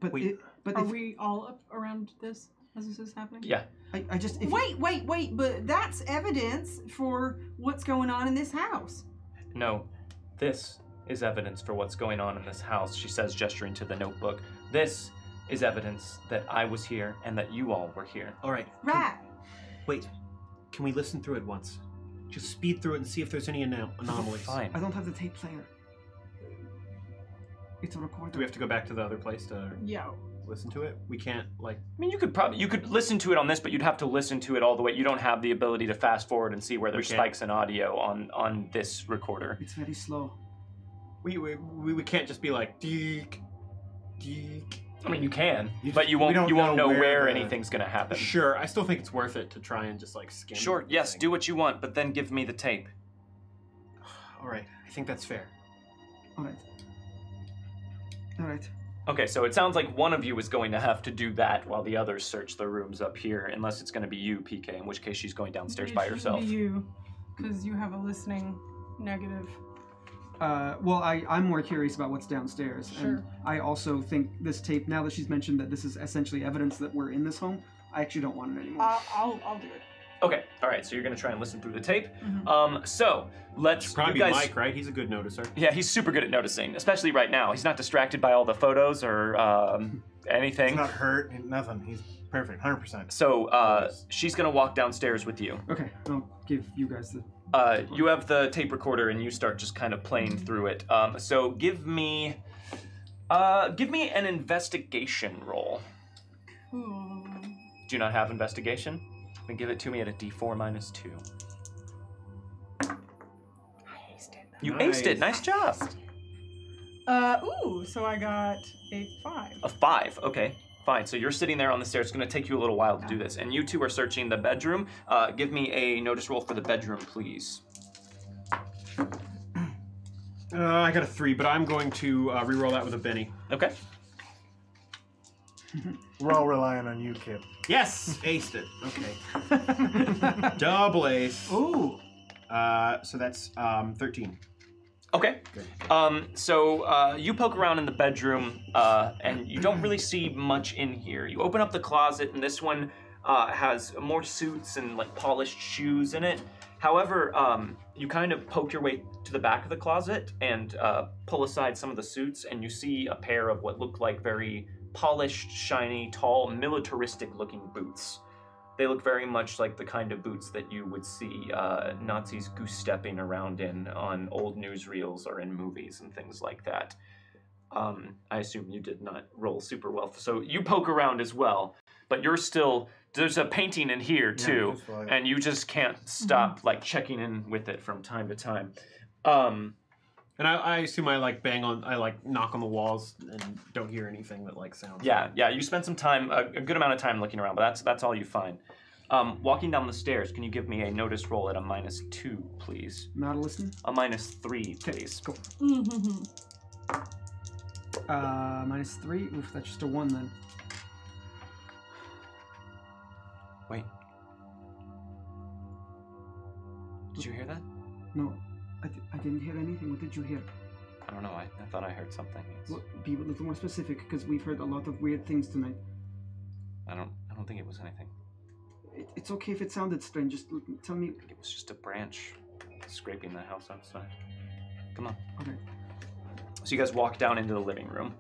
But Wait. Are if we all up around this as this is happening? Yeah. I just if Wait, but that's evidence for what's going on in this house. No, this is evidence for what's going on in this house, she says, gesturing to the notebook. This is evidence that I was here and that you all were here. All right. Right. Wait. Can we listen through it once? Just speed through it and see if there's any anomalies. Fine. I don't have the tape player. It's a recorder. Do we have to go back to the other place to Yeah. listen to it? We can't, I mean, you could listen to it on this, but you'd have to listen to it all the way. You don't have the ability to fast forward and see where there's can't. spikes in audio on this recorder. It's very slow. We can't just be like, deek, deek. I mean, you can, You but just- you we won't don't know know where where anything's gonna happen. Sure, I still think it's worth it to try and just skim. Sure, the yes, thing. do what you want, but then give me the tape. All right, I think that's fair. All right. All right. Okay, so it sounds like one of you is going to have to do that while the others search the rooms up here, unless it's going to be you, PK, in which case she's going downstairs by herself. Be you, because you have a listening negative. Well, I'm more curious about what's downstairs. Sure. And I also think this tape, now that she's mentioned that this is essentially evidence that we're in this home, I actually don't want it anymore. I'll do it. Okay, all right, so you're going to try and listen through the tape. Mhm. So let's... Probably you guys, Mike, right? He's a good noticer. Yeah, he's super good at noticing, especially right now. He's not distracted by all the photos or anything. He's not hurt, nothing. He's perfect, 100%. So she's going to walk downstairs with you. Okay, I'll give you guys the... You have the tape recorder and you start just kind of playing through it. So give me an investigation roll. Do you not have investigation? Then give it to me at a D4 minus 2. You aced it. Nice job. So I got a 5. A 5. Okay. Fine. So you're sitting there on the stairs. It's going to take you a little while to do this. And you two are searching the bedroom. Give me a notice roll for the bedroom, please. I got a 3, but I'm going to re-roll that with a Benny. Okay. We're all relying on you, Kip. Yes! Aced it. Okay. Double ace. Ooh. So that's 13. Okay. So you poke around in the bedroom, and you don't really see much in here. You open up the closet, and this one has more suits and like polished shoes in it. However, you kind of poke your way to the back of the closet and pull aside some of the suits, and you see a pair of what look like very polished, shiny, tall, militaristic-looking boots. They look very much like the kind of boots that you would see Nazis goose-stepping around in on old newsreels or in movies and things like that. I assume you did not roll super well. So you poke around as well, but you're still... There's a painting in here, too, and you just can't stop, like, checking in with it from time to time. And I assume I knock on the walls and don't hear anything that like sounds. Yeah, you spend some time, a good amount of time looking around, but that's all you find. Walking down the stairs, can you give me a notice roll at a -2, please? Not a listen. A -3, please. Cool. -3. Oof, that's just a 1 then. Wait. Did you hear that? No, I didn't hear anything. What did you hear? I don't know. I thought I heard something. Be a little more specific, because we've heard a lot of weird things tonight. I don't think it was anything. It's okay if it sounded strange. Just tell me. I think it was just a branch scraping the house outside. Come on. Okay. So you guys walk down into the living room.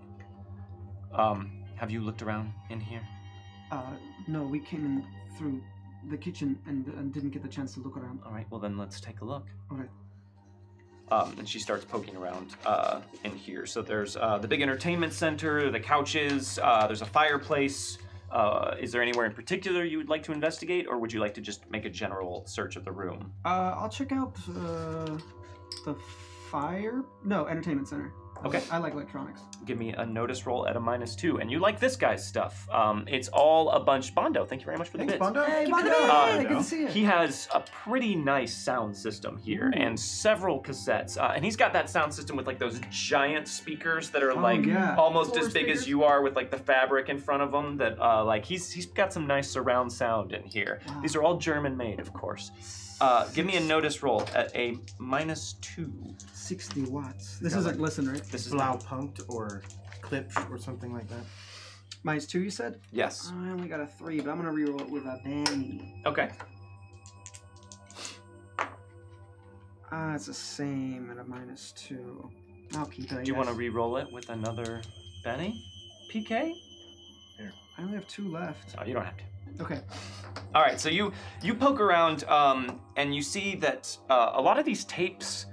Have you looked around in here? No, we came in through the kitchen and didn't get the chance to look around. All right, well then let's take a look. All right. And she starts poking around in here. So there's the big entertainment center, the couches, there's a fireplace. Is there anywhere in particular you would like to investigate, or would you like to just make a general search of the room? I'll check out the entertainment center. Okay. I like electronics. Give me a notice roll at a -2, and you like this guy's stuff. It's all a bunch. Bondo, thank you very much for the bits. Bondo. Hey, Bondo! Good to see you. He has a pretty nice sound system here and several cassettes. And he's got that sound system with like those giant speakers that are almost Floor as big speakers? as you are, with like the fabric in front of them. That he's got some nice surround sound in here. Wow. These are all German made, of course. Give me a notice roll at a -2. 60 watts. This isn't listen, right? This is Blaupunkt or clips or something like that. -2, you said? Yes. I only got a 3, but I'm gonna reroll it with a Benny. Okay. It's the same at a -2. I'll keep it. Do you want to re-roll it with another Benny? PK? Here. I only have 2 left. Oh, you don't have to. Okay. All right, so you poke around and you see that a lot of these tapes,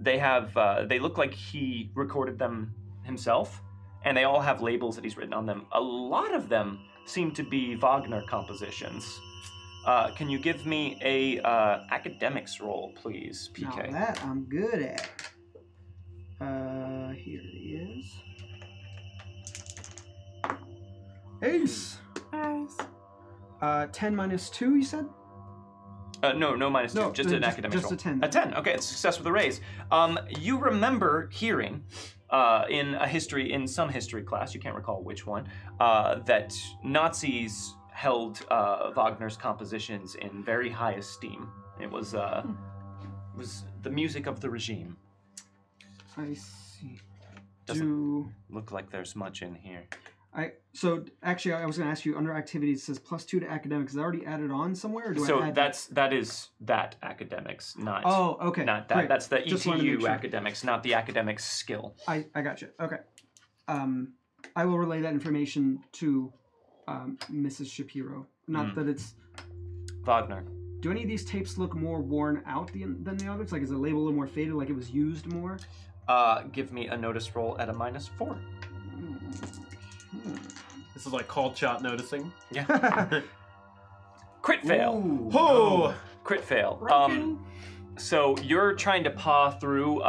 they look like he recorded them himself, and they all have labels that he's written on them. A lot of them seem to be Wagner compositions. Can you give me a academics roll, please, PK? Now that I'm good at. Here it is. Ace. Nice. 10 -2, you said? No, -2, just an academic roll. Just a 10. A 10, okay, it's a success with a raise. You remember hearing in some history class, you can't recall which one, that Nazis held Wagner's compositions in very high esteem. It was the music of the regime. I see. Doesn't look like there's much in here. So actually, I was going to ask you, under activities, it says +2 to academics. Is that already added on somewhere? Or do I add that is academics, not. Oh, okay. Not that. Great. That's the Just wanted to ETU make sure. academics, not the academic skill. I got you. Okay. I will relay that information to Mrs. Shapiro. Not that it's Wagner. Do any of these tapes look more worn out than the others? Like, is the label a little more faded, like it was used more? Give me a notice roll at a -4. This is like called shot noticing. Yeah. Crit fail. Ooh. Oh! Crit fail. Broken. So you're trying to paw through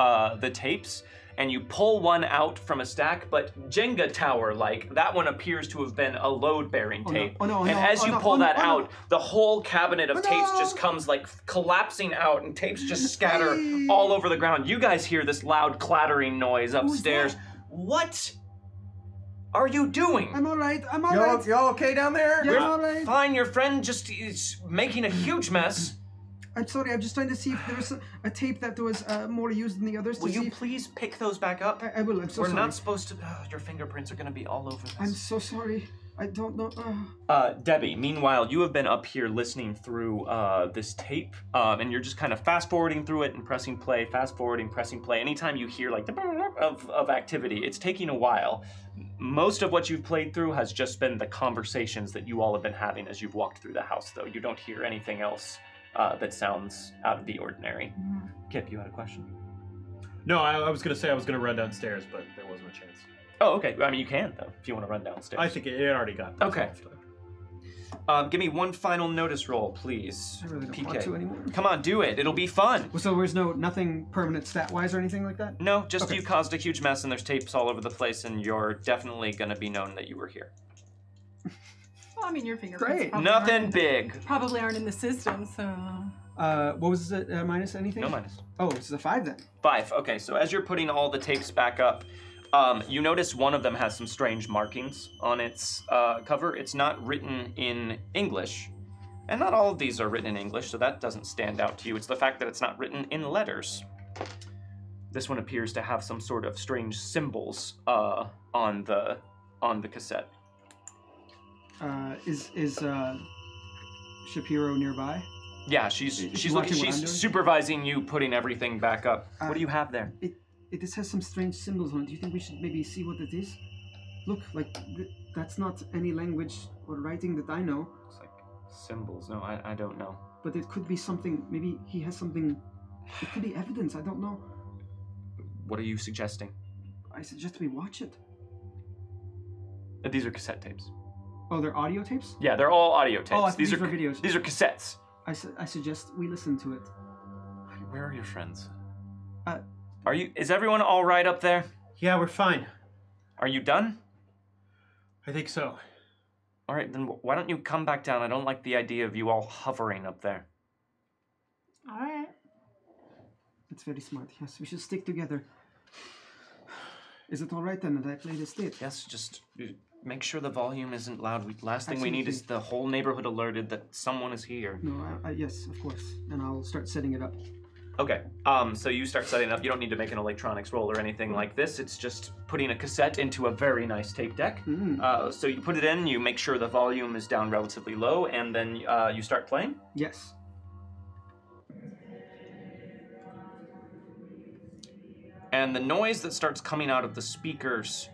the tapes, and you pull one out from a stack, but Jenga tower-like, that one appears to have been a load-bearing tape. And as you pull that out, the whole cabinet of tapes just comes like collapsing out, and tapes just scatter all over the ground. You guys hear this loud clattering noise upstairs. What are you doing? I'm all right. I'm all right. Y'all okay down there? Yeah, I'm all right. Fine, your friend just is making a huge mess. I'm sorry. I'm just trying to see if there was a tape that was more used than the others. Will you please pick those back up? I will. I'm so We're sorry. not supposed to. Your fingerprints are going to be all over this. I'm so sorry. I don't know. Debbie, meanwhile, you have been up here listening through this tape, and you're just kind of fast forwarding through it and pressing play, fast forwarding, pressing play. Anytime you hear like the of activity, it's taking a while. Most of what you've played through has just been the conversations that you all have been having as you've walked through the house, though. You don't hear anything else that sounds out of the ordinary. Kip, you had a question? No, I was gonna say I was gonna run downstairs, but there wasn't a chance. Oh, okay. I mean, you can, though, if you want to run downstairs. I think it already got Okay. resolved. Give me one final notice roll, please. I really don't PK. want to anymore. Come on, do it. It'll be fun. So there's nothing permanent stat-wise or anything like that? No, just Okay. you caused a huge mess and there's tapes all over the place and you're definitely going to be known that you were here. Well, I mean, your fingerprints Great. Nothing big. probably aren't in the system, so. What was it? Minus anything? No minus. Oh, it's a 5 then. 5. Okay, so as you're putting all the tapes back up, you notice one of them has some strange markings on its cover. It's not written in English. And not all of these are written in English, so that doesn't stand out to you. It's the fact that it's not written in letters. This one appears to have some sort of strange symbols on the cassette. Is Shapiro nearby? Yeah, she's watching looking. what I'm She's doing? supervising you putting everything back up. What do you have there? It just has some strange symbols on it. Do you think we should maybe see what it is? Look, like that's not any language or writing that I know. It's like symbols. No, I don't know. But it could be something. Maybe he has something. It could be evidence. I don't know. What are you suggesting? I suggest we watch it. These are cassette tapes. Oh, they're audio tapes. Yeah, they're all audio tapes. Oh, I thought these these are were videos. These are cassettes. I suggest we listen to it. Where are your friends? Uh, Is everyone all right up there? Yeah, we're fine. Are you done? I think so. All right, then why don't you come back down? I don't like the idea of you all hovering up there. All right. It's very smart. Yes, we should stick together. Is it all right then that I play this tape? Yes, just make sure the volume isn't loud. Last thing we need is Absolutely. the whole neighborhood alerted that someone is here. No, yes, of course. And I'll start setting it up. Okay, so you start setting up. You don't need to make an electronics roll or anything like this. It's just putting a cassette into a very nice tape deck. So you put it in, you make sure the volume is down relatively low, and then you start playing? Yes. And the noise that starts coming out of the speakers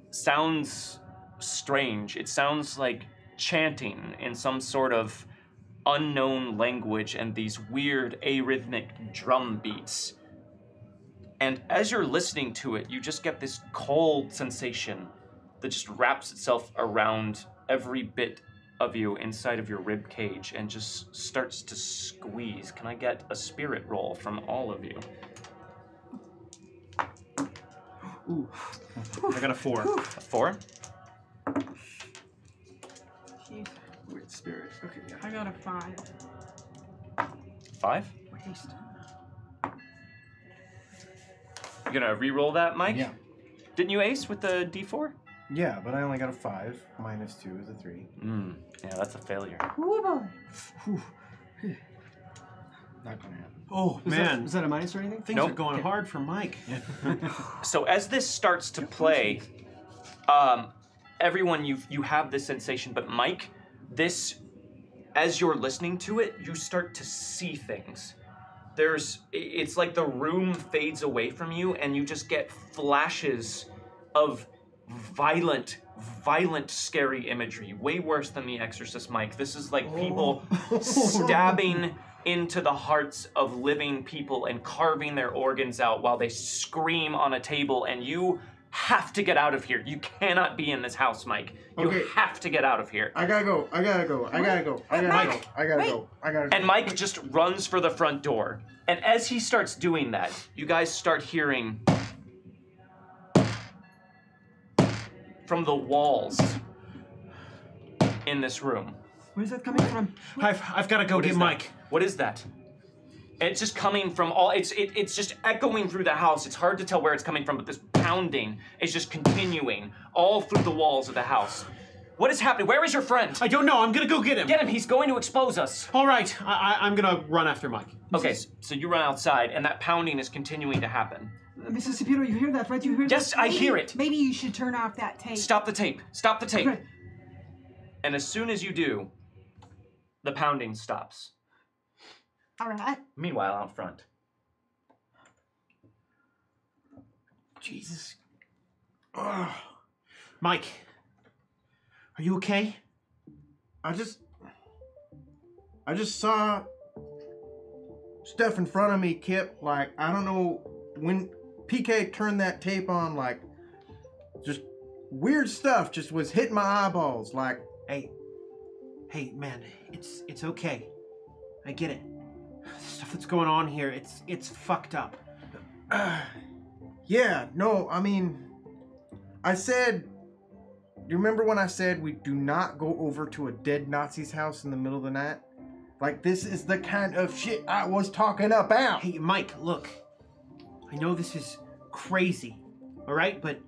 sounds strange. It sounds like chanting in some sort of unknown language and these weird arrhythmic drum beats. And as you're listening to it, you just get this cold sensation that just wraps itself around every bit of you inside of your rib cage and just starts to squeeze. Can I get a spirit roll from all of you? Ooh. I got a 4. A 4? Jeez. Wait, spirit. Okay, yeah. I got a 5. 5? Waste. You gonna re-roll that, Mike? Yeah. Didn't you ace with the D4? Yeah, but I only got a 5. Minus 2 is a 3. Yeah, that's a failure. Ooh, boy. Whew. Not gonna happen. Oh, Was man. that a minus or anything? Things Nope. are going hard for Mike. So as this starts to play, everyone you have this sensation, but Mike, as you're listening to it, you start to see things. It's like the room fades away from you and you just get flashes of violent, scary imagery. Way worse than The Exorcist, Mike. This is like people stabbing into the hearts of living people and carving their organs out while they scream on a table, and you have to get out of here. You cannot be in this house, Mike. You Okay. have to get out of here. I gotta go. And Mike just runs for the front door. And as he starts doing that, you guys start hearing from the walls in this room. Where's that coming from? I've got to go get Mike. What is that? And it's just coming from all. It's just echoing through the house. It's hard to tell where it's coming from, but this pounding is just continuing all through the walls of the house. What is happening? Where is your friend? I don't know. I'm gonna go get him. Get him. He's going to expose us. All right. I'm gonna run after Mike. Okay, so you run outside, and that pounding is continuing to happen. Mrs. Shapiro, you hear that, right? You hear Yes, that? I hear it. Maybe you should turn off that tape. Stop the tape. Stop the tape. Okay. And as soon as you do, the pounding stops. All right. Meanwhile, out front. Jesus. Ugh. Mike, are you okay? I just saw stuff in front of me, Kip. Like, I don't know when PK turned that tape on, like, just weird stuff just was hitting my eyeballs. Like, Hey, man, it's okay. I get it. The stuff that's going on here, it's fucked up. yeah, no, I mean, I said, you remember when I said we do not go over to a dead Nazi's house in the middle of the night? Like, this is the kind of shit I was talking about. Hey, Mike, look. I know this is crazy, all right? But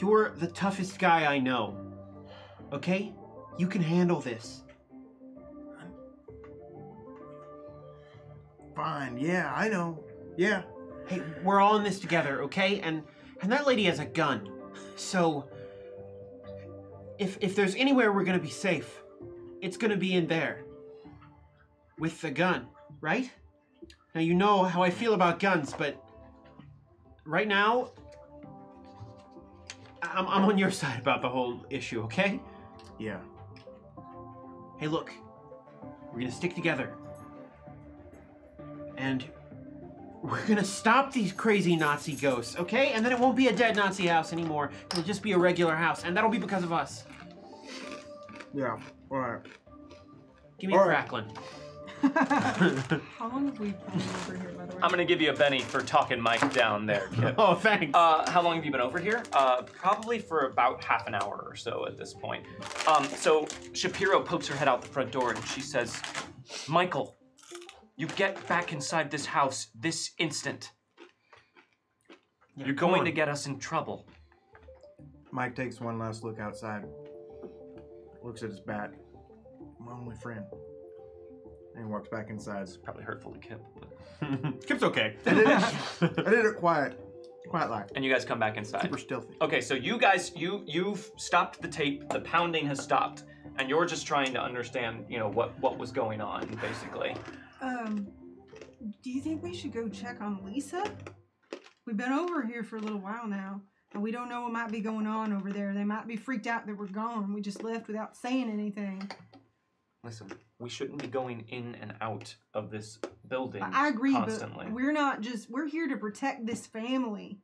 you're the toughest guy I know, okay? You can handle this. Fine, yeah, I know. Yeah. Hey, we're all in this together, okay? And that lady has a gun. So, if there's anywhere we're gonna be safe, it's gonna be in there. With the gun, right? Now, you know how I feel about guns, but right now, I'm on your side about the whole issue, okay? Yeah. Hey, look, we're gonna stick together. And we're gonna stop these crazy Nazi ghosts, okay? And then it won't be a dead Nazi house anymore. It'll just be a regular house, and that'll be because of us. Yeah, alright. Give me a crackling. How long have we been over here, by the way? I'm gonna give you a Benny for talking Mike down there, Kip. Oh, thanks. How long have you been over here? Probably for about half an hour or so at this point. So Shapiro pokes her head out the front door and she says, Michael, you get back inside this house this instant. Yeah, You're going to get us in trouble. Mike takes one last look outside. Looks at his bat. My only friend. And he walks back inside. It's probably hurtful to Kip. But... Kip's okay. I did it quiet like. And you guys come back inside. Super stealthy. Okay, so you guys, you've stopped the tape. The pounding has stopped, and you're just trying to understand, you know, what was going on, basically. Do you think we should go check on Lisa? We've been over here for a little while now, and we don't know what might be going on over there. They might be freaked out that we're gone. We just left without saying anything. Listen, we shouldn't be going in and out of this building I agree, constantly. but we're here to protect this family.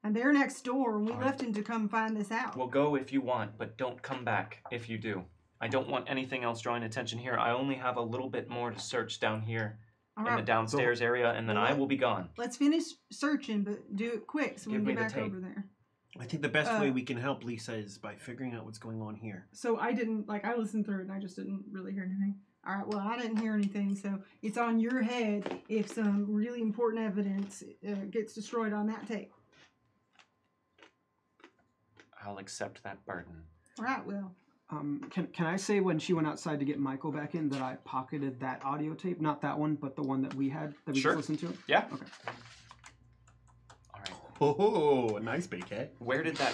And they're next door, and we left them to come find this out. We'll go if you want, but don't come back if you do. I don't want anything else drawing attention here. I only have a little bit more to search down here All in the right, downstairs area, and then I will be gone. let's finish searching, but do it quick so we Give can me get the back tape. over there. I think the best way we can help Lisa is by figuring out what's going on here. So I listened through it and I just didn't really hear anything. All right, well, I didn't hear anything, so it's on your head if some really important evidence gets destroyed on that tape. I'll accept that burden. All right, well. Can I say when she went outside to get Michael back in that I pocketed that audio tape? Not that one, but the one that we had that we Sure. just listened to? Yeah? Okay. All right. Oh, nice big head. Where did that...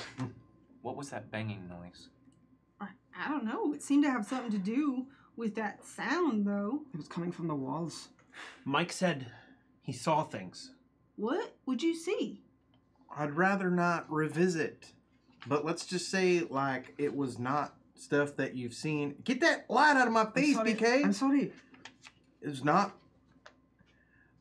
What was that banging noise? I don't know. It seemed to have something to do with that sound, though. It was coming from the walls. Mike said he saw things. What would you see? I'd rather not revisit. But let's just say, like, it was not stuff that you've seen. Get that light out of my face, BK. I'm sorry. It's not.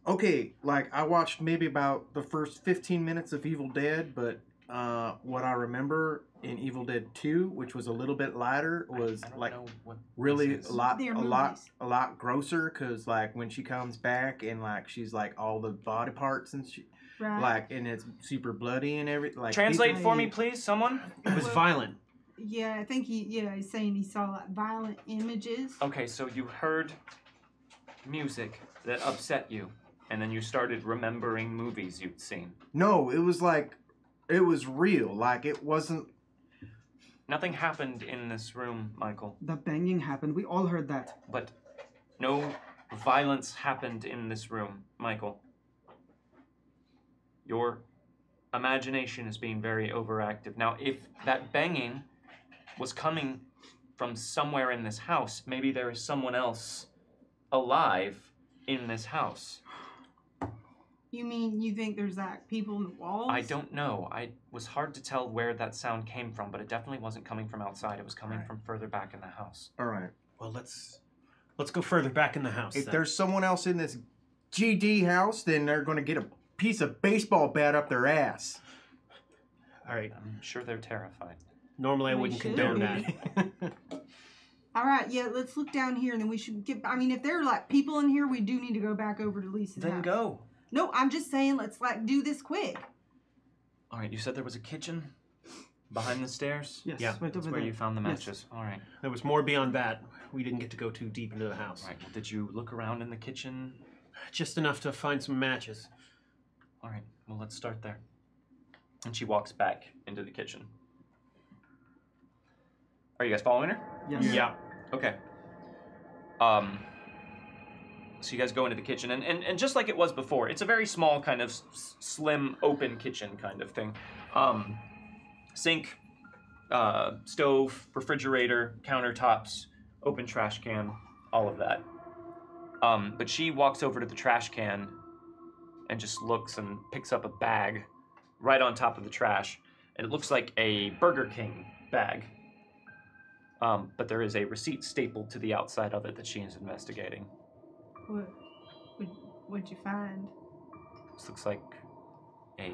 Okay, like, I watched maybe about the first 15 minutes of Evil Dead, but what I remember in Evil Dead 2, which was a little bit lighter, was I don't like know what really this is. a lot They're a lot movies. a lot grosser, because like when she comes back and like she's like all the body parts and Right. like, and it's super bloody and everything. Like Translate these- for me, please, someone. It was violent. Yeah, I think he's saying he saw like violent images. Okay, so you heard music that upset you, and then you started remembering movies you'd seen. No, it was like it was real. Like it wasn't. Nothing happened in this room, Michael, The banging happened. We all heard that. but no violence happened in this room, Michael. Your imagination is being very overactive. Now, if that banging was coming from somewhere in this house, maybe there is someone else alive in this house. You mean you think there's like people in the walls? I don't know. It was hard to tell where that sound came from, but it definitely wasn't coming from outside. It was coming from further back in the house. All right. Well, let's go further back in the house. If then. there's someone else in this GD house, then they're going to get a piece of baseball bat up their ass. All right. I'm sure they're terrified. Normally, I We wouldn't should condone be. that. All right, yeah, let's look down here and then we should get. I mean, if there are like people in here, we do need to go back over to Lisa's Then house. go. No, I'm just saying, let's like do this quick. All right, you said there was a kitchen behind the stairs? Yes, Yeah, right That's over where there. you found the Yes. matches. All right. There was more beyond that. We didn't get to go too deep into the house. All right. Well, did you look around in the kitchen? Just enough to find some matches. All right. Well, let's start there. And she walks back into the kitchen. Are you guys following her? Yes. Yeah. Okay. So you guys go into the kitchen, and just like it was before, it's a very small kind of slim, open kitchen kind of thing. Sink, stove, refrigerator, countertops, open trash can, all of that. But she walks over to the trash can and just looks and picks up a bag right on top of the trash, and it looks like a Burger King bag. But there is a receipt stapled to the outside of it that she is investigating. What'd you find? This looks like a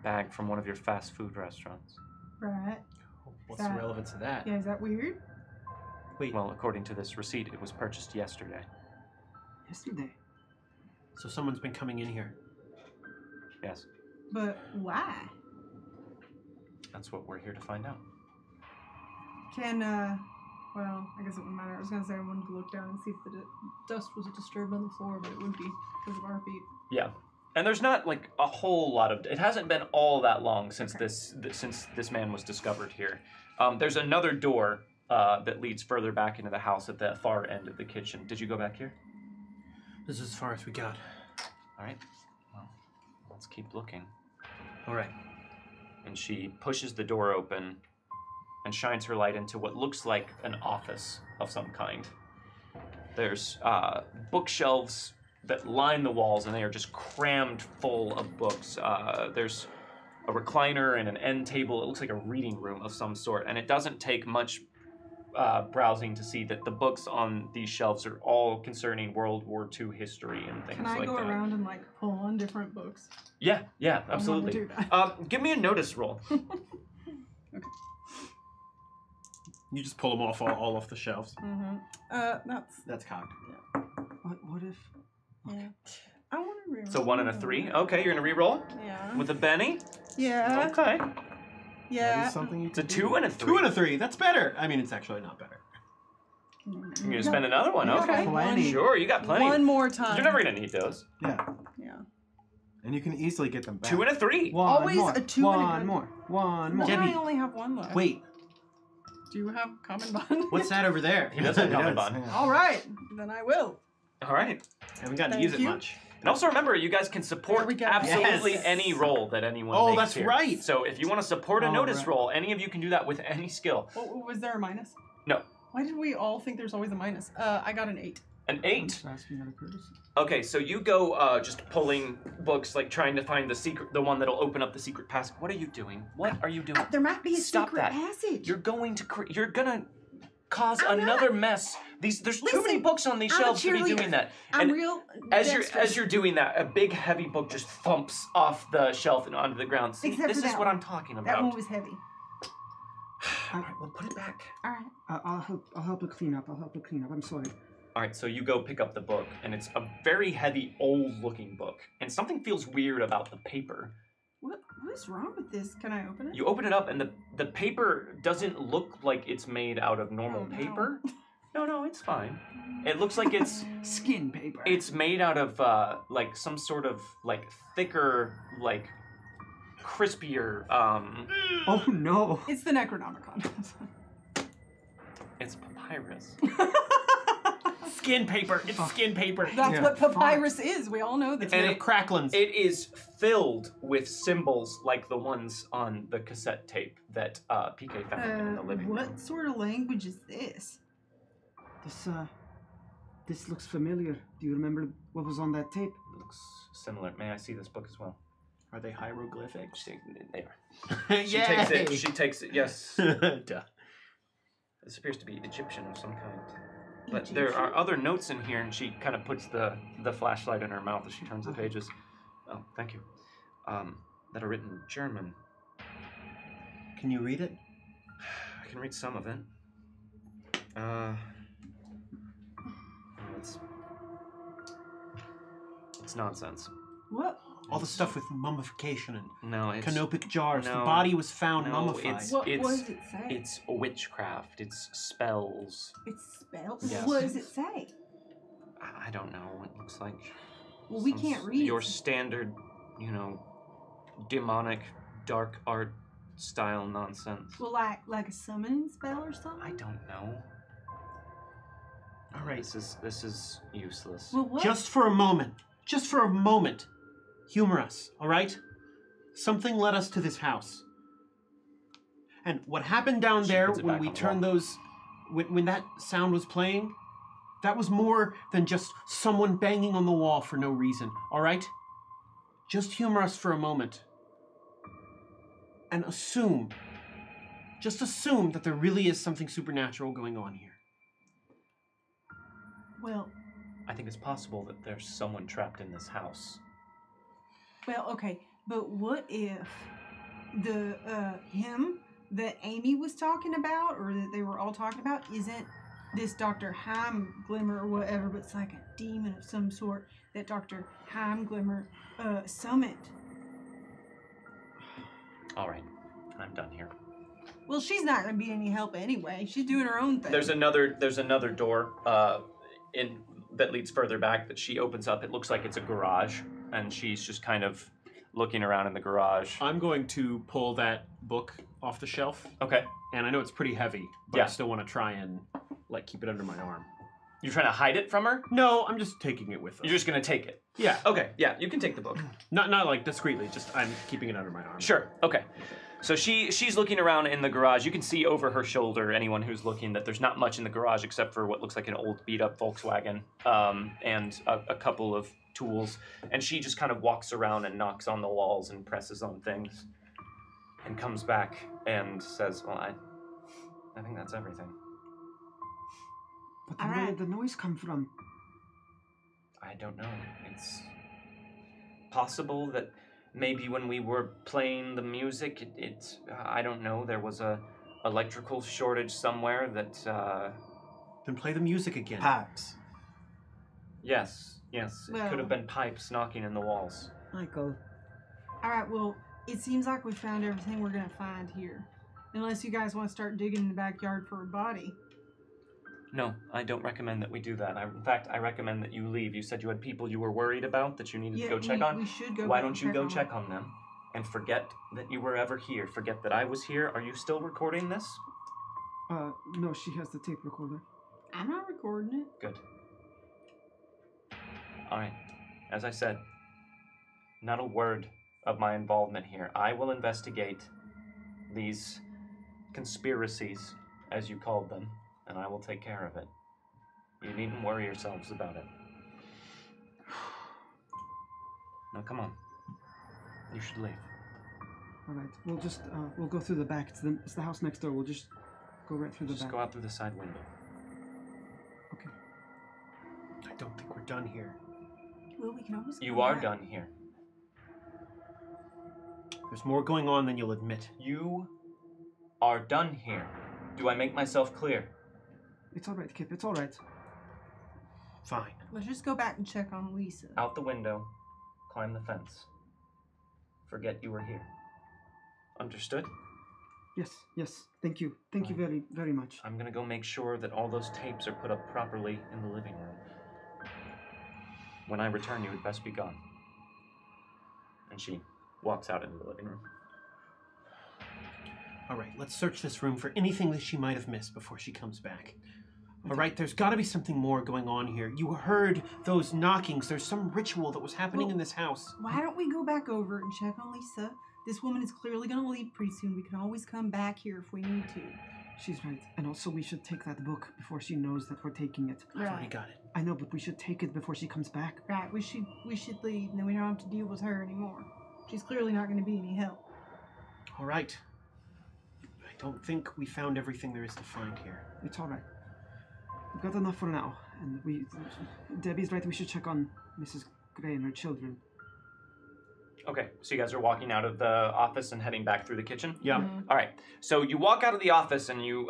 bag from one of your fast food restaurants. Right. What's the relevance of that? Yeah, is that weird? Wait, Well, according to this receipt, it was purchased yesterday. Yesterday. so someone's been coming in here. Yes, But why? that's what we're here to find out. Can well, I guess it wouldn't matter. I was gonna say I wanted to look down and see if the dust was disturbed on the floor, but it would be because of our feet. Yeah, and there's not like a whole lot of. It hasn't been all that long since since this man was discovered here. There's another door that leads further back into the house at the far end of the kitchen. Did you go back here? This is as far as we got. All right. Well, let's keep looking. All right. And she pushes the door open and shines her light into what looks like an office of some kind. There's bookshelves that line the walls, and they are just crammed full of books. There's a recliner and an end table. It looks like a reading room of some sort, and it doesn't take much browsing to see that the books on these shelves are all concerning World War II history and things Can I like go that. around and like pull on different books? Yeah, I wanna absolutely. do that. Give me a notice roll. You just pull them all off the shelves. Mm-hmm. That's cocked. What if? Yeah. I want to reroll. So 1 and a 3. Okay, you're gonna re-roll Yeah. with a Benny. Yeah. Okay. That Yeah. is something you It's a can 2 and a 3. 2 and a 3. That's better. I mean, it's actually not better. You're gonna spend another one. Okay. Plenty. Sure, you got plenty. One more time. You're never gonna need those. Yeah, Yeah. and you can easily get them back. 2 and a 3. One Always more. a 2 and a One good- more. One But more. then I Debbie. only have one left. Wait, Do you have common bond? what's that over there? He does have It common does, bond. yeah. All right. Then I will. All right. Haven't gotten to Thank use it you. much. And also remember, you guys can support There we go. absolutely Yes. any roll that anyone Oh, makes that's here. right. So if you want to support a All notice right. roll, any of you can do that with any skill. Was there a minus? No. Why did we all think there's always a minus? I got an 8. An 8. Just asking out of courtesy. Okay, so you go just pulling books, like trying to find the one that'll open up the secret passage. What are you doing? What are you doing? There might be a Stop secret that. passage. You're going to, you're gonna, cause another mess. There's too many books on these I'm a shelves to be cheerleader. doing that. I'm And real as dexterous. you're doing that, a big heavy book just thumps off the shelf and onto the ground. See, Except this for is that what one. I'm talking about. That one was heavy. All right, well, put it back. All right. I'll help her clean up. I'm sorry. All right, so you go pick up the book, and it's a very heavy, old-looking book, and something feels weird about the paper. What's wrong with this? Can I open it? You open it up, and the paper doesn't look like it's made out of normal paper. No, it's fine. It looks like it's Skin paper. it's made out of like some sort of like thicker, like crispier. Oh no. It's the Necronomicon. It's papyrus. Skin paper. It's skin paper. That's what papyrus is. We all know this. It's made of cracklins. It is filled with symbols like the ones on the cassette tape that PK found in the living room. What sort of language is this? This looks familiar. Do you remember what was on that tape? It looks similar. May I see this book as well? Are they hieroglyphics? They are. She takes it. She takes it. Yes. Duh. This appears to be Egyptian of some kind. But there are other notes in here, and she kind of puts the flashlight in her mouth as she turns the pages. Oh, thank you. That are written in German. Can you read it? I can read some of it. It's nonsense. What? All the stuff with mummification and No, it's canopic jars. no, the body was found no, mummified. What does it say? It's witchcraft. It's spells. It's spelled. Yes. What does it say? I don't know. It looks like. Well, we can't read your it. standard, demonic, dark art style nonsense. Well, like a summoning spell or something. I don't know. All right. This is useless. Well, what? Just for a moment, humor us, all right? Something led us to this house. And what happened down She there puts it when back we on the turned wall. those, when that sound was playing, that was more than just someone banging on the wall for no reason, all right? Just humor us for a moment. And just assume that there really is something supernatural going on here. Well, I think it's possible that there's someone trapped in this house. okay. But what if the him that Amy was talking about, or that they were all talking about, isn't this Dr. Heimglimmer or whatever, but it's like a demon of some sort that Dr. Heimglimmer summoned? All right, I'm done here. Well, she's not going to be any help anyway. She's doing her own thing. There's another door that leads further back that she opens up. It looks like it's a garage, and she's just kind of looking around in the garage. I'm going to pull that book off the shelf. Okay. And I know it's pretty heavy, but Yeah. I still want to try and keep it under my arm. You're trying to hide it from her? No, I'm just taking it with us. You're just gonna take it. Yeah. Okay. Yeah, you can take the book. Not like discreetly, just I'm keeping it under my arm. Sure. Okay. So she's looking around in the garage. You can see over her shoulder, anyone who's looking, that there's not much in the garage except for what looks like an old beat-up Volkswagen and a couple of tools. And she just kind of walks around and knocks on the walls and presses on things, and comes back and says, "Well, I think that's everything." But where did the noise come from? I don't know. It's possible that maybe when we were playing the music, I don't know, there was a electrical shortage somewhere that, Then play the music again. Pipes. Yes, it could have been pipes knocking in the walls. Michael. All right, well, it seems like we found everything we're going to find here. Unless you guys want to start digging in the backyard for a body. No, I don't recommend that we do that. In fact, I recommend that you leave. You said you had people you were worried about that you needed to go check on. We should go. Why don't you go check on them and forget that you were ever here? Forget that I was here. Are you still recording this? No, she has the tape recorder. I'm not recording it. Good. All right. As I said, not a word of my involvement here. I will investigate these conspiracies, as you called them, and I will take care of it. You needn't worry yourselves about it. Now, come on. You should leave. All right, we'll just we'll go through the back. It's the house next door. We'll just Go right through the Just back. go out through the side window. Okay. I don't think we're done here. Well, we can always. You come are back. done here. There's more going on than you'll admit. You are done here. Do I make myself clear? It's all right, Kip. It's all right. Fine. Let's just go back and check on Lisa. Out the window, climb the fence. Forget you were here. Understood? Yes, yes. Thank you. Thank you very, very much. I'm gonna go make sure that all those tapes are put up properly in the living room. When I return, you had best be gone. And she walks out into the living room. All right, let's search this room for anything that she might have missed before she comes back. All right, there's got to be something more going on here. You heard those knockings. There's some ritual that was happening in this house. Why don't we go back over and check on Lisa? This woman is clearly going to leave pretty soon. We can always come back here if we need to. She's right. And also, we should take that book before she knows that we're taking it. I've already got it. I know, but we should take it before she comes back. Right, we should leave, and then we don't have to deal with her anymore. She's clearly not going to be any help. All right. I don't think we found everything there is to find here. It's all right. We've got enough for now. And Debbie's right. We should check on Mrs. Gray and her children. Okay, so you guys are walking out of the office and heading back through the kitchen? Yeah. All right, so you walk out of the office and you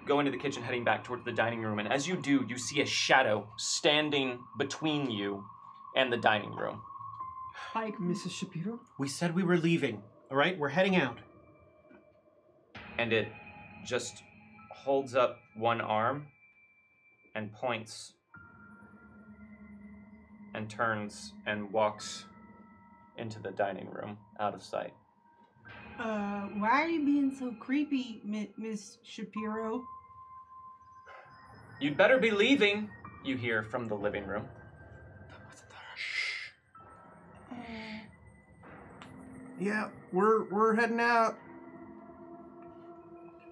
go into the kitchen heading back towards the dining room, and as you do, you see a shadow standing between you and the dining room. Like, Mrs. Shapiro? We said we were leaving. All right, we're heading out. And it just holds up one arm and points and turns and walks into the dining room out of sight. why are you being so creepy, Miss Shapiro? You'd better be leaving, you hear from the living room. Yeah, we're heading out.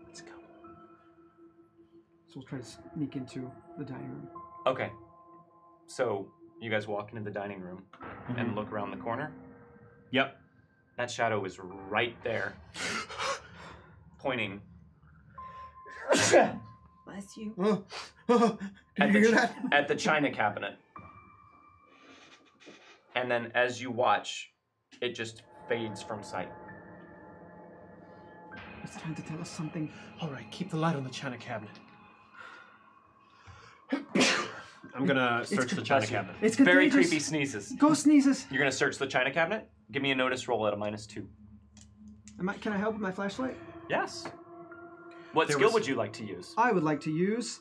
Let's go. So we'll try to sneak into the dining room. Okay, so you guys walk into the dining room and look around the corner. Yep. That shadow is right there, pointing Bless you. Did you hear that? at the china cabinet. And then as you watch, it just fades from sight. It's trying to tell us something. All right, keep the light on the china cabinet. I'm gonna search the china cabinet. It's Very contagious. creepy sneezes. Go sneezes. You're gonna search the china cabinet? Give me a notice roll at a -2. Can I help with my flashlight? Yes. What There skill was- would you like to use? I would like to use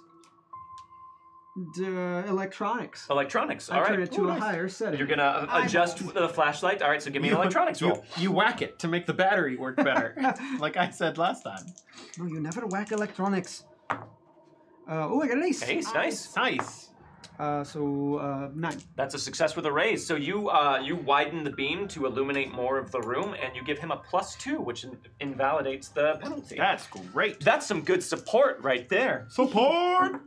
the electronics. Electronics. All I turn right. it to a higher setting. You're gonna adjust the flashlight. All right, so give me an electronics roll. You whack it to make the battery work better, like I said last time. No, you never whack electronics. Oh, I got an ace. Ace, nice. Nice. So 9. That's a success with a raise. So you you widen the beam to illuminate more of the room, and you give him a +2, which invalidates the penalty. That's great. That's some good support right there. Support.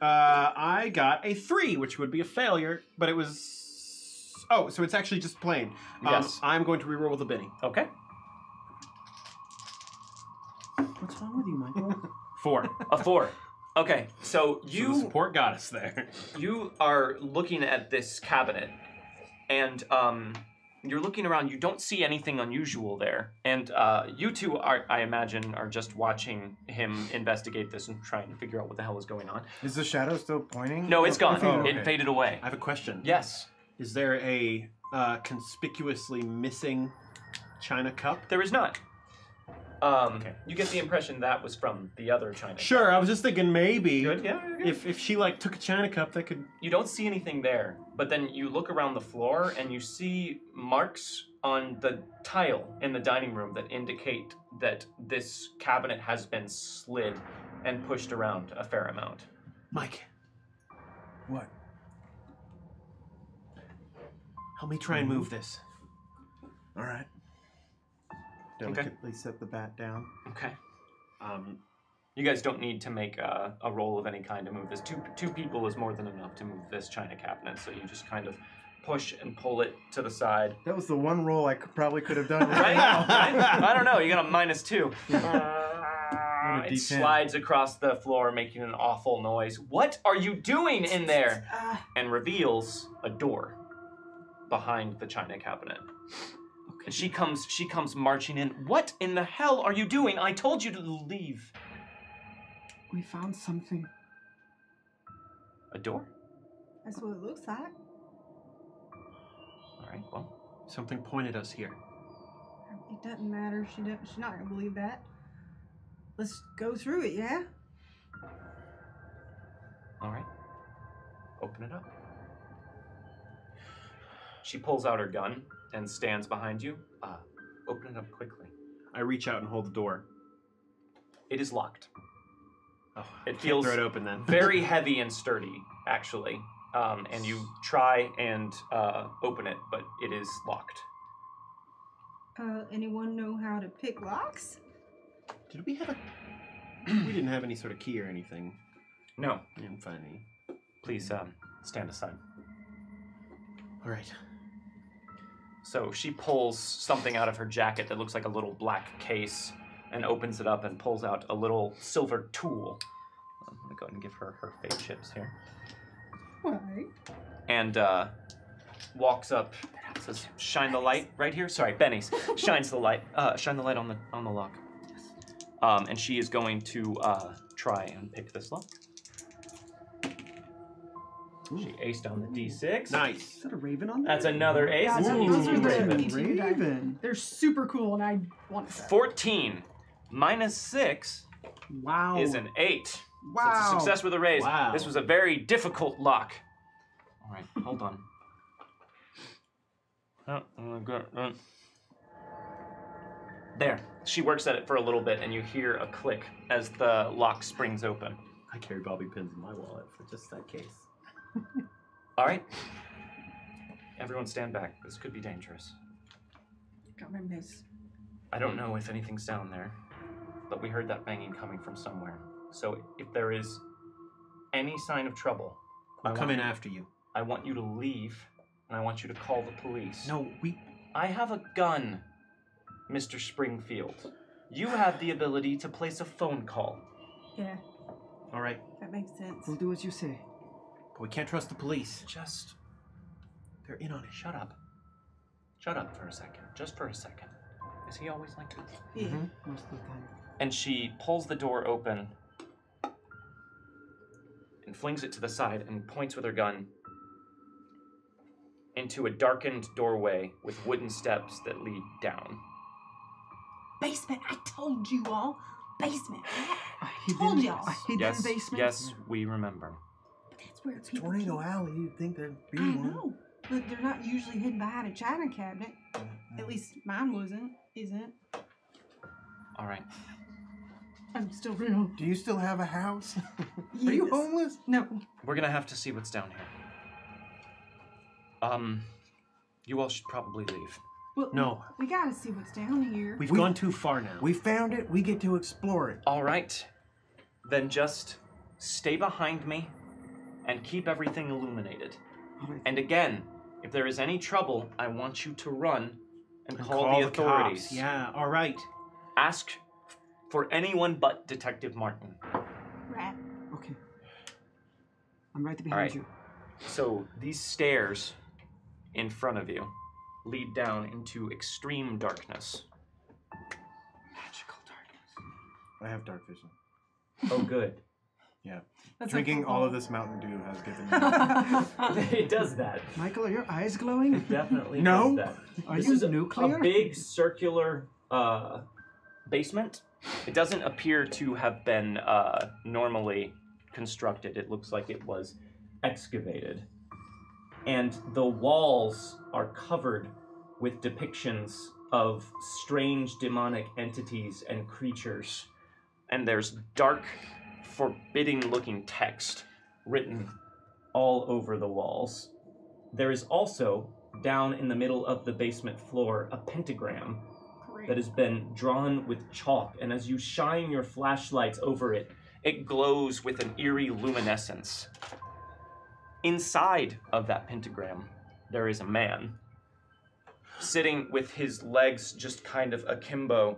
I got a 3, which would be a failure, but it was. Oh, so it's actually just plain. Yes. I'm going to reroll with a Benny. Okay. What's wrong with you, Michael? 4. A 4. Okay, so So the you support got us there. you are looking at this cabinet, and you're looking around. You don't see anything unusual there, and you two are, I imagine, are just watching him investigate this and trying to figure out what the hell is going on. Is the shadow still pointing? No, it's gone. Oh, okay. It faded away. I have a question. Yes, Is there a conspicuously missing china cup? there is not. You get the impression that was from the other China. Sure, I was just thinking maybe Good. Yeah. Good. if she like took a china cup that could. You don't see anything there, but then you look around the floor and you see marks on the tile in the dining room that indicate that this cabinet has been slid and pushed around a fair amount. Mike, What? help me try and move this. All right. Delicately set the bat down. Okay. You guys don't need to make a roll of any kind to move this. Two people is more than enough to move this china cabinet, so you just kind of push and pull it to the side. That was the one roll I probably could have done. Right? Right? I don't know. You got a -2. It slides across the floor, making an awful noise. What are you doing in there? And reveals a door behind the china cabinet. Okay. And she comes marching in. What in the hell are you doing? I told you to leave. We found something. A door? That's what it looks like. All right, well. Something pointed us here. It doesn't matter. She's not gonna believe that. Let's go through it, yeah? All right. Open it up. She pulls out her gun and stands behind you. Open it up quickly. I reach out and hold the door. It is locked. Oh, it feels throw it open then. very heavy and sturdy, actually. And you try and open it, but it is locked. Anyone know how to pick locks? Did we have a... we didn't have any sort of key or anything. No. I didn't find any. Please stand aside. All right. So she pulls something out of her jacket that looks like a little black case and opens it up and pulls out a little silver tool. I'm going to go ahead and give her her fate chips here. Why? And walks up, says, "Shine the light right here." Sorry, Benny's. Shines the light. Shine the light on the lock. And she is going to try and pick this lock. She aced on the D6. Nice. Is that a raven on there? That's another ace. Yeah, It's an those are ETU the raven. ETU die. Raven. They're super cool, and I want that. 14 minus 6 Wow. is an 8. Wow. So it's a success with a raise. Wow. This was a very difficult lock. All right, hold on. There. She works at it for a little bit, and you hear a click as the lock springs open. I carry bobby pins in my wallet for just that case. All right. Everyone stand back. This could be dangerous. Got my mace. I don't know if anything's down there, but we heard that banging coming from somewhere. So if there is any sign of trouble, I'll come in after you. I want you to leave, and I want you to call the police. No, I have a gun, Mr. Springfield. You have the ability to place a phone call. Yeah, All right. that makes sense. We'll do as you say. But we can't trust the police. They're in on it. Shut up. Shut up for a second. Just for a second. Is he always like this? Yeah. Mm-hmm. Most of the time. And she pulls the door open and flings it to the side and points with her gun into a darkened doorway with wooden steps that lead down. Basement. I told you all. Basement. A Told hidden, y'all. a hidden basement? Yes, we remember. But that's where It's people Tornado keep- Alley. You'd think there'd be I one. know, but they're not usually hidden behind a china cabinet. At least mine isn't. All right. I'm still real. Do you still have a house? Yes. Are you homeless? No. We're gonna have to see what's down here. You all should probably leave. Well, No. We gotta see what's down here. We've gone too far now. We found it. We get to explore it. All right. Then just stay behind me and keep everything illuminated. All right. And again, if there is any trouble, I want you to run and call the cops. authorities. Yeah, all right. Ask for anyone but Detective Martin. Rat. Okay. I'm right behind All right. you. So these stairs in front of you lead down into extreme darkness. Magical darkness. I have dark vision. Oh, good. Yeah. That's Drinking like all of this Mountain Dew has given me. It does that. Michael, are your eyes glowing? It definitely No. does that. Are This you is nuclear? a big circular basement. It doesn't appear to have been normally constructed. It looks like it was excavated. And the walls are covered with depictions of strange demonic entities and creatures. And there's dark, forbidding-looking text written all over the walls. There is also, down in the middle of the basement floor, a pentagram that has been drawn with chalk, and as you shine your flashlights over it, it glows with an eerie luminescence. Inside of that pentagram, there is a man, sitting with his legs just kind of akimbo,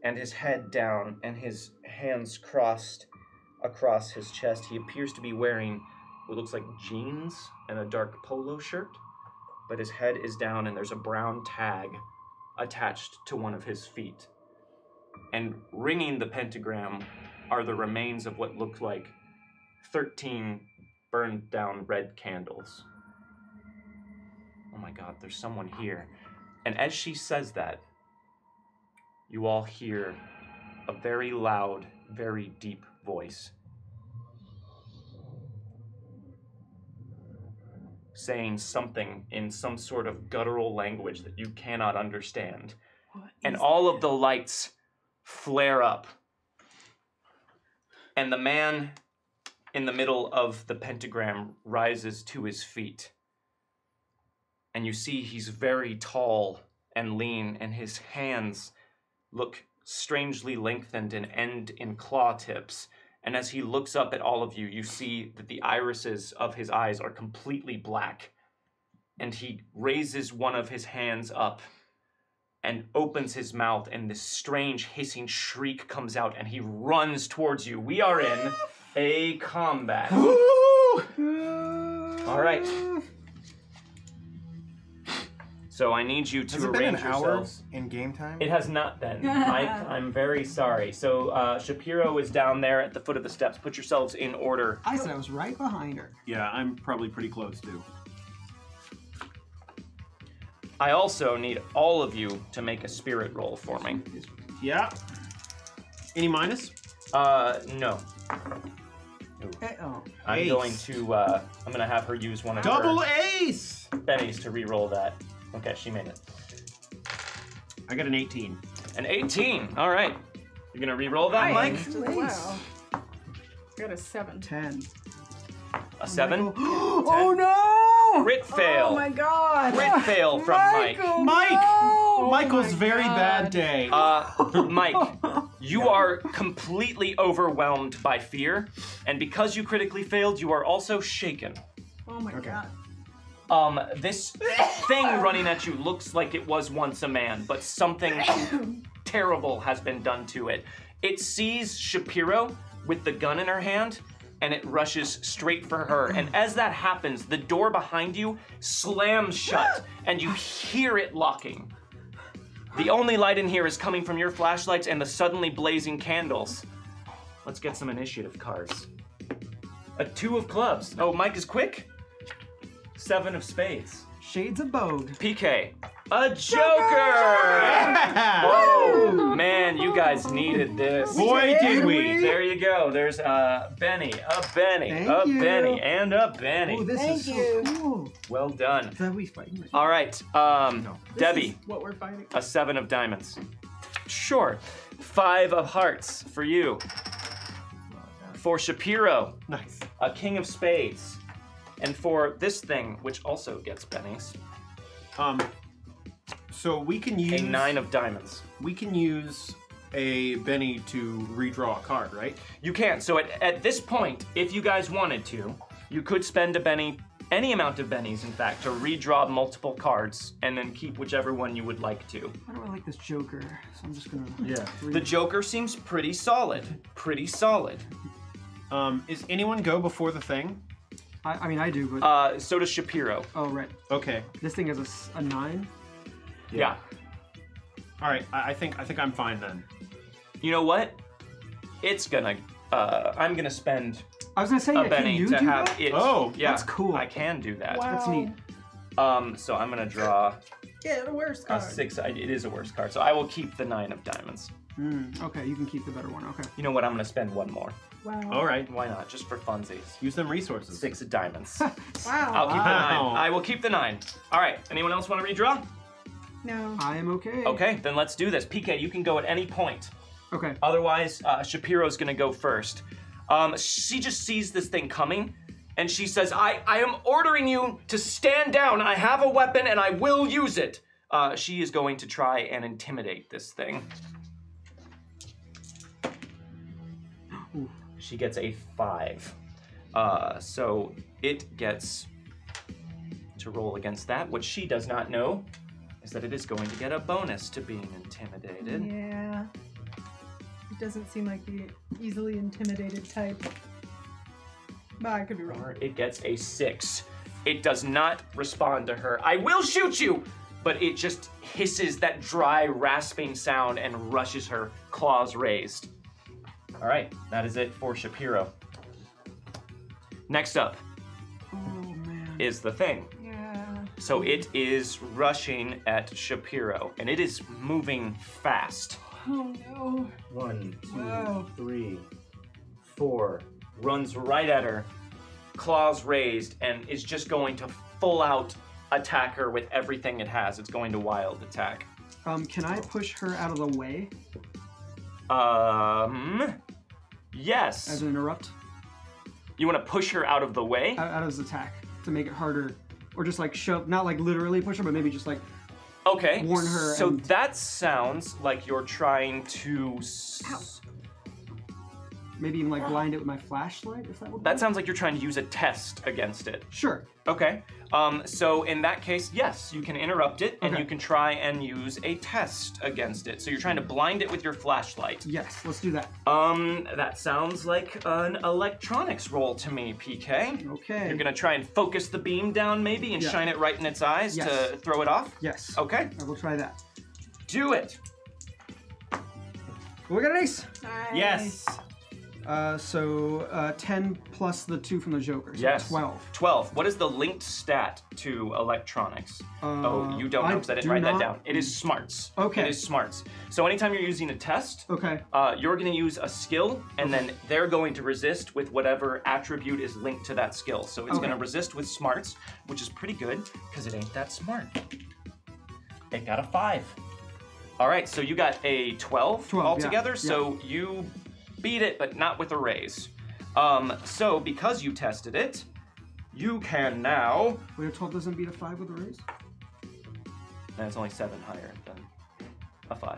and his head down, and his hands crossed across his chest. He appears to be wearing what looks like jeans and a dark polo shirt, but his head is down and there's a brown tag attached to one of his feet. And ringing the pentagram are the remains of what look like 13 burned down red candles. Oh my God, there's someone here. And as she says that, you all hear a very loud, very deep voice saying something in some sort of guttural language that you cannot understand. And all of the lights flare up. And the man in the middle of the pentagram rises to his feet. And you see he's very tall and lean, and his hands look strangely lengthened and end in claw tips. And as he looks up at all of you, you see that the irises of his eyes are completely black. And he raises one of his hands up and opens his mouth, and this strange hissing shriek comes out, and he runs towards you. We are in a combat. All right. So I need you to arrange yourselves. In game time? It has not been, Mike. I'm very sorry. So Shapiro is down there at the foot of the steps. Put yourselves in order. I said I was right behind her. Yeah, I'm probably pretty close too. I also need all of you to make a spirit roll for me. Yeah. Any minus? No. Oh. I'm Ace. going to have her use one of Double her ace! bennies to re-roll that. Okay, she made it. I got an 18. An 18. All right. You're gonna re-roll that, Mike? Wow. I got a 7. 10. A 7. Oh no! Crit fail. Oh my God. Crit fail from Mike. Mike! no! Michael's my very God. bad day. Mike, you are completely overwhelmed by fear, and because you critically failed, you are also shaken. Oh my God. This thing running at you looks like it was once a man, but something terrible has been done to it. It sees Shapiro with the gun in her hand, and it rushes straight for her. And as that happens, the door behind you slams shut, and you hear it locking. The only light in here is coming from your flashlights and the suddenly blazing candles. Let's get some initiative cards. A 2 of clubs. Oh, Mike is quick. 7 of spades. Shades of Bogue. PK. A Joker! Woo! Man, you guys needed this. Boy, did we. There you go. There's a Benny, Thank a you. Benny, and a Benny. Oh, this Thank is you. so cool. Well done. Is that we fighting? All right, This Debbie, is what we're fighting. a 7 of diamonds. Sure. 5 of hearts for you. For Shapiro, Nice. a king of spades. And for this thing, which also gets pennies, So we can use a 9 of diamonds. We can use a Benny to redraw a card, right? You can. So at this point, if you guys wanted to, you could spend a Benny, any amount of Bennies, in fact, to redraw multiple cards and then keep whichever one you would like to. Why do I like this Joker? So I'm just gonna. Yeah. The Joker seems pretty solid. Pretty solid. Is anyone go before the thing? I mean, I do, but. So does Shapiro. Oh, right. Okay. This thing is a 9. Yeah. All right. I think I'm fine then. You know what? It's gonna. I'm gonna spend I was gonna say, a yeah, Benny can you to do have that? it. Oh, yeah, that's cool. I can do that. Wow. That's neat. So I'm gonna draw Yeah, the worst a card. 6. It is a worst card. So I will keep the 9 of diamonds. Okay, you can keep the better one. Okay. You know what? I'm gonna spend 1 more. Wow. All right. Why not? Just for funsies. Use them resources. 6 of diamonds. Wow. I'll keep the 9. Wow. I will keep the 9. All right. Anyone else want to redraw? No. I am okay. Okay, then let's do this. PK, you can go at any point. Okay. Otherwise, Shapiro's gonna go first. She just sees this thing coming, and she says, I am ordering you to stand down. I have a weapon, and I will use it. She is going to try and intimidate this thing. She gets a 5. So it gets to roll against that. What she does not know is that it is going to get a bonus to being intimidated. Yeah. It doesn't seem like the easily intimidated type. But I could be wrong. It gets a 6. It does not respond to her. I will shoot you! But it just hisses that dry, rasping sound and rushes her, claws raised. All right, that is it for Shapiro. Next up is the thing. Yeah. So it is rushing at Shapiro, and it is moving fast. Oh no. 1, 2, Whoa. 3, 4. Runs right at her, claws raised, and is just going to full out attack her with everything it has. It's going to wild attack. Can I push her out of the way Yes. as an interrupt? You want to push her out of the way? Out of his attack to make it harder, or just like shove, not like literally push her, but maybe just like Okay. warn her. So and... that sounds like you're trying to. maybe even like blind it with my flashlight, if that would. That sounds like you're trying to use a test against it. Sure. Okay. So in that case, yes, you can interrupt it, and Okay. you can try and use a test against it. So you're trying to blind it with your flashlight. Yes, let's do that. That sounds like an electronics roll to me, PK. Okay. You're gonna try and focus the beam down maybe and Yeah. shine it right in its eyes Yes. to throw it off? Yes. Okay, I will try that. do it. We got an ace. Nice. Yes. So 10 plus the 2 from the Joker. So Yes. 12. 12. What is the linked stat to electronics? Oh, you don't know because I didn't do write that not- down. It is smarts. Okay. It is smarts. So anytime you're using a test, Okay. you're going to use a skill, and then they're going to resist with whatever attribute is linked to that skill. So it's Okay. going to resist with smarts, which is pretty good because it ain't that smart. It got a 5. All right, so you got a 12 12, altogether. yeah, So you beat it, but not with a raise. So because you tested it, you can now. Wait, a 12 doesn't beat a 5 with a raise? And it's only 7 higher than a 5.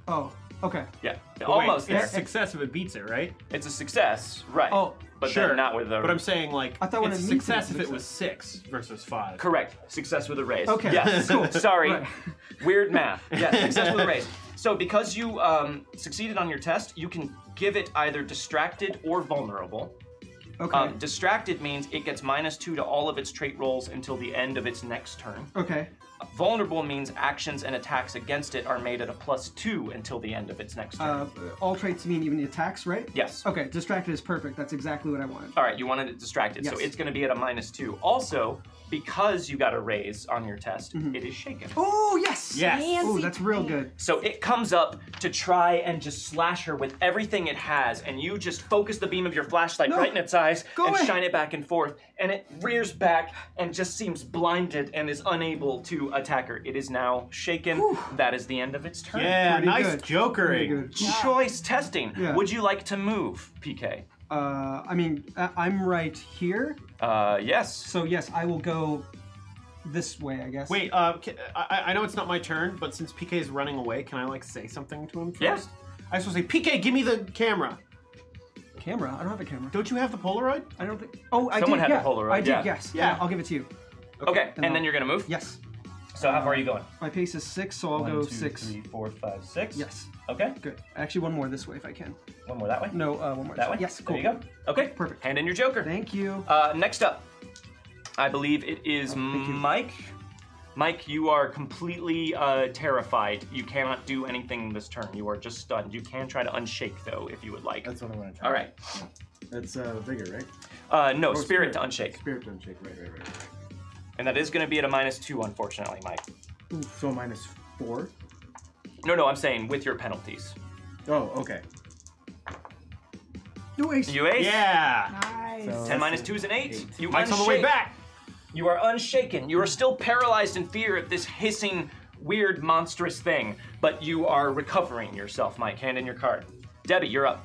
Oh, okay. Yeah, But almost wait, there. it's success if it beats it, right? It's a success, right? Oh, but sure. then not with a. But I'm saying, like, I thought when it's it meets success it, if it's it was 6 versus 5. Correct. Success with a raise. Okay, Yes. cool. Sorry. Right. Weird math. Yes. Success with a raise. So because you succeeded on your test, you can give it either distracted or vulnerable. Okay. Distracted means it gets -2 to all of its trait rolls until the end of its next turn. Okay. Vulnerable means actions and attacks against it are made at a +2 until the end of its next turn. All traits mean even the attacks, right? Yes. Okay, distracted is perfect. That's exactly what I wanted. All right, you wanted it distracted, so Yes. it's going to be at a -2. Also, because you got a raise on your test, Mm-hmm. it is shaken. Oh, yes! Yes. Oh, that's real good. So it comes up to try and just slash her with everything it has, and you just focus the beam of your flashlight No. right in its eyes Go and away. shine it back and forth, and it rears back and just seems blinded and is unable to attack her. It is now shaken. Whew. That is the end of its turn. Yeah, Pretty nice good. jokering. Pretty good. Choice testing. Yeah. Would you like to move, PK? I mean, I'm right here, Yes. so yes, I will go this way, I guess. Wait, I know it's not my turn, but since PK is running away, can I, like, say something to him first? Yeah. I was supposed to say, PK, give me the camera. Camera? I don't have a camera. Don't you have the Polaroid? I don't think. Oh, I Someone did. had the Yeah. Polaroid, I did. yeah. Yes. Yeah. I'll give it to you. Okay, and I'll- then you're gonna move? Yes. So how far are you going? My pace is 6, so I'll 1, go 2, 6. 3, 4, 5, 6. Yes. Okay. Good. Actually, one more this way if I can. One more that way. No, one more. That this way. Yes. Cool. There you go. Okay. Perfect. Hand in your Joker. Thank you. Next up, I believe it is thank you. Mike. Mike, you are completely terrified. You cannot do anything this turn. You are just stunned. You can try to unshake though, if you would like. That's what I want to try. All right. That's vigor, right? No, Oh, spirit to unshake, Spirit don't shake. Right. and that is going to be at a -2, unfortunately, Mike. So -4. No, I'm saying with your penalties. Oh, okay. No ace. You ace. Yeah. Nice. So- 10 minus 2 is an 8. 8. You Mike's on the way unshake. back. You are unshaken. You are still paralyzed in fear of this hissing, weird, monstrous thing, but you are recovering yourself, Mike. Hand in your card. Debbie, you're up.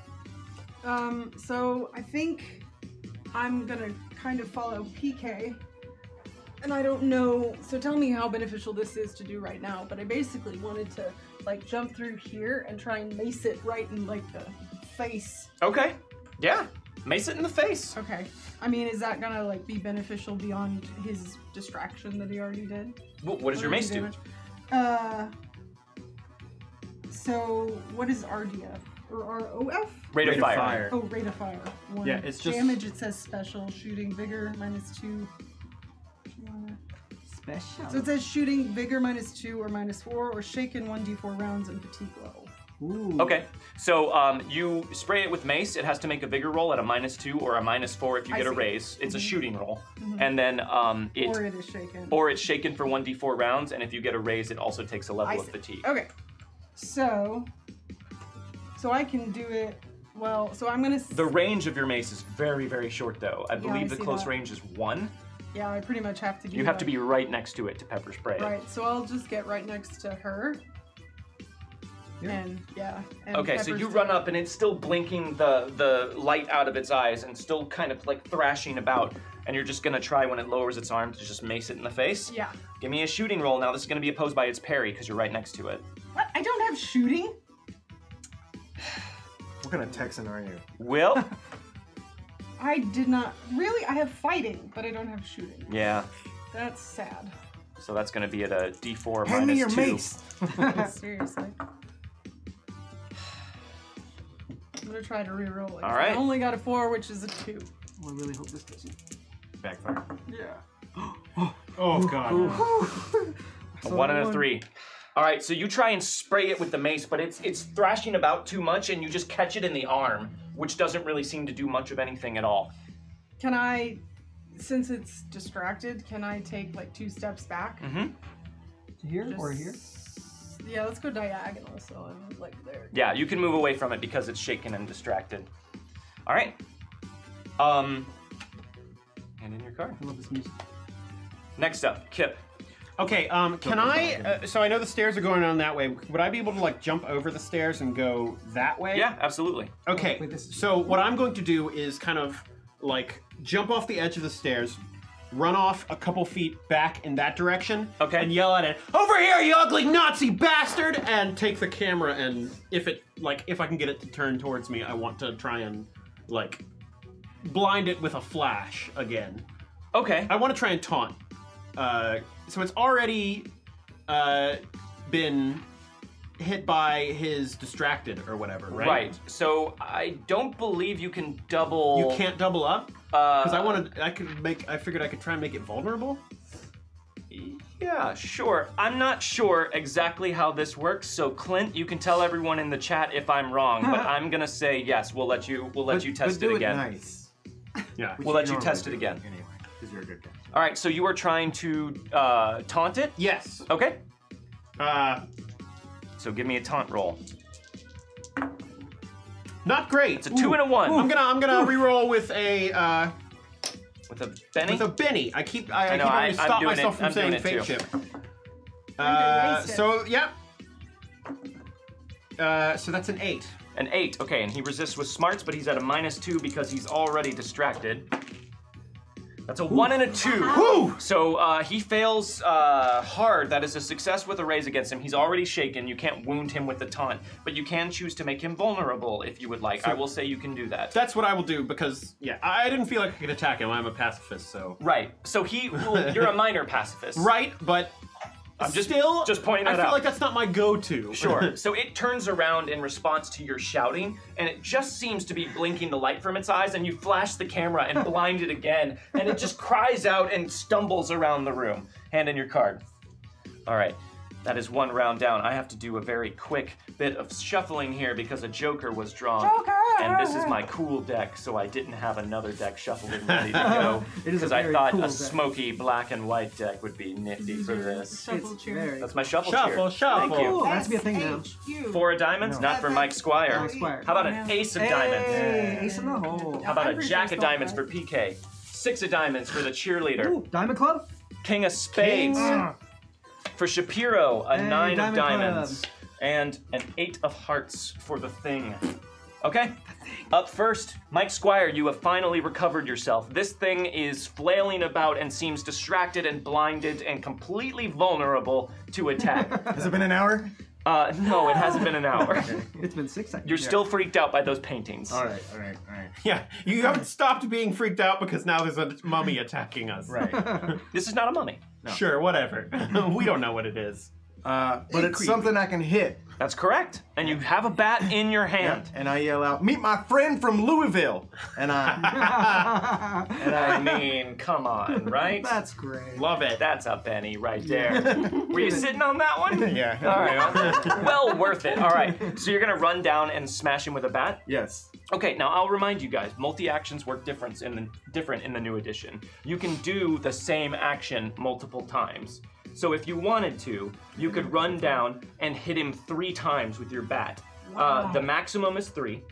So I think I'm gonna kind of follow PK. And I don't know, so tell me how beneficial this is to do right now, but I basically wanted to like jump through here and try and mace it right in like the face. Okay. Yeah. Mace it in the face. Okay. I mean, is that gonna like be beneficial beyond his distraction that he already did? What does your mace do? So what is Ardia? or ROF? Rate of fire. Oh, rate of fire. 1. Yeah, it's just- damage. It says special shooting vigor -2. Special. So it says shooting vigor -2 or -4 or shaken 1d4 rounds and fatigue level. Ooh. Okay, so you spray it with mace. It has to make a vigor roll at a -2 or a -4 if you I get a see. raise. It's a shooting roll, and then Or it is shaken. it's shaken for 1d4 rounds, and if you get a raise, it also takes a level of see. fatigue. Okay. So I can do it. Well, so I'm gonna. The range of your mace is very, very short, though. I believe the see close that. range is 1. Yeah, I pretty much have to be. You have to be right next to it to pepper spray it. Right. So I'll just get right next to her. And yeah. And Okay, so Pepper's you doing- run up and it's still blinking the light out of its eyes and still kind of like thrashing about, and you're just gonna try when it lowers its arm to just mace it in the face? Yeah. Give me a shooting roll. Now this is gonna be opposed by its parry because you're right next to it. What? I don't have shooting. What kind of Texan are you? Will? I did not really. I have fighting, but I don't have shooting. Yeah. That's sad. So that's gonna be at a D4 Hand me your -2. mace. Seriously. I'm gonna try to re-roll it. All right. I only got a 4, which is a 2. I really hope this doesn't. Backfire. Yeah. Oh god. A 1 and a 3. All right, so you try and spray it with the mace, but it's thrashing about too much, and you just catch it in the arm, which doesn't really seem to do much of anything at all. Can I, since it's distracted, can I take like 2 steps back? Mm-hmm. Here or here? Yeah, let's go diagonal, so I'm like there. Yeah, you can move away from it because it's shaken and distracted. All right. And in your card. I love this music. Next up, Kip. Okay, can I, so I know the stairs are going on that way. Would I be able to like jump over the stairs and go that way? Yeah, absolutely. Okay, Wait, this is- so what I'm going to do is kind of like jump off the edge of the stairs, run off a couple feet back in that direction, Okay. and yell at it, "Over here, you ugly Nazi bastard!" and take the camera, and if I can get it to turn towards me, I want to try and like blind it with a flash again. Okay. I want to try and taunt. So it's already been hit by his distracted or whatever, right? Right. So I don't believe you can double. You can't double up? Because I figured I could try and make it vulnerable. Yeah, sure. I'm not sure exactly how this works. So Clint, you can tell everyone in the chat if I'm wrong, but I'm gonna say yes. We'll let you test it again. Nice. Yeah. We'll let you test it again. Anyway, because you're a good guy. All right. So you were trying to taunt it. Yes. Okay. Uh, So give me a taunt roll. not great. It's a 2 and a 1. I'm gonna re-roll with a With a Benny. Benny. I keep know, having to I'm stop doing myself it. from I'm doing saying it fate too. chip. gonna waste it. So yeah. So that's an 8. An 8. Okay, and he resists with smarts, but he's at a -2 because he's already distracted. That's a 1 and a 2. Woo! So he fails hard. That is a success with a raise against him. He's already shaken. You can't wound him with the taunt, but you can choose to make him vulnerable if you would like. I will say you can do that. That's what I will do because I didn't feel like I could attack him. I'm a pacifist, so Right. So you're a minor pacifist. right, but I'm just pointing I that feel out. like that's not my go-to. Sure. So it turns around in response to your shouting, and it just seems to be blinking the light from its eyes, and you flash the camera and blind it again, and it just cries out and stumbles around the room. Hand in your card. All right. That is 1 round down. I have to do a very quick bit of shuffling here because a Joker was drawn. Joker! And this is my cool deck, so I didn't have another deck shuffled and ready to go. It is a Because I very thought cool a deck. smoky black and white deck would be nifty for this. Shuffle It's cheer. very That's my shuffle Shuffle, cheer. shuffle. Thank you. cool. That's be a thing now. SHU. 4 of diamonds, not for Mike Squire. Mike Squire. How about an ace of diamonds? Hey, ace in the hole. How about I'm a pretty jack sure of it's diamonds not for PK? 6 of diamonds for the cheerleader. Ooh, Diamond Club? King of spades for Shapiro. A Hey, 9 of Diamond diamonds. And an 8 of hearts for the thing. Okay. Up first, Mike Squire, you have finally recovered yourself. This thing is flailing about and seems distracted and blinded and completely vulnerable to attack. Has it been an hour? No, it hasn't been an hour. It's been 6 seconds. You're still freaked out by those paintings. All right. Yeah, you haven't stopped being freaked out because now there's a mummy attacking us. Right. This is not a mummy. Sure, whatever. We don't know what it is. But it's something I can hit. That's correct. And you have a bat in your hand. Yep. And I yell out, "Meet my friend from Louisville!" And I mean, come on, right? That's great. Love it. That's a penny right there. Were you sitting on that one? Yeah. All right. Well worth it. All right. So you're gonna run down and smash him with a bat? Yes. Okay. Now I'll remind you guys, multi-actions work different in the new edition. You can do the same action multiple times. So if you wanted to, you could run down and hit him 3 times with your bat. Wow. The maximum is 3,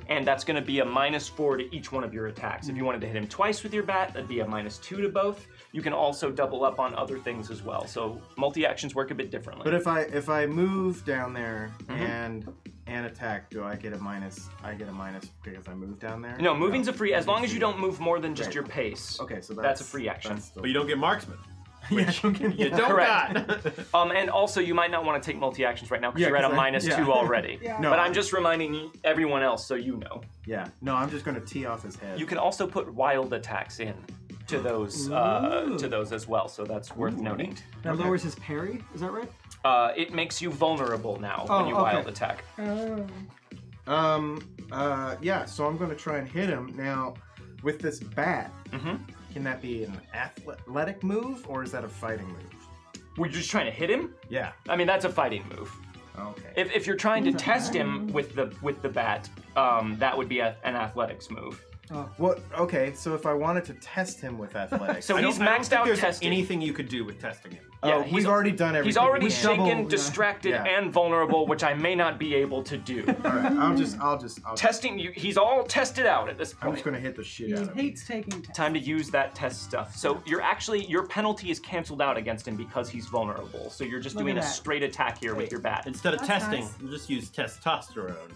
and that's going to be a -4 to each one of your attacks. If you wanted to hit him twice with your bat, that'd be a -2 to both. You can also double up on other things as well. So multi-actions work a bit differently. But if I move down there and attack, do I get a minus? I get a minus because I moved down there. No, moving's a free as long as you don't move more than just your pace. Okay, so that's a free action. Still... But you don't get marksman. Yeah, You don't Correct. got. And also, you might not want to take multi-actions right now because Yeah, you're at a 'cause -2 already. Yeah. No, But I'm just reminding everyone else so you know. Yeah. No, I'm just gonna tee off his head. You can also put wild attacks in to those as well, so that's worth noting. That lowers his parry, is that right? It makes you vulnerable now Oh, when you okay. wild attack. Yeah, so I'm gonna try and hit him. Now, with this bat, Mm-hmm. can that be an athletic move, or is that a fighting move? Were you just trying to hit him? Yeah. I mean, that's a fighting move. Okay. If you're trying to test him with the bat, that would be an athletics move. What? Okay, so if I wanted to test him with athletics, So I he's don't maxed think out there's testing. anything you could do with testing him. Yeah, we've already done everything. He's already we can. shaken, double, distracted, yeah. and vulnerable, which I may not be able to do. All right, I'll just Testing you, he's all tested out at this I'm point. just gonna hit the shit He out of him. hates taking tests. Time to use that test stuff. So your penalty is canceled out against him because he's vulnerable. So you're just Look doing at a that. straight attack here with your bat. Instead of That's testing, nice. you just use testosterone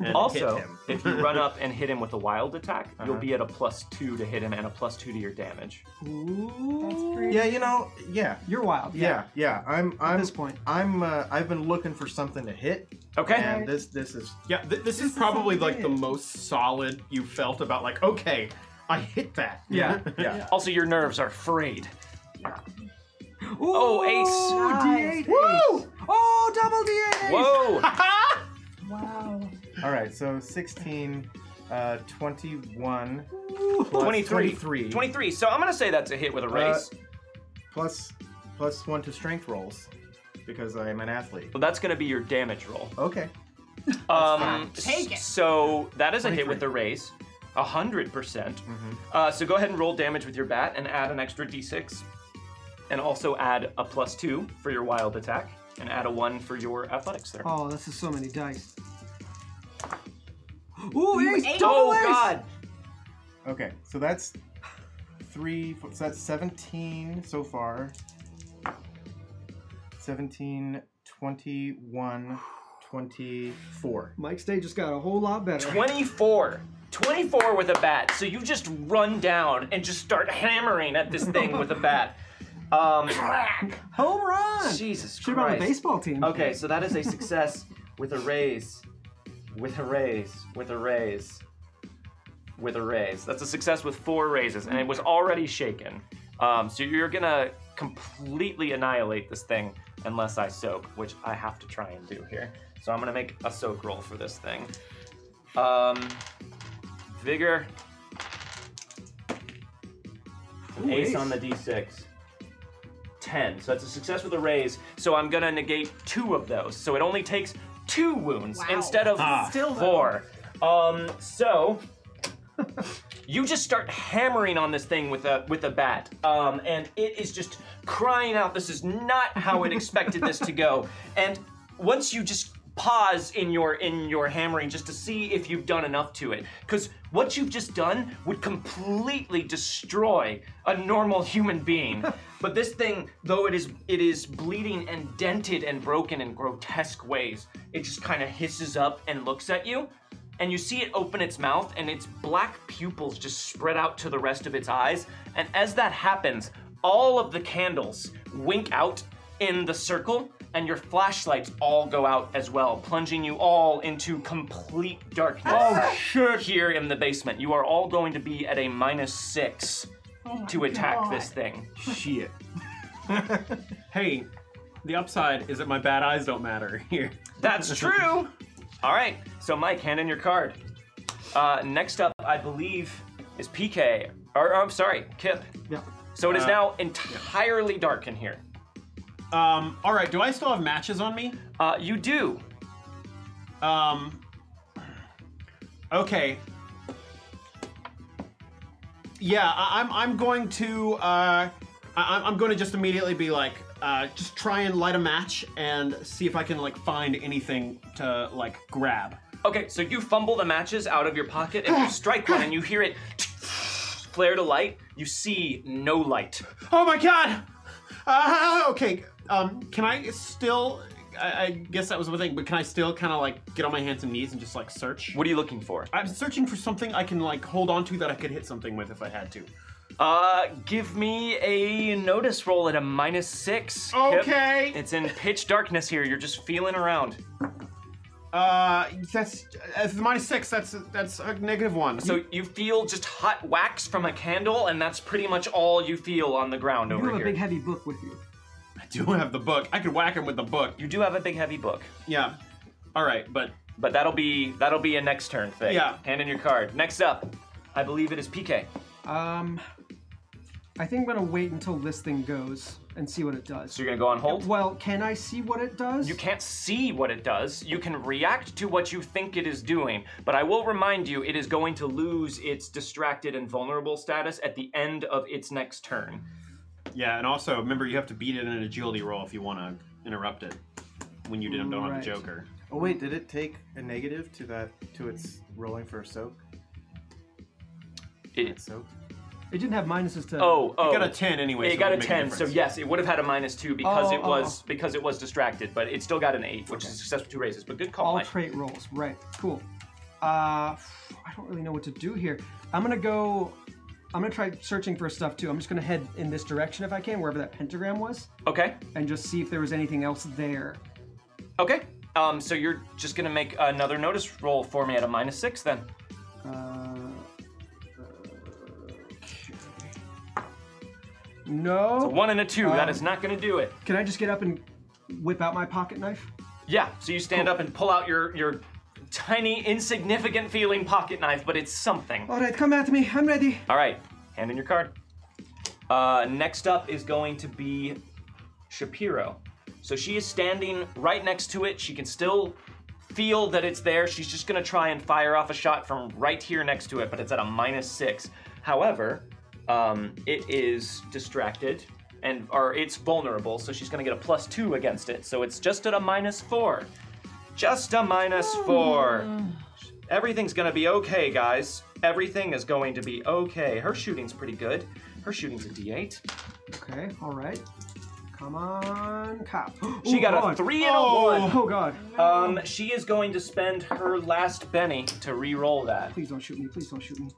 and Also, hit him. if you run up and hit him with a wild attack, you'll be at a +2 to hit him and a +2 to your damage. That's pretty. Yeah, you know, yeah. You're wild. Yeah. I'm At this point. I've been looking for something to hit. Okay. And this is Yeah, this is probably like the most solid you felt about like, okay, I hit that. yeah. Yeah. Also, your nerves are frayed. Ooh, Oh, ace. Nice. D8. Woo! Oh, double D8. Whoa! Wow. All right, so 16, 21, Ooh. plus 23. 23. So I'm gonna say that's a hit with a race. plus 1 to strength rolls because I am an athlete. Well, that's gonna be your damage roll. Okay. Take it. So that is a hit 23. with the raise. 100%. So go ahead and roll damage with your bat and add an extra d6. And also add a +2 for your wild attack. And add a 1 for your athletics there. Oh, this is so many dice. Ooh, ace! ate Double Oh, ace! God! Okay, so that's 3, so that's 17 so far. 17, 21, 24. Mike's day just got a whole lot better. 24. 24 with a bat. So you just run down and just start hammering at this thing with a bat. Home run! Jesus Should have been on the Christ. baseball team. Okay, so that is a success with a raise. With a raise. With a raise. With a raise. That's a success with 4 raises, and it was already shaken. So you're gonna completely annihilate this thing unless I soak, which I have to try and do here. So I'm gonna make a soak roll for this thing. Vigor. An Ooh, ace ace. on the d6. 10. So that's a success with a raise. So I'm gonna negate 2 of those. So it only takes 2 wounds Wow. instead of Still 4. So you just start hammering on this thing with a bat, and it is just crying out. This is not how it expected this to go. And once you just pause in your hammering just to see if you've done enough to it, because what you've just done would completely destroy a normal human being. But this thing, though it is bleeding and dented and broken in grotesque ways, it just kind of hisses up and looks at you, and you see it open its mouth, and its black pupils just spread out to the rest of its eyes. And as that happens, all of the candles wink out in the circle, and your flashlights all go out as well, plunging you all into complete darkness. Oh, shit. Here in the basement. You are all going to be at a -6 Oh my to attack God. this thing. Shit. Hey, The upside is that my bad eyes don't matter here. That's true. All right, so Mike, hand in your card. Next up, I believe, is PK. Or I'm sorry, Kip. Yeah. So it is now entirely dark in here. All right, do I still have matches on me? You do. Okay. Yeah, I'm going to I'm going to just immediately be like just try and light a match and see if I can like find anything to like grab. Okay, so you fumble the matches out of your pocket and you strike one and you hear it flare to light. You see no light. Oh my god! Okay, can I still, I guess that was one thing, but can I still kind of like get on my hands and knees and just like search? What are you looking for? I'm searching for something I can like hold on to that I could hit something with if I had to. Give me a notice roll at a -6. Okay. Kip. It's in pitch darkness here. You're just feeling around. That's -6. That's a -1. So you feel just hot wax from a candle, and that's pretty much all you feel on the ground You over have a here. big heavy book with you. I do have the book. I could whack him with the book. You do have a big heavy book. Yeah. All right, but that'll be a next turn thing. Yeah. Hand in your card. Next up, I believe it is PK. I think I'm gonna wait until this thing goes and see what it does. So you're gonna go on hold? Well, can I see what it does? You can't see what it does. You can react to what you think it is doing, but I will remind you, it is going to lose its distracted and vulnerable status at the end of its next turn. yeah, and also remember you have to beat it in an agility roll if you want to interrupt it when you don't have a Right. joker. Oh wait, did it take a negative to its rolling for a soak? Soak? It didn't have minuses to. Oh. It got a 10 anyway. It so got a would make 10, so difference. yes, it would have had a -2 because Oh, because it was distracted, but it still got an 8, which is a success with 2 raises. But good call, all Mike. trait rolls. Right. Cool. I don't really know what to do here. I'm gonna try searching for stuff too. I'm just gonna head in this direction if I can, wherever that pentagram was, Okay. and just see if there was anything else there. Okay. So you're just gonna make another notice roll for me at a -6 then. No. So 1 and a 2. That is not gonna do it. Can I just get up and whip out my pocket knife? Yeah. So you stand up and pull out your tiny, insignificant feeling pocket knife, but it's something. All right, come at me. I'm ready. All right. Hand in your card. Next up is going to be Shapiro. So she is standing right next to it. She can still feel that it's there. She's just gonna try and fire off a shot from right here next to it, but it's at a -6. However, it is distracted or it's vulnerable, so she's gonna get a +2 against it. So it's just at a -4. Just a -4. Everything's gonna be okay, guys. Everything is going to be okay. Her shooting's pretty good. Her shooting's a D8. Okay. All right. Come on, cop. She got a 3 and a 1. Oh God. She is going to spend her last Benny to re-roll that. Please don't shoot me. Please don't shoot me.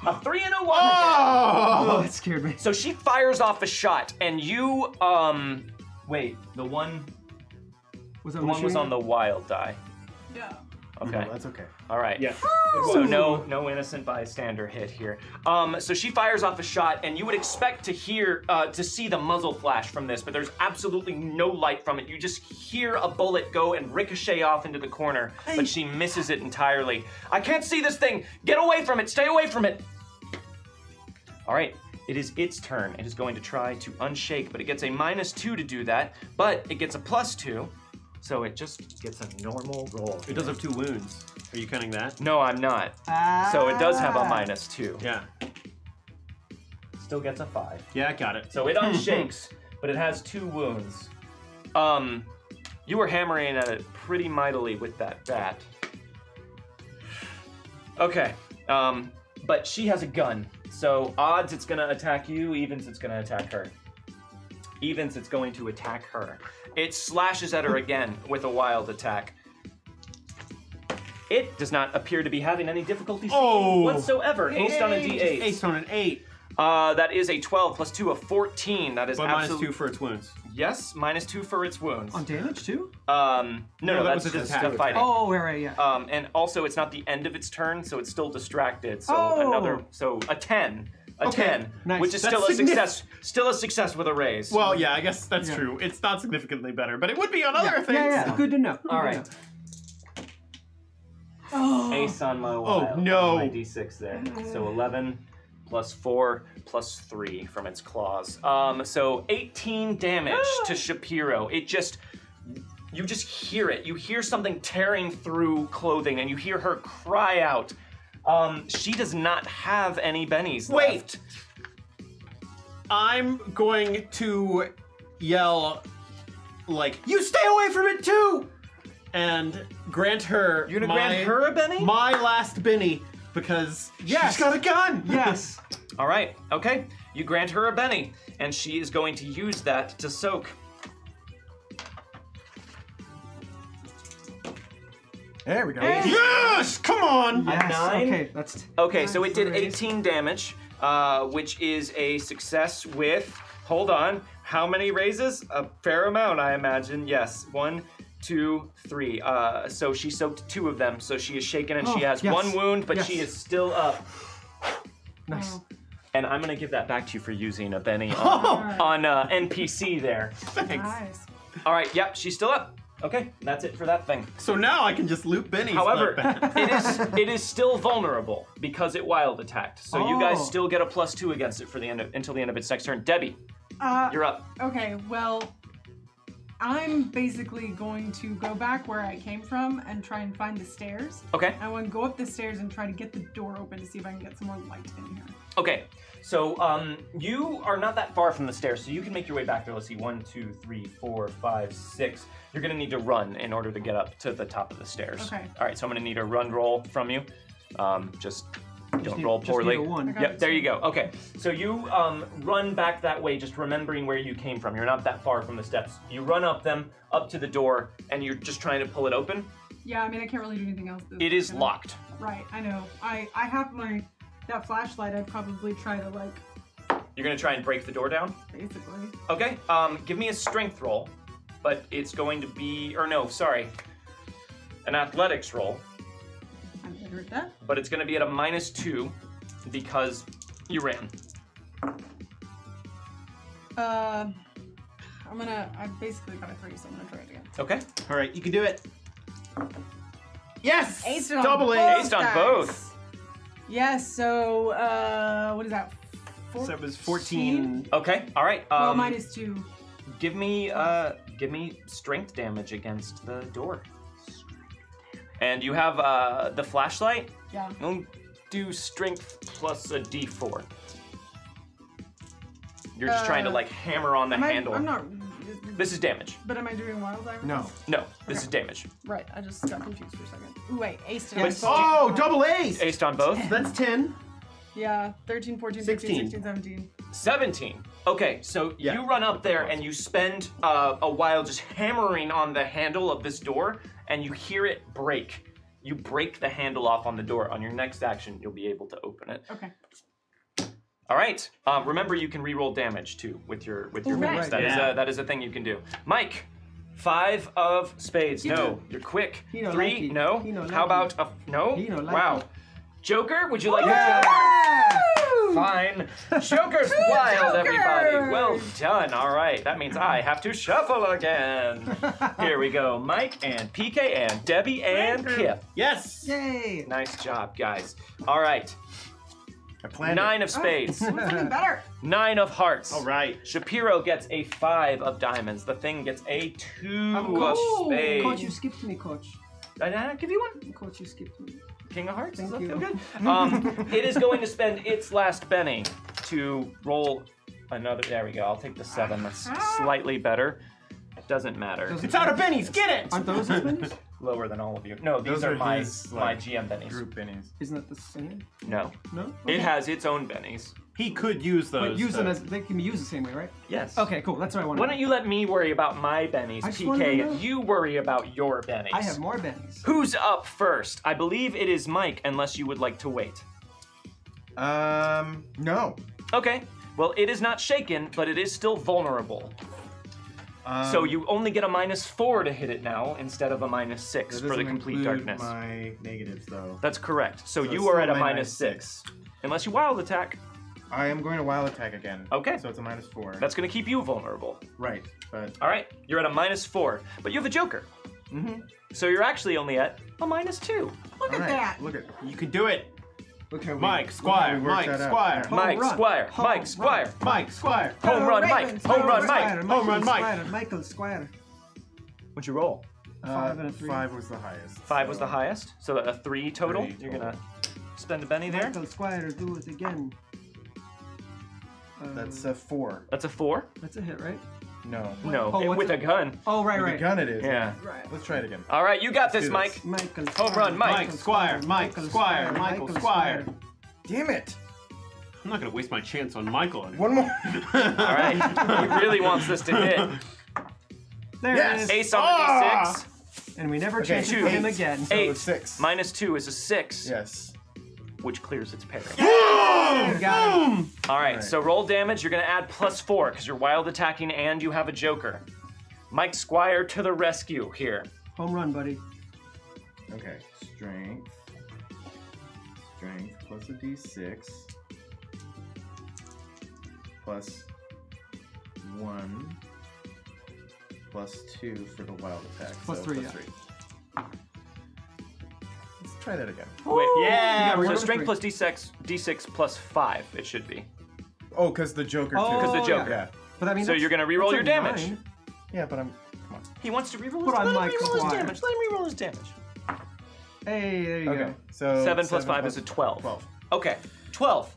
A 3 and a 1 again. Oh, that scared me. So she fires off a shot, and you, wait, the one Was that the one was on the wild die. Yeah. Okay. No, that's okay. All right. Yeah. So no innocent bystander hit here. So she fires off a shot, and you would expect to see the muzzle flash from this, but there's absolutely no light from it. You just hear a bullet go and ricochet off into the corner, but she misses it entirely. I can't see this thing. Get away from it. Stay away from it. All right. It is its turn. It is going to try to unshake, but it gets a -2 to do that, but it gets a +2. So it just gets a normal roll. It does have 2 wounds. Are you counting that? No, I'm not. So it does have a -2. Yeah. Still gets a 5. Yeah, I got it. So it unshakes, but it has 2 wounds. You were hammering at it pretty mightily with that bat. Okay. But she has a gun. So odds it's gonna attack you, evens it's gonna attack her. Evens it's going to attack her. It slashes at her again with a wild attack. It does not appear to be having any difficulty whatsoever. Aced on a D8. Aced on an 8. That is a 12 plus 2 of 14. That is But absolutely... -2 for its wounds. Yes, -2 for its wounds. On damage too? No, that that's was its just attack. fighting. Oh, right, yeah. And also it's not the end of its turn, so it's still distracted. So Oh. a 10 a Okay, 10, nice. which is That's still a success. Still a success with a raise. Well, yeah, I guess that's Yeah. true. It's not significantly better, but it would be on other things. Yeah, good to know. All right. Oh. Ace on my wild. no. On my d6 there. So 11 plus 4 plus 3 from its claws. So 18 damage to Shapiro. It just, you just hear it. You hear something tearing through clothing, and you hear her cry out. She does not have any bennies left. I'm going to yell, like, you stay away from it too! And grant her You're gonna grant her a Benny? my last Benny, because she's got a gun! Yes. All right, okay. You grant her a Benny, and she is going to use that to soak. There we go. Yes! Come on! Yes. 9? Okay, that's Okay, so it did Nice. 18 damage, which is a success with, hold on, how many raises? A fair amount, I imagine. Yes, 1, 2, 3. So she soaked 2 of them, so she is shaken and she has yes. 1 wound, but she Yes. is still up. nice. And I'm gonna give that back to you for using a Benny on NPC there. Thanks. Nice. All right, yep, she's still up. Okay, that's it for that thing. So now I can just loot Bennies. However, like that. it is still vulnerable because it wild attacked. So you guys Oh. still get a +2 against it for the end until the end of its next turn. Debbie, you're up. Okay, well, I'm basically going to go back where I came from and try and find the stairs. Okay. I want to go up the stairs and try to get the door open to see if I can get some more light in here. Okay. So you are not that far from the stairs, so you can make your way back there. Let's see, 1, 2, 3, 4, 5, 6. You're gonna need to run in order to get up to the top of the stairs. Okay. All right. So I'm gonna need a run roll from you. Just don't roll Just poorly. need a 1. Okay. Yep, there you go. Okay, so you run back that way, just remembering where you came from. You're not that far from the steps. You run up them, up to the door, and you're just trying to pull it open. Yeah, I mean, I can't really do anything else. It is locked. Right, I know. I have that flashlight. I'd probably try to, like, You're gonna try and break the door down? basically. Okay, give me a strength roll, but it's going to be, or no, sorry, an athletics roll, I'm better at that. but it's gonna be at a -2 because you ran. I basically got a 3, so I'm gonna try it again. Okay, All right, you can do it. Yes! Aced it on Double both ace! Aced on dice. both. Yes, so, what is that? So it was 14. okay, all right. Well, -2. Give me strength damage against the door. And you have the flashlight. Yeah. We'll do strength plus a d4. You're just trying to like hammer on the handle. I'm not. This is damage. But am I doing wild eye? No. No, this is damage. Right, I just got confused for a second. Ooh, wait, aced it Yes. on both. Oh, double ace! Aced on both. That's 10. Yeah, 13, 14, 16. 15, 16, 17. 17. Okay, so Yeah. you run up there and you spend a while just hammering on the handle of this door, and you hear it break. You break the handle off on the door. On your next action, you'll be able to open it. Okay. All right. Remember, you can re-roll damage too with your Ooh, bonus. right. That is a thing you can do. Mike, 5 of spades. You No, do. you're quick. He no 3. like it. No. He no like How about it. a no? He no like wow. it. Joker, would you like to? Yeah! Fine. Joker's wild, Joker! everybody. Well done. All right. That means I have to shuffle again. Here we go. Mike and PK and Debbie and Kip. Yes! Yay! Nice job, guys. All right. I planned 9 of spades. Something better. 9 of hearts. All right. Shapiro gets a 5 of diamonds. The thing gets a 2 of cool. spades. Coach, you skipped me, Coach. Did I not give you one? Coach, you skipped me. King of Hearts? Thank Does that you. feel good? It is going to spend its last Benny to roll another. There we go. I'll take the 7. That's slightly better. Doesn't matter. It's out of bennies! Get it! Aren't those his bennies? Lower than all of you. No, these Those are are my his, my like, GM bennies. Group bennies. Isn't that the same? No, No? it has its own bennies. He could use those. But use them as they can be used the same way, right? Yes. Okay, cool. That's what I want. Why don't you let me worry about my bennies, I just wanted to PK, know. and you worry about your bennies? I have more bennies. Who's up first? I believe it is Mike, unless you would like to wait. No. Okay. Well, it is not shaken, but it is still vulnerable. So you only get a -4 to hit it now instead of a -6 that for the doesn't complete include darkness. my negatives though. That's correct. So So you it's are still at a my -6. Unless you wild attack. I am going to wild attack again. Okay. So it's a -4. That's going to keep you vulnerable. Right, but... All right, you're at a -4, but you have a joker. Mm-hmm. So you're actually only at a -2. Look at that. Look at... You can do it. Look how Mike we Squire, worked Mike that out. Squire. Yeah. Mike run. Squire, Home Mike run. Squire. Mike Squire. Home run, Ravens, Mike. Home run, Ravens. Mike. Home run, Mike. Squire, Michael Squire. What'd you roll? 5 and a 3. 5 was the highest. 5 was the highest, so a 3 total. Three You're total. gonna spend a Benny there. Michael Squire, do it again. That's a 4. That's a 4. That's a hit, right? No. No, Oh, what's with a gun. Oh, right, With right. the gun it is. Yeah. Right. Let's try it again. All right, you got Let's this, do Mike. this. Michael Home run, Mike. Mike Squire, Mike Squire, Michael Squire. Damn it! I'm not gonna waste my chance on Michael anymore. One more. All right, he really wants this to hit. There Yes. it is. Ace on the D6. And we never Okay, changed two. him again. So 8 it's 6. -2 is a 6, Yes. which clears its parry. Got him. All right, Right. so roll damage. You're gonna add +4 because you're wild attacking and you have a joker. Mike Squire to the rescue here. Home run, buddy. Okay. Strength. Strength plus a D6. Plus 1. Plus 2 for the wild attack. Plus so 3, plus yeah. 3. Let's try that again. Wait, Yeah, we're so gonna strength three. plus D6 plus 5. It should be. Oh, because the Joker too. Oh, Because the yeah. Joker. Yeah. But I mean, So that's- you're gonna reroll that's your a damage. 9. Yeah, but I'm... Come on. He wants to reroll Put his, on let him Mike reroll his Squire. damage. Let him reroll his damage. Hey, there you Okay. go. So 7 plus 5 is a 12. 12. Okay, 12.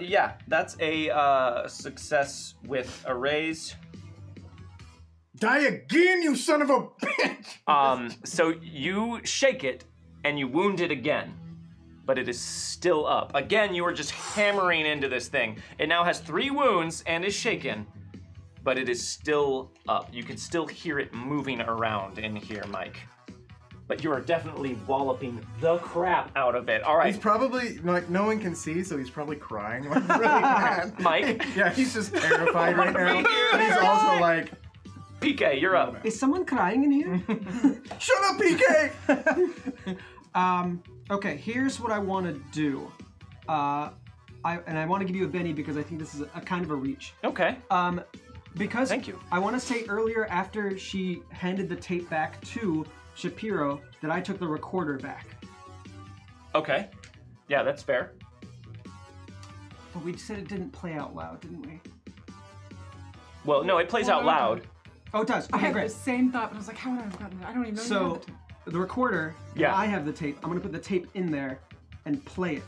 Yeah, that's a success with a raise. Die again, you son of a bitch! So you shake it and you wound it again, but it is still up. Again, you are just hammering into this thing. It now has 3 wounds and is shaken, but it is still up. You can still hear it moving around in here, Mike. But you are definitely walloping the crap out of it. All right, He's probably, like, no one can see, so he's probably crying like really bad. Mike. Yeah, he's just terrified right now. And he's also like, PK, you're up. Is someone crying in here? shut up, PK! Okay, here's what I want to do. I want to give you a Benny because I think this is a kind of a reach. Okay. Because Thank you. I want to say earlier after she handed the tape back to Shapiro that I took the recorder back. Okay. Yeah, that's fair. But we said it didn't play out loud, didn't we? Well, no, it plays out loud. Oh, it does. I Okay, had great. the same thought, but I was like, how would I have gotten that? I don't even know. you So, have the tape. the recorder, Yeah. I have the tape. I'm going to put the tape in there and play it.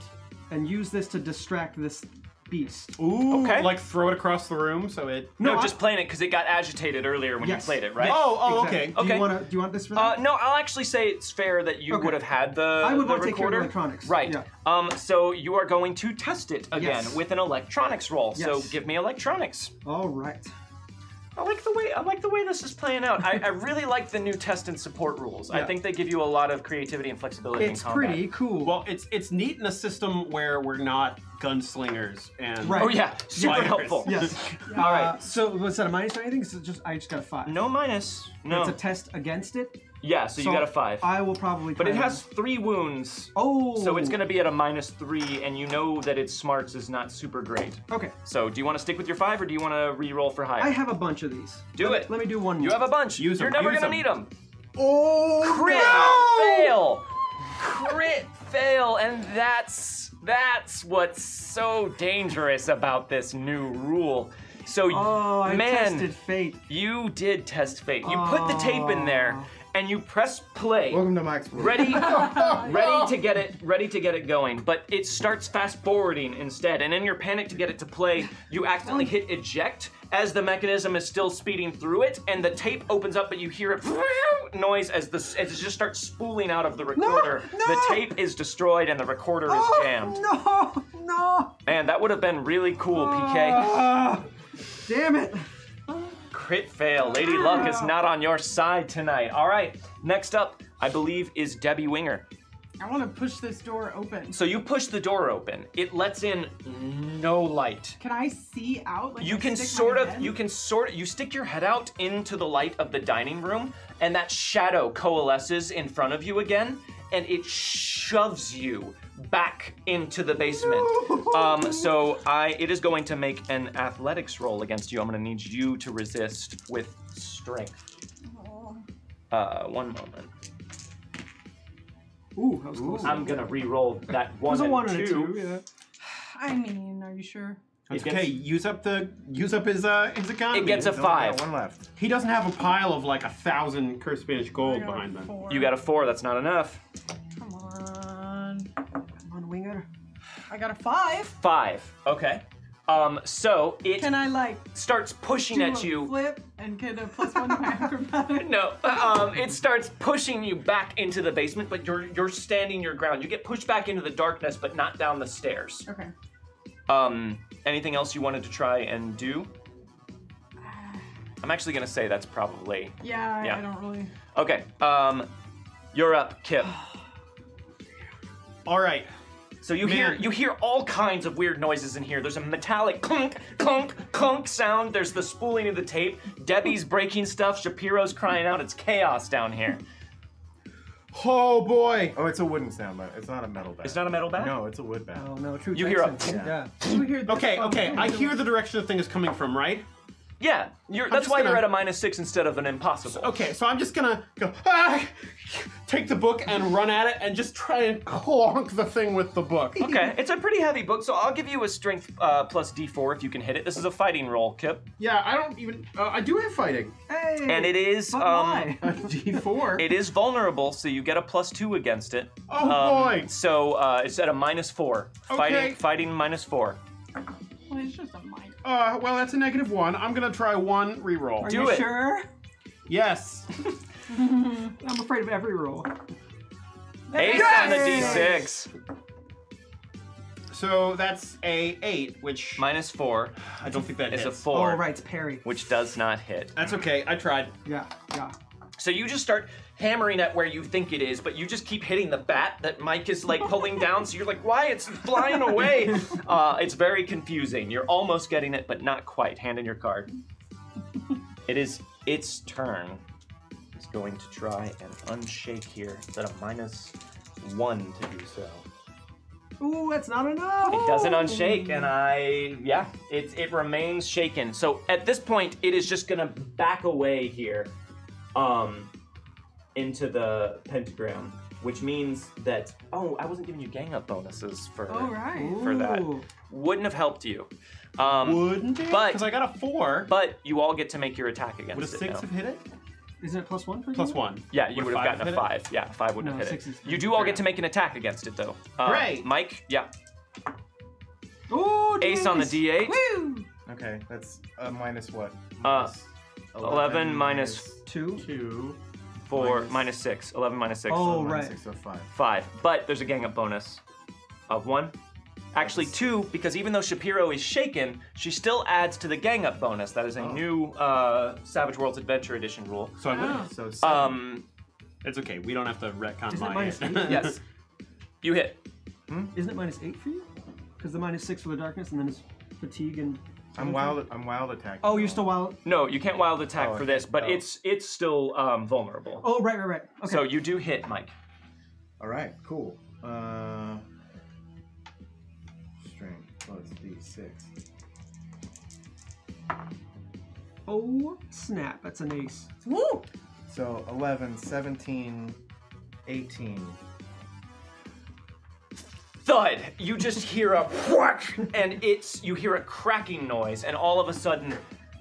And use this to distract this beast. Ooh, Okay. like throw it across the room so it. No, I- just playing it because it got agitated earlier when Yes. you played it, right? Yes, Oh, exactly. okay. Do Okay. you want this for that? No, I'll actually say it's fair that you Okay. would have had the I would the want to take care of recorder. electronics. Right. Yeah. So you are going to test it again Yes. with an electronics roll. So Yes. give me electronics. All right. I like the way this is playing out. I really like the new test and support rules. I Yeah. think they give you a lot of creativity and flexibility It's in combat. pretty cool. Well, it's neat in a system where we're not gunslingers and. Right. Oh yeah, super Fighters. helpful. Yes. All right. So was that a minus or anything? So I just got a 5. No minus. No. It's a test against it. Yeah, so you got a 5. I will probably. But try it to- has 3 wounds. Oh. So it's going to be at a -3, and you know that its smarts is not super great. Okay. So do you want to stick with your 5, or do you want to re-roll for higher? I have a bunch of these. Do it. Let me do one more. You have a bunch. Use You're 'em, never use going to 'em. need them. Oh, Crit fail. Crit fail, and that's what's so dangerous about this new rule. So Oh, I man, tested fate. you did test fate. You put the tape in there, and you press play. Welcome to Mike's World. Ready to get it going, but it starts fast forwarding instead. And in your panic to get it to play, you accidentally hit eject as the mechanism is still speeding through it, and the tape opens up, but you hear a noise as it just starts spooling out of the recorder. no! The tape is destroyed and the recorder is jammed. No, no. Man, that would have been really cool, PK. Ah, damn it. Crit fail. Lady Luck is not on your side tonight. All right, next up, I believe, is Debbie Winger. I want to push this door open. So you push the door open. It lets in no light. Can I see out? Like You I can stick sort my of, head? you stick your head out into the light of the dining room, and that shadow coalesces in front of you again, and it shoves you back into the basement. It is going to make an athletics roll against you. I'm going to need you to resist with strength. One moment. Ooh, that was close. I'm going to re-roll that one It was a and 1 and a two. 2, yeah. I mean, are you sure? Okay, use up his economy. It gets a He's only got 5. one left. He doesn't have a pile of like 1,000 cursed Spanish I gold got a behind them. 4. You got a 4. That's not enough. Come on. Come on, Winger. I got a 5. 5. Okay. So it Can I like starts pushing do at a you. flip and get a +1 to my acrobatics? No, it starts pushing you back into the basement, but you're standing your ground. You get pushed back into the darkness, but not down the stairs. Okay. Anything else you wanted to try and do? I'm actually gonna say that's probably Yeah, Yeah. I don't really. okay. You're up, Kip. All right. So you hear all kinds of weird noises in here. There's a metallic clunk, clunk, clunk sound. There's the spooling of the tape. Debbie's breaking stuff. Shapiro's crying out. It's chaos down here. Oh boy. Oh, it's a wooden sound, but it's not a metal bat. It's not a metal bat? No, it's a wood bat. Oh, no, true. You hear a- accent. Yeah. Do we hear this Okay, from- okay. I hear the direction the thing is coming from, right? Yeah, that's just why you're gonna- at a -6 instead of an impossible. Okay, so I'm just gonna go, take the book and run at it and just try and clonk the thing with the book. Okay, it's a pretty heavy book, so I'll give you a strength plus D4 if you can hit it. This is a fighting roll, Kip. Yeah, I don't even, I do have fighting. Hey, And it is but why? D4. it is vulnerable, so you get a +2 against it. Oh boy. So it's at a -4. Okay. Fighting -4. Well, it's just a mic. Well, that's a -1. I'm gonna try one reroll. Are Do you it. sure? Yes. I'm afraid of every roll. Ace on the D6. So that's a 8, which -4 I don't think that is a hits. 4, Oh, right, it's parry. which does not hit. That's okay. I tried. Yeah, yeah. So you just start hammering at where you think it is, but you just keep hitting the bat that Mike is like pulling down. So you're like, why? It's flying away. It's very confusing. You're almost getting it, but not quite. Hand in your card. It is its turn. It's going to try and unshake here. It's at a -1 to do so. Ooh, that's not enough. It doesn't unshake, and it remains shaken. So at this point, it is just gonna back away here, into the pentagram, which means that I wasn't giving you gang up bonuses for Oh, right. for that. Ooh. Wouldn't have helped you. Wouldn't it? but- Because I got a 4. But you all get to make your attack against Would a it 6 now. have hit it? Isn't it +1 for you? +1. Yeah, you Would would have five gotten a hit 5. Yeah, 5 wouldn't No, have hit 6 it. is You do all get to make an attack against it, though. Great. Mike, yeah. Ooh, Ace on the D8. D8. Woo! Okay, that's minus what? 11 minus 2. 2. 4, Minus- -6. 11 minus 6. Oh, minus right. 6, so 5. 5. But there's a gang up bonus of 1. Actually 2, because even though Shapiro is shaken, she still adds to the gang up bonus. That is a new Savage Worlds Adventure Edition rule. So I win. Oh. So 7. It's okay. We don't have to retcon Isn't it my -8? Yes. You hit. Isn't it -8 for you? Because the -6 for the darkness, and then it's fatigue and. I'm wild attack. Oh, you're still wild. No, you can't wild attack Oh, for this, but oh. it's still vulnerable. Oh, right. Okay. So you do hit, Mike. All right, cool. Strength plus D6. Oh, snap! That's an ace. Woo! So 11, 17, 18. Thud! You just hear a whack, and you hear a cracking noise, and all of a sudden,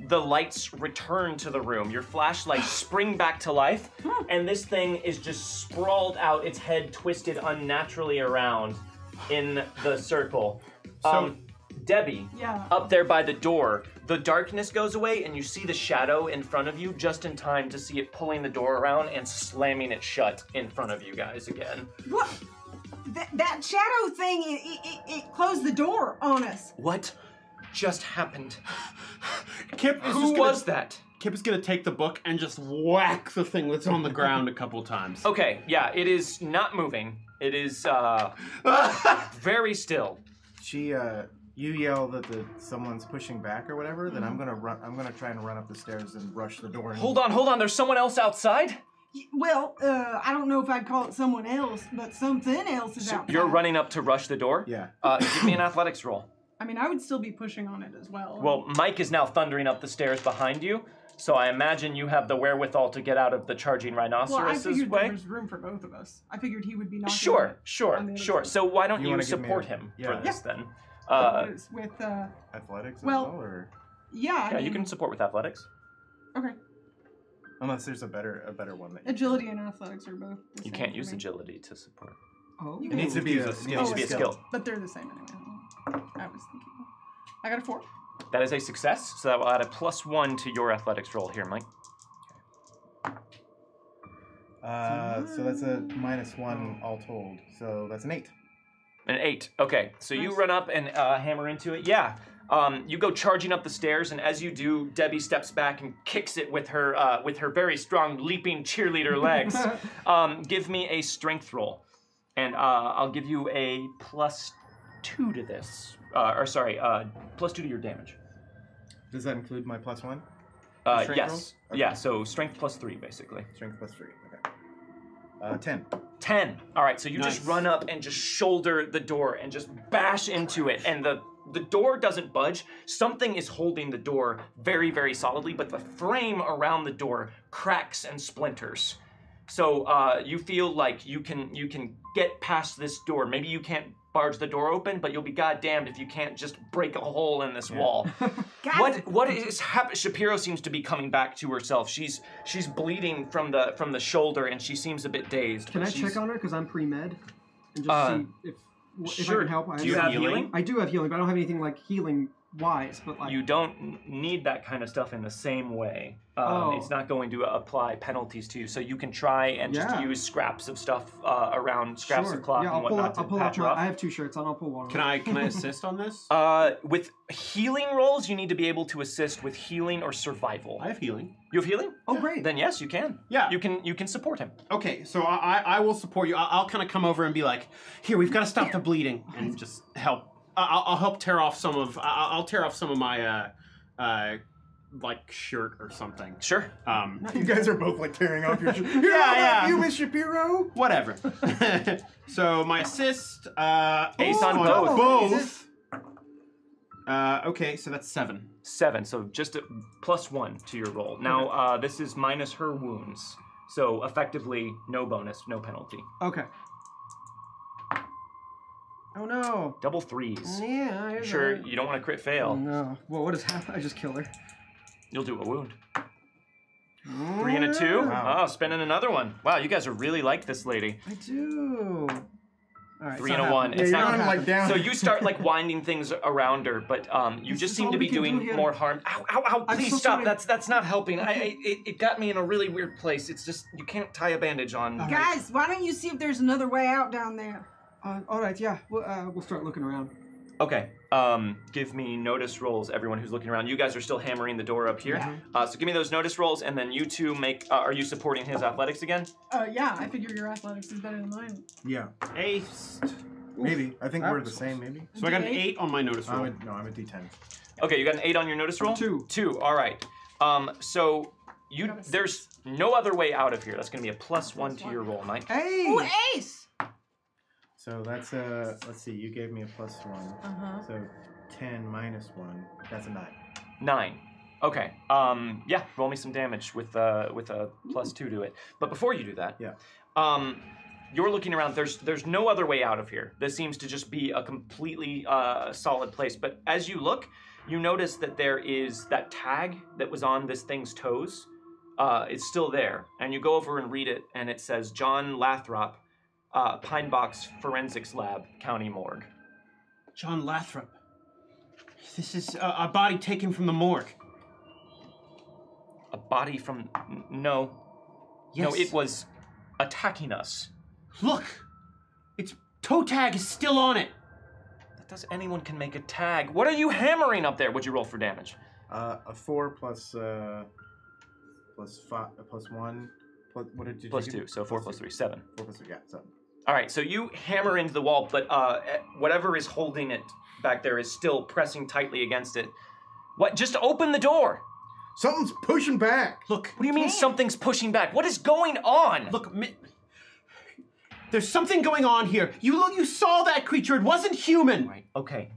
the lights return to the room. Your flashlights spring back to life, and this thing is just sprawled out, its head twisted unnaturally around in the circle. So- Debbie, Yeah. up there by the door, the darkness goes away, and you see the shadow in front of you just in time to see it pulling the door around and slamming it shut in front of you guys again. What? That shadow thing, it closed the door on us. What just happened? Kip is Who just was that? Kip is gonna take the book and just whack the thing that's on the ground a couple times. Okay, yeah, it is not moving. It is very still. You yell that someone's pushing back or whatever. Then I'm gonna try and run up the stairs and rush the door. And Hold on, there's someone else outside? Well, I don't know if I'd call it someone else, but something else is out. You're running up to rush the door? Yeah. Give me an athletics roll. I mean, I would still be pushing on it as well. Well, Mike is now thundering up the stairs behind you, so I imagine you have the wherewithal to get out of the charging well, I rhinoceros's figured way. there was room for both of us. I figured he would be knocking. Sure, on the sure. other side. So why don't You you wanna give me support a- him yeah. for this then? With Athletics well, as well, or yeah. I Yeah, mean, you can support with athletics. Okay. unless there's a better one that Agility and athletics are both. The You same can't for use me. agility to support. Oh. You It needs to be a, It needs to be a skill. But they're the same anyway. I was thinking. I got a 4. That is a success, so that will add a +1 to your athletics roll here, Mike. So that's a -1 all told. So that's an 8. An 8. Okay, so you Nice. run up and hammer into it. Yeah. You go charging up the stairs, and as you do, Debbie steps back and kicks it with her very strong leaping cheerleader legs. Give me a strength roll, and I'll give you a +2 to this. +2 to your damage. Does that include my +1? Strength Yes. roll? Okay. Yeah. So strength +3, basically. Strength +3. Okay. 10. 10. All right, so you Nice. just run up and just shoulder the door and just bash into it, and the door doesn't budge. Something is holding the door very, very solidly, but the frame around the door cracks and splinters. So you feel like you can get past this door. Maybe you can't barge the door open, but you'll be goddamned if you can't just break a hole in this wall. Guys, What is happening? Shapiro seems to be coming back to herself. She's bleeding from the shoulder, and she seems a bit dazed. Can I She's- check on her because I'm pre-med and just see if I can help? Do you have healing? healing? I do have healing, but I don't have anything like healing wise. But like You don't need that kind of stuff in the same way. It's not going to apply penalties to you, so you can try and just Yeah. use scraps of stuff around scraps sure. of cloth Yeah, and I'll pull whatnot out. I'll to pull out. patch her up. I have 2 shirts on. I'll pull one. Can I assist on this? With healing rolls, you need to be able to assist with healing or survival. I have healing. You have healing? Oh, great. Then yes, you can. Yeah. You can support him. Okay, so I will support you. I'll kind of come over and be like, here, we've got to stop the bleeding and just help. I'll help tear off some of. I'll tear off some of my like shirt or something. Sure. You guys are both like tearing off your shirt. Yeah. You, Miss Shapiro. Whatever. So my assist. Ace on both. both. Okay, so that's 7. 7, so just a +1 to your roll. Now, this is minus her wounds, so effectively no bonus, no penalty. Okay. Oh no. Double 3s. Yeah. You sure you don't want to crit Oh fail? no. Well, what has happened? I just killed her. You'll do a wound. 3 and a 2. Wow. Oh, spending another one. Wow, you guys are really like this lady. I do. All right. 3 it's and a not 1. happening. It's Yeah, not you're gonna on, like, down. So you start like winding things around her, but you This just is seem all to we be can do doing here. more harm. Ow, ow, ow! I'm Please so stop. sorry. That's not helping. It got me in a really weird place. It's just you can't tie a bandage on. guys, why don't you see if there's another way out down there? All right. Yeah. We'll start looking around. Okay. Give me notice rolls, everyone who's looking around. You guys are still hammering the door up here. So give me those notice rolls, and then you two make. Are you supporting his athletics again? Yeah, I figure your athletics is better than mine. Yeah. Ace. Maybe. I think that we're was the same. Maybe. So I got an D8? 8 on my notice roll. I'm a D10. Okay, you got an 8 on your notice roll. 2. 2. All right. So you Got a 6. there's no other way out of here. That's gonna be a +1 to your roll, Mike. Hey. Ooh, ace! So that's let's see. You gave me a +1. So 10 minus 1. That's a 9. 9. Okay. Yeah. Roll me some damage with a +2 to it. But before you do that, Yeah. You're looking around. There's no other way out of here. This seems to just be a completely solid place. But as you look, you notice that there is that tag that was on this thing's toes. It's still there, and you go over and read it, and it says John Lathrop, Pine Box Forensics Lab, County Morgue. John Lathrop. This is a body taken from the morgue. A body from no. Yes. No, it was attacking us. Look! Its toe tag is still on it. That does anyone can make a tag. What are you hammering up there? What'd you roll for damage? A 4 plus 5 plus 1. What did you Plus give? 2, so 4 plus 3, 7. 4 plus 3. Yeah. 7. All right, so you hammer into the wall, but whatever is holding it back there is still pressing tightly against it. What? Just open the door. Something's pushing back. Look. What do you mean something's pushing back? What is going on? Look, there's something going on here. You saw that creature. It wasn't human. Right. Okay.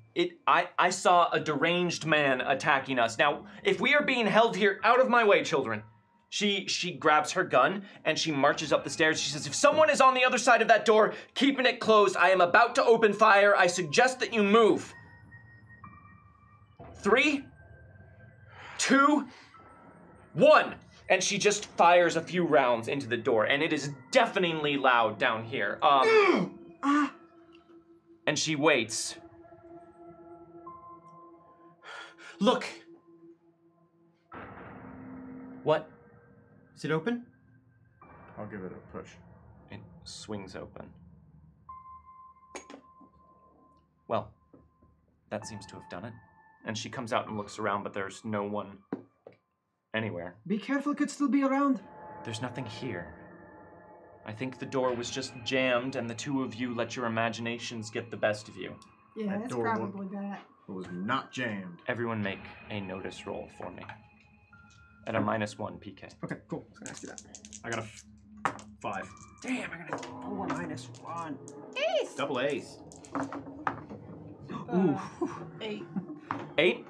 I saw a deranged man attacking us. Now, if we are being held here, out of my way, children. She grabs her gun and she marches up the stairs. She says, if someone is on the other side of that door, keeping it closed, I am about to open fire. I suggest that you move. 3, 2, 1. And she just fires a few rounds into the door, and it is deafeningly loud down here. And she waits. Look. What? Is it open? I'll give it a push. It swings open. Well, that seems to have done it. And she comes out and looks around, but there's no one anywhere. Be careful, could still be around. There's nothing here. I think the door was just jammed, and the two of you let your imaginations get the best of you. Yeah, That that's door probably that. It was not jammed. Everyone make a notice roll for me. At a -1 PK. Okay, cool. I was gonna ask you that. I got a 5. Damn, I got a 4 -1. Double A's. Ooh. 8. 8?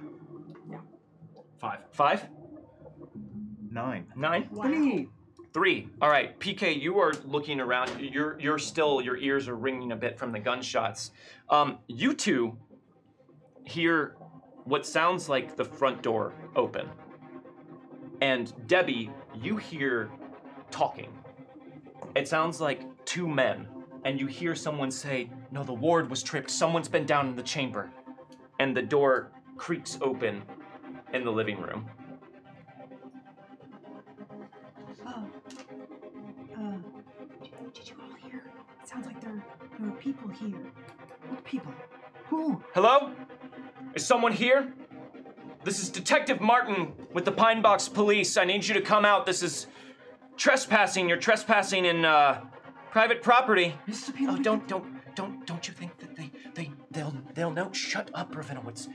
5. 5? 9. 9? Wow. 3. 3. All right, PK, you are looking around. You're still, your ears are ringing a bit from the gunshots. You two hear what sounds like the front door open. And Debbie, you hear talking. It sounds like 2 men. And you hear someone say, no, the ward was tripped. Someone's been down in the chamber. And the door creaks open in the living room. Did you all hear? It sounds like there are people here. What people? Who? Hello? Is someone here? This is Detective Martin with the Pine Box Police. I need you to come out. This is trespassing. You're trespassing in private property. Mr. Peter, Oh, don't you think that they'll know? Shut up, Ravinowitz.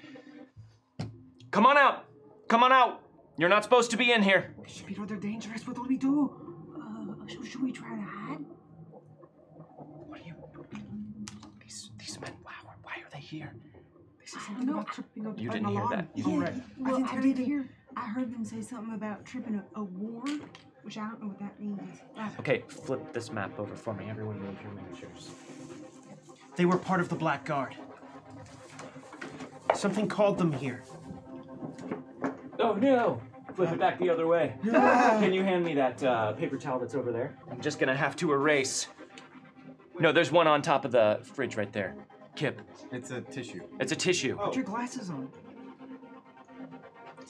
Come on out. Come on out. You're not supposed to be in here. Mr. Peter, they're dangerous. What do we do? Should we try to hide? What are you? These men. Wow. Why are they here? They say something about tripping up You an didn't hear alarm. that. Yeah, Oh, right. well, didn't I hear did anything. hear. I heard them say something about tripping a ward, which I don't know what that means. Okay, flip this map over for me. Everyone move your miniatures. They were part of the Black Guard. Something called them here. Oh no! Flip it back the other way. Can you hand me that paper towel that's over there? I'm just gonna have to erase. No, there's one on top of the fridge right there. Kip, It's a tissue. it's a tissue. Put your glasses on.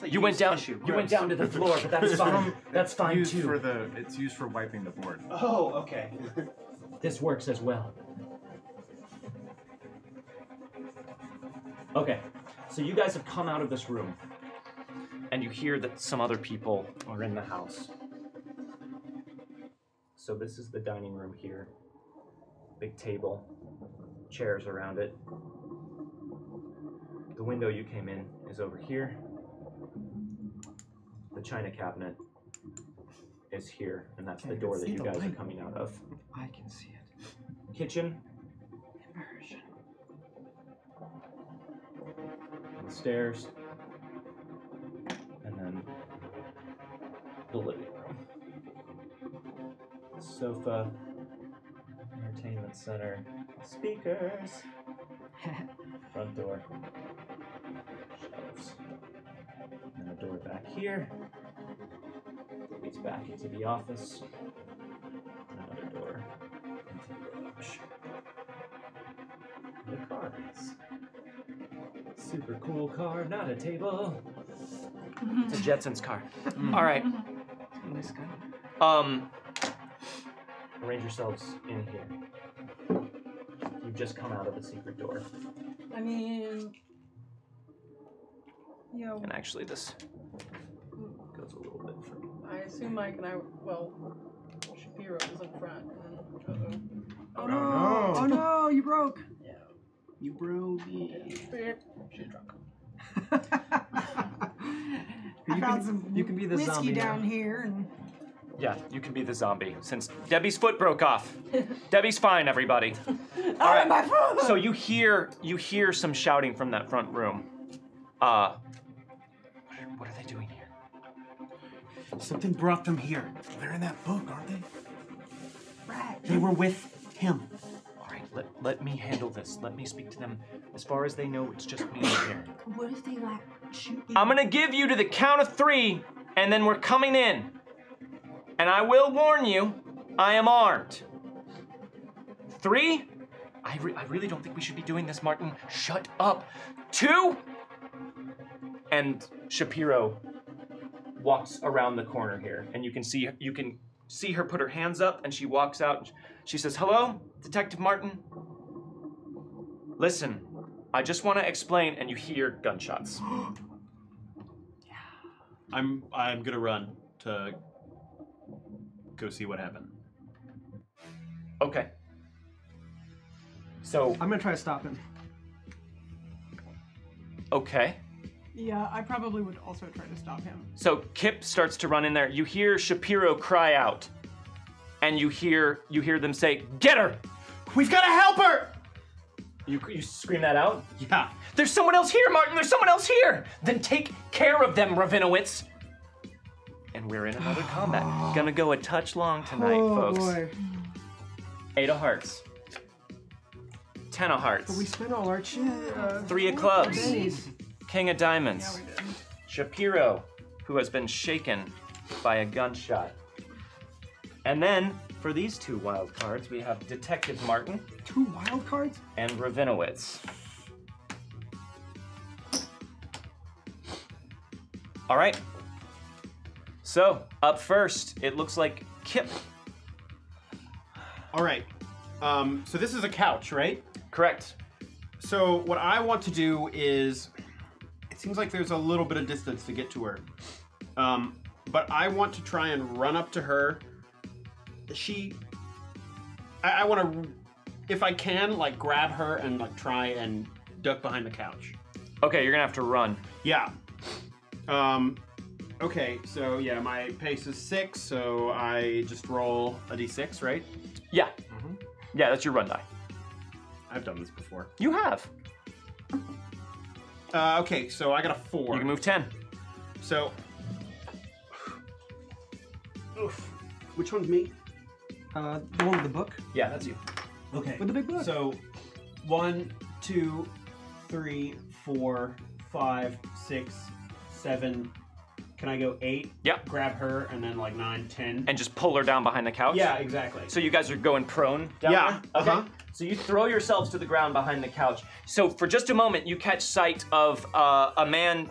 You went down. You went down to the floor, but that's fine. That's fine Used too. for it's used for wiping the board. Oh, okay. This works as well. Okay, so you guys have come out of this room, and you hear that some other people are in the house. So this is the dining room here. Big table, chairs around it. The window you came in is over here. The china cabinet is here, and that's the door that you guys are coming out of. I can see it. Kitchen, Immersion. the stairs, and then the living room. Sofa, entertainment center, speakers, front door, shelves, and a door back here that leads back into the office, another door into the garage. The cars. Super cool car, not a table. It's a Jetsons car. All right. Nice guy. Arrange yourselves in here. You've just come out of the secret door. I mean, And actually, this goes a little bit further. I assume Mike and I, well, Shapiro was in front. And, Oh no! Oh no! You broke. yeah. You broke me. She's drunk. I found some you can be the whiskey zombie down now. here, and Yeah, you can be the zombie since Debbie's foot broke off. Debbie's fine, everybody. All right. my foot! So you hear some shouting from that front room. What are they doing here? Something brought them here. They're in that book, aren't they? Right. They were with him. All right, let me handle this. Let me speak to them. As far as they know, it's just me here. What if they like shoot you? I'm gonna give you to the count of 3, and then we're coming in. And I will warn you, I am armed. 3. I really don't think we should be doing this, Martin. Shut up. 2. And Shapiro walks around the corner here, and you can see her put her hands up, and she walks out. She says, "Hello, Detective Martin. Listen, I just want to explain," and you hear gunshots. I'm gonna run to go see what happened. Okay. So, I'm gonna try to stop him. okay. Yeah, I probably would also try to stop him. So Kip starts to run in there. You hear Shapiro cry out, and you hear them say, "Get her!" We've got to help her! You scream that out? Yeah. There's someone else here, Martin! There's someone else here! Then take care of them, Ravinowitz! And we're in another combat. Gonna go a touch long tonight, folks. Boy. 8 of hearts. 10 of hearts. But we spent all our shit. 3 of clubs. Bennies. King of diamonds. Yeah, we did. Shapiro, who has been shaken by a gunshot. And then, for these 2 wild cards, we have Detective Martin 2 wild cards? and Ravinowitz. All right. So, up first, it looks like Kip. All right. So this is a couch, right? Correct. So what I want to do is, it seems like there's a little bit of distance to get to her. But I want to try and run up to her. I want to, if I can, like grab her and like try and duck behind the couch. Okay, you're gonna have to run. Yeah. Okay, so yeah, my pace is 6, so I just roll a d6, right? Yeah. Yeah, that's your run die. I've done this before. You have. Okay, so I got a 4. You can move 10. So, oof. Which one's me? The one with the book? Yeah, that's you. Okay. With the big book. So, 1, 2, 3, 4, 5, 6, 7. Can I go 8? Yep. Grab her and then like 9, 10. And just pull her down behind the couch? Yeah, exactly. So you guys are going prone down Yeah, there? Okay. uh-huh. So you throw yourselves to the ground behind the couch. So for just a moment, you catch sight of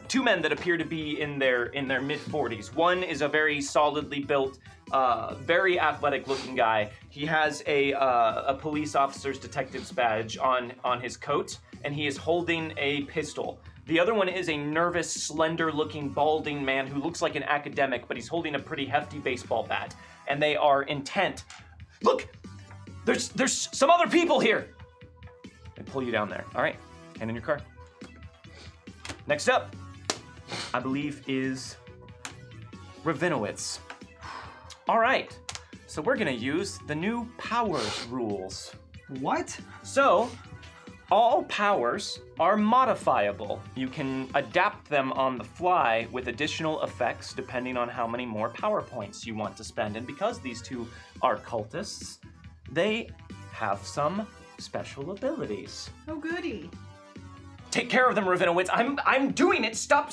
2 men that appear to be in their mid-40s. One is a very solidly built, very athletic-looking guy. He has a police officer's detective's badge on his coat, and he is holding a pistol. The other one is a nervous, slender-looking, balding man who looks like an academic, but he's holding a pretty hefty baseball bat. And they are intent. Look! There's some other people here! They pull you down there. All right, hand in your car. Next up, I believe, is Ravinowitz. All right, so we're gonna use the new powers rules. What? So, all powers are modifiable. You can adapt them on the fly with additional effects depending on how many more power points you want to spend. And because these 2 are cultists, they have some special abilities. Oh, goody. Take care of them, Ravinowitz. I'm doing it. Stop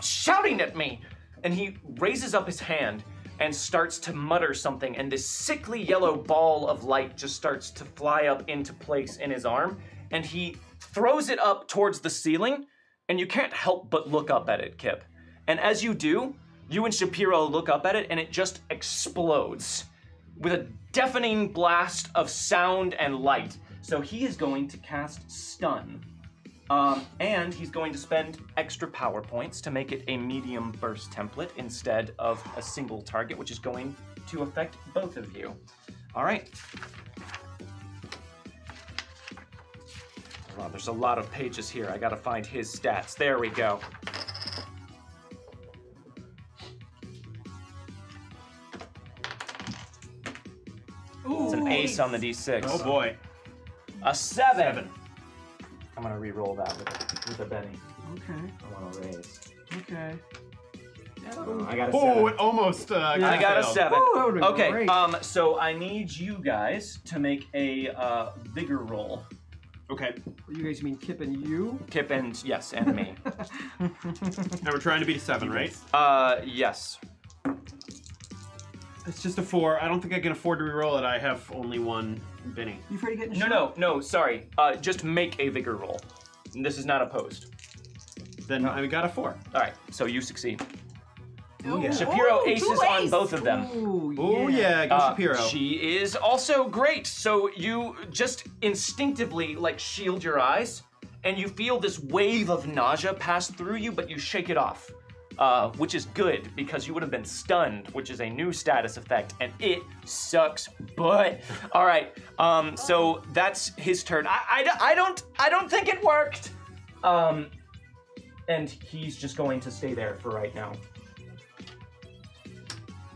shouting at me. And he raises up his hand and starts to mutter something, and this sickly yellow ball of light just starts to fly up into place in his arm, and he throws it up towards the ceiling, and you can't help but look up at it, Kip. And as you do, you and Shapiro look up at it, and it just explodes with a deafening blast of sound and light. So he is going to cast Stun. And he's going to spend extra power points to make it a medium burst template instead of a single target, which is going to affect both of you. All right. Wow, there's a lot of pages here. I gotta find his stats. There we go. It's an ace on the d6. Oh boy. A 7. 7. I'm gonna re-roll that with a Benny. Okay. I want to raise. Okay. I got a 7. Oh, it almost. I got a failed. 7. Woo, that would've been Okay. great. So I need you guys to make a vigor roll. Okay. You guys mean Kip and you? Kip and yes, and me. Now we're trying to beat a 7, right? Yes. It's just a 4. I don't think I can afford to reroll it. I have only one Benny. You afraid of getting No. Sorry. Just make a vigor roll. This is not opposed. Then I got a 4. All right. So you succeed. Oh, yeah. Shapiro oh, aces two on ace. both of them. Ooh, Oh yeah, go Shapiro. She is also great. So you just instinctively like shield your eyes, and you feel this wave of nausea pass through you, but you shake it off, which is good because you would have been stunned, which is a new status effect, and it sucks butt. All right, so that's his turn. I don't think it worked. And he's just going to stay there for right now.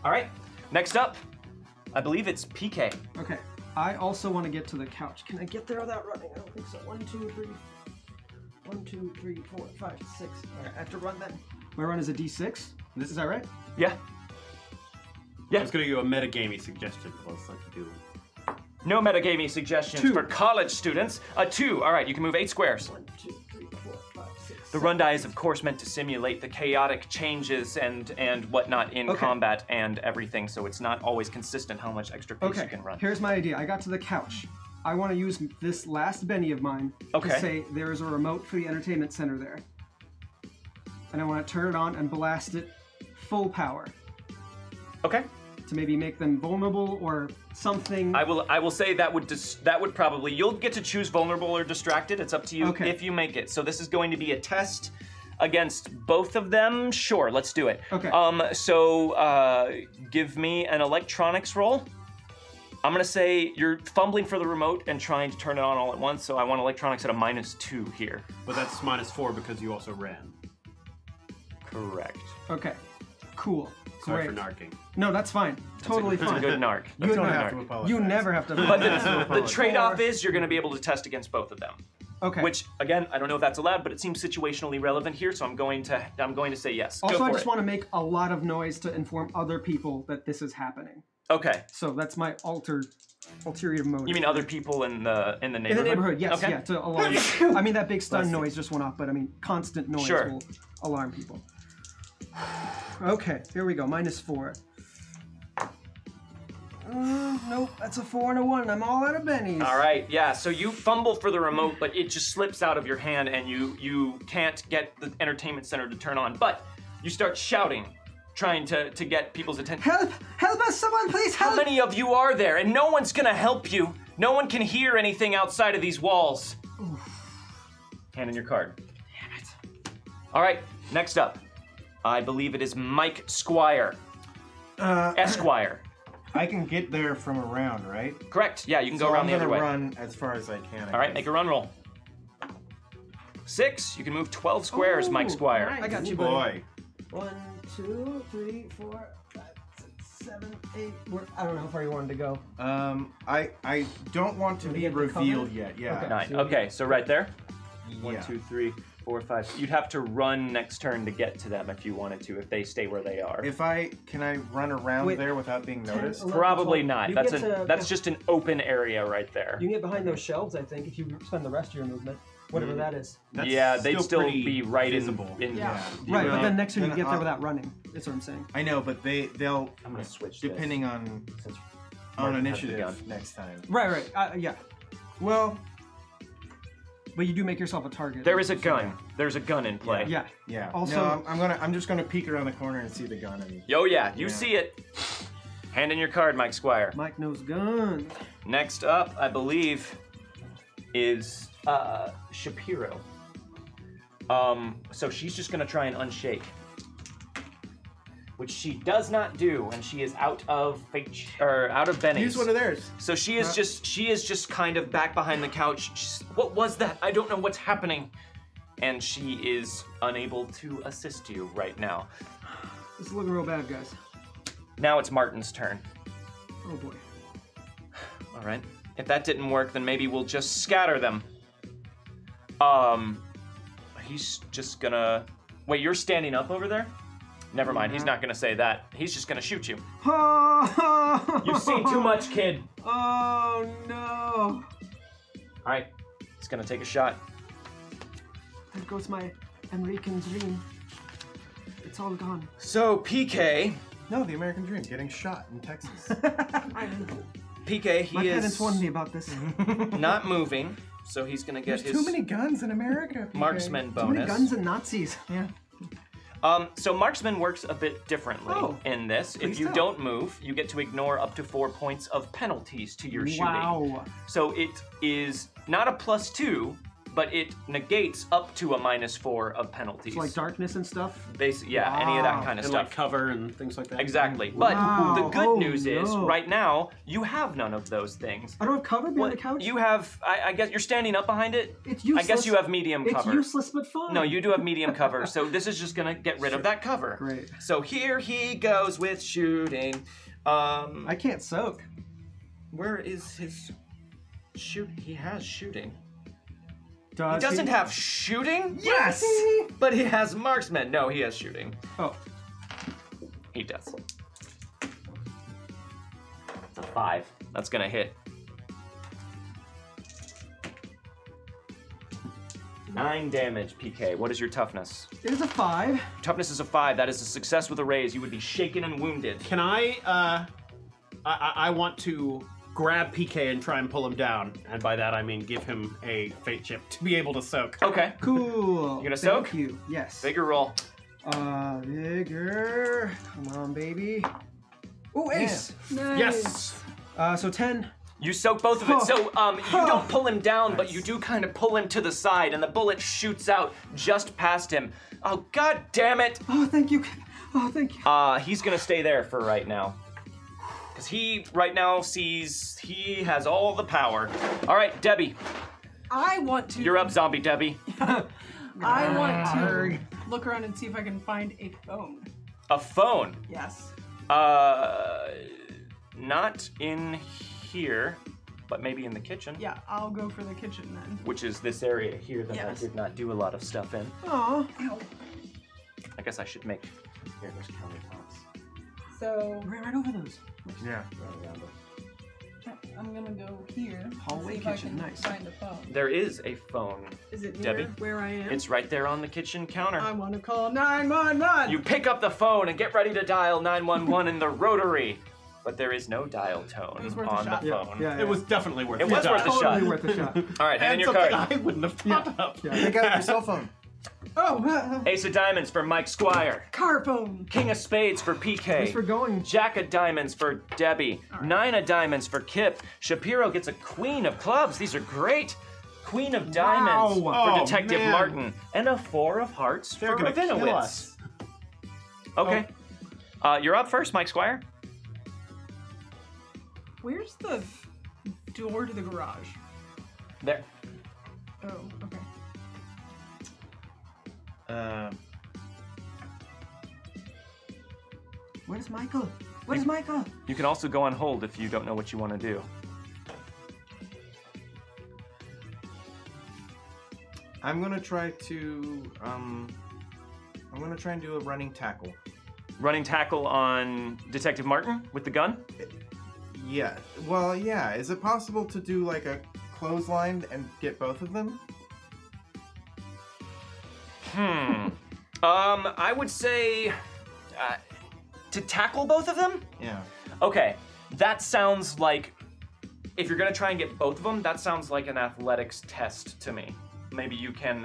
All right, next up, I believe it's PK. Okay. I also want to get to the couch. Can I get there without running? I don't think so. 1, 2, 3. 1, 2, 3, 4, 5, 6. All right, I have to run then. My run is a D6. Is that right? Yeah. I was gonna give a metagamey suggestion, but let's let you do. No metagaming suggestions 2. for college students. A 2. All right, you can move 8 squares. 1, 2, 3, 4, 5, 6. The run die is, of course, meant to simulate the chaotic changes and whatnot in Okay. combat and everything, so it's not always consistent how much extra pace Okay, you can run. here's my idea. I got to the couch. I want to use this last Benny of mine Okay. to say there is a remote for the entertainment center there. And I want to turn it on and blast it full power Okay. to maybe make them vulnerable or something. I will say that would probably, you'll get to choose vulnerable or distracted. It's up to you Okay. if you make it. So this is going to be a test against both of them. Sure, let's do it. Okay. So give me an electronics roll. I'm gonna say you're fumbling for the remote and trying to turn it on all at once, so I want electronics at a -2 here. But that's -4 because you also ran. Correct. Okay, cool. Sorry Great. for narking. No, that's fine. Totally That's a fine. good narc. You That's a don't good have narc. to apologize. You never have to. But That's the trade-off is you're going to be able to test against both of them. Okay. Which, again, I don't know if that's allowed, but it seems situationally relevant here, so I'm going to say yes. Also, Go I for just it. want to make a lot of noise to inform other people that this is happening. Okay. So that's my ulterior motive. You mean other people in the neighborhood? in the neighborhood? Yes, Okay. yeah. To alarm. I mean that big stun noise just went off, but I mean constant noise Sure. will alarm people. Okay, here we go. -4. Nope, that's a 4 and a 1. I'm all out of bennies. All right, yeah. So you fumble for the remote, but it just slips out of your hand, and you can't get the entertainment center to turn on. But you start shouting, trying to get people's attention. Help! Help us! Someone, please How help! many of you are there? And no one's gonna help you. No one can hear anything outside of these walls. Hand in your card. Damn it. All right, next up. I believe it is Mike Squire. Esquire. I can get there from around, right? Correct. Yeah, you can go So around the I'm other gonna way. run as far as I can. All right, make a run roll. 6. You can move 12 squares, Mike Ooh, Squire. nice. I got you, Boy. buddy. 1, 2, 3, 4, 5, 6, 7, 8. I don't know how far you wanted to go. I don't want to Would be he have the revealed cover? yet. Yeah. Okay. 9. Okay, so right there. Yeah. 1, 2, 3, 4, 5. You'd have to run next turn to get to them if you wanted to, if they stay where they are. Can I run around Wait. there without being 10, noticed? 11, Probably 12. not. You That's get to- that's just an open area right there. You can get behind those shelves, I think, if you spend the rest of your movement, whatever that is. That's Yeah, they'd still pretty be right visible. in Yeah. Right, but Well, then next turn you then get there I'll- without running. That's what I'm saying. I know, but they'll I'm gonna switch depending on since on Martin has the gun. initiative next time. Right. Yeah. Well, But you do make yourself a target. There is a gun. There's a gun in play. Yeah. yeah. Also- no, I'm just gonna peek around the corner and see the gun. And Yo, yeah, you Yeah. see it. Hand in your card, Mike Squire. Mike knows guns. Next up, I believe, is Shapiro. So she's just gonna try and unshake, which she does not do, and she is out of bennies. use one of theirs. So she is just kind of back behind the couch. What was that? I don't know what's happening. And she is unable to assist you right now. This is looking real bad, guys. Now it's Martin's turn. Oh boy. All right. If that didn't work, then maybe we'll just scatter them. He's just gonna... Wait, you're standing up over there? Never mind, he's not gonna say that. He's just gonna shoot you. You've seen too much, kid. Oh, no. All right, he's gonna take a shot. There goes my American dream. It's all gone. So, PK... No, the American dream, getting shot in Texas. PK, he My is parents warned me about this. not moving, so he's gonna get There's too many guns in America. PK. marksman Too many bonus. guns and Nazis. Yeah. So marksman works a bit differently in this. If you tell. don't move, you get to ignore up to 4 points of penalties to your shooting. Wow. So it is not a +2, but it negates up to a -4 of penalties. It's like darkness and stuff. Yeah, any of that Wow. kind of And stuff. like cover and things like that. Exactly. But Wow. the good Oh, news is, no. right now, you have none of those things. I don't have cover behind the couch? You have, I guess you're standing up behind it. It's I useless. guess you have medium It's cover. useless but fun. No, you do have medium cover, so this is just gonna get rid of that cover. Great. So here he goes with shooting. I can't soak. Where is his shoot? He has shooting. Does He doesn't have shooting? Yes! But he has marksman. No, he has shooting. Oh. He does. It's a 5. That's gonna hit. 9 damage, PK. What is your toughness? It is a 5. Toughness is a 5. That is a success with a raise. You would be shaken and wounded. Can I want to grab PK and try and pull him down. And by that I mean give him a fate chip to be able to soak. Okay. Cool. You gonna Thank soak? you. Yes. Vigor roll. Vigor. Come on, baby. Oh, ace. Yes! So 10. You soak both of it. Huh. So you don't pull him down, but Nice. you do kind of pull him to the side, and the bullet shoots out just past him. Oh, god damn it! Oh, thank you. Oh, thank you. He's gonna stay there for right now. Because he, right now, sees he has all the power. All right, Debbie. I want to. You're up, zombie Debbie. I want to look around and see if I can find a phone. A phone. Yes. Not in here, but maybe in the kitchen. Yeah, I'll go for the kitchen then. Which is this area here that Yes. I did not do a lot of stuff in. Aw. I guess I should make... Here, there's countertops. So Right over those. Yeah. I'm gonna go here. and Hallway see if I kitchen, can nice. Find a phone. There is a phone. Is it near Debbie? where I am? It's right there on the kitchen counter. I want to call 911. You pick up the phone and get ready to dial 911 in the rotary. But there is no dial tone It was worth a on the shot. phone. Yeah. It was definitely worth It was worth a shot. shot. Totally worth a shot. All right, hand And in your something card. I wouldn't have thought of. Take out your cell phone. Oh, Ace of diamonds for Mike Squire. car phone. King of spades for Thanks PK. for going. Jack of diamonds for Debbie. right. 9 of diamonds for Kip. Shapiro gets a queen of clubs. These are great. Queen of diamonds for Oh, Detective man. Martin. And a 4 of hearts They're for gonna kill Ravinowitz. us. Okay. You're up first, Mike Squire. Where's the door to the garage? There. Oh, okay. Where's Michael? Where's Michael? You can also go on hold if you don't know what you want to do. I'm gonna try to do a running tackle. Running tackle on Detective Martin with the gun? Yeah. Well, yeah. Is it possible to do like a clothesline and get both of them? I would say to tackle both of them? Yeah. Okay, that sounds like, if you're gonna try and get both of them, that sounds like an athletics test to me. Maybe you can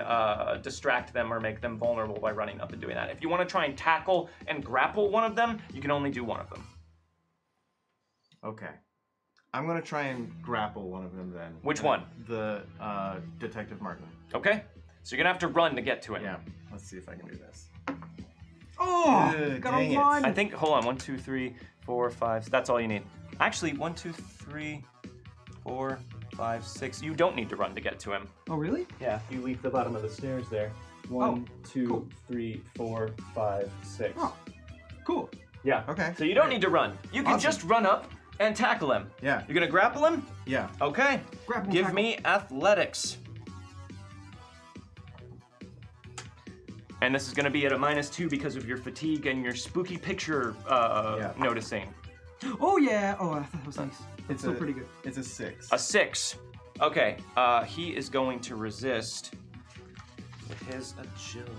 distract them or make them vulnerable by running up and doing that. If you want to try and tackle and grapple one of them, you can only do one of them. Okay. I'm gonna try and grapple one of them then. Which one? The Detective Martin. Okay? So you're gonna have to run to get to him. Yeah. Let's see if I can do this. Oh, Ugh, got dang a it. one. I think, hold on, 1, 2, 3, 4, 5, that's all you need. Actually, 1, 2, 3, 4, 5, 6. You don't need to run to get to him. Oh, really? Yeah, you leave the bottom of the stairs there. 1, 2, cool. 3, 4, 5, 6. Oh, cool. Yeah. Okay. So you don't need to run. You can Awesome. just run up and tackle him. Yeah. You're gonna grapple him? Yeah. Okay. Grapple Give tackle. me athletics. And this is going to be at a -2 because of your fatigue and your spooky picture noticing. Oh yeah. Oh, I thought that was nice. It's still pretty good. It's a 6. A 6. Okay. He is going to resist with his agility.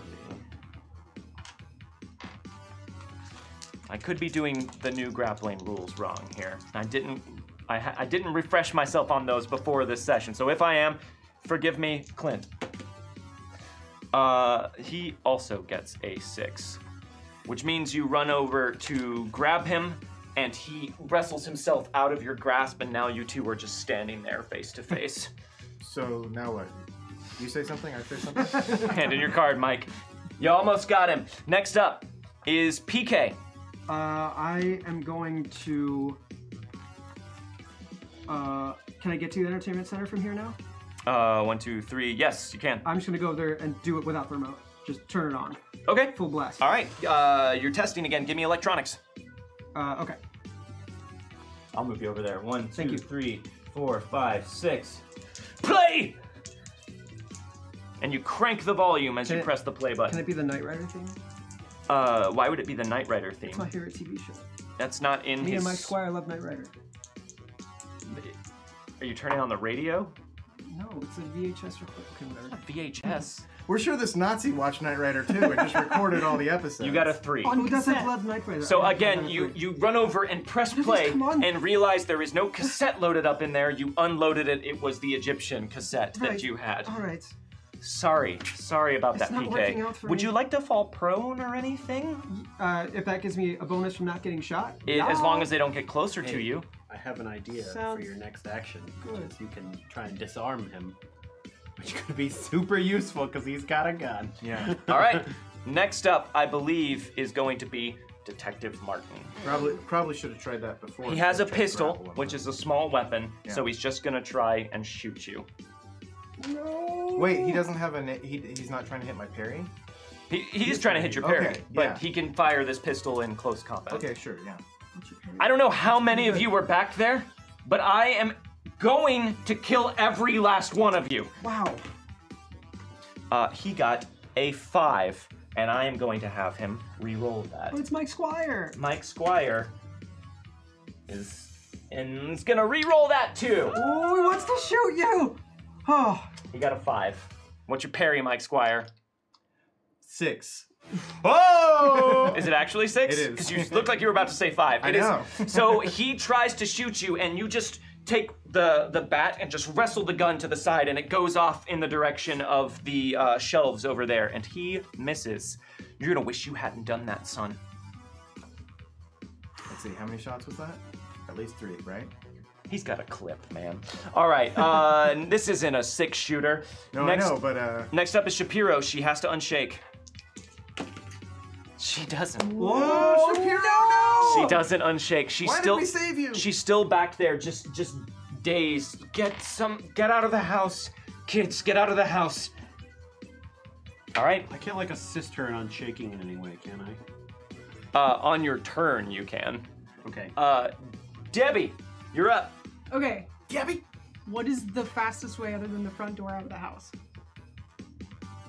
I could be doing the new grappling rules wrong here. I didn't refresh myself on those before this session. So if I am, forgive me, Clint. He also gets a 6, which means you run over to grab him, and he wrestles himself out of your grasp, and now you two are just standing there face to face. So now what? You say something? I say something? Hand in your card, Mike. You almost got him. Next up is PK. I am going to. Can I get to the entertainment center from here now? 1, 2, 3. Yes, you can. I'm just gonna go there and do it without the remote. Just turn it on. Okay. Full blast. All right. You're testing again. Give me electronics. Okay. I'll move you over there. 1, Thank 2, you. 3, 4, 5, 6. Play! And you crank the volume as you Can it- press the play Can button. it be the Knight Rider theme? Why would it be the Knight Rider theme? It's my favorite TV show. That's not in Me his... and Mike Squire love Knight Rider. Are you turning on the radio? No, it's a VHS record. Okay, whatever. VHS. We're sure this Nazi watched Knight Rider too and just recorded all the episodes. You got a 3. Who doesn't cassette. love Knight Rider? So I again, have you run over and press play come on. and realize there is no cassette loaded up in there. You unloaded it. It was the Egyptian cassette that Right. you had. All right. Sorry about It's that, not PK. working out for Would me. you like to fall prone or anything? If that gives me a bonus from not getting shot. As long as they don't get closer to Hey. you. I have an idea Sounds for your next action. good. Which is you can try and disarm him, which could be super useful because he's got a gun. Yeah. All right. Next up, I believe, is going to be Detective Martin. Probably should have tried that before. He has a Check pistol, grapple. which is a small weapon, Yeah. so he's just gonna try and shoot you. Wait, he doesn't have he's not trying to hit my parry? He's trying to hit your parry, Okay, but yeah. he can fire this pistol in close combat. Okay, sure, yeah. I don't know how many of you were back there, but I am going to kill every last one of you. Wow. He got a 5, and I am going to have him re-roll that. Oh, it's Mike Squire. Mike Squire is gonna re-roll that too. Oh, he wants to shoot you. Oh. He got a 5. What's your parry, Mike Squire? 6. Oh! Is it actually 6? It is. Because you looked like you were about to say 5. I It is. know. So he tries to shoot you, and you just take the bat and just wrestle the gun to the side, and it goes off in the direction of the shelves over there, and he misses. You're gonna wish you hadn't done that, son. Let's see, how many shots was that? At least 3, right? He's got a clip, man. All right, this isn't a 6-shooter. No, next, I know, but Next up is Shapiro. She has to unshake. She doesn't. Whoa, Shapiro, no! She doesn't unshake. She's Why still. did we save you? She's still back there, just dazed. Get out of the house, kids. Get out of the house. All right. I can't like assist her in unshaking in any way, can I? On your turn, you can. Okay. Debbie, you're up. Okay. Gabby? What is the fastest way other than the front door out of the house?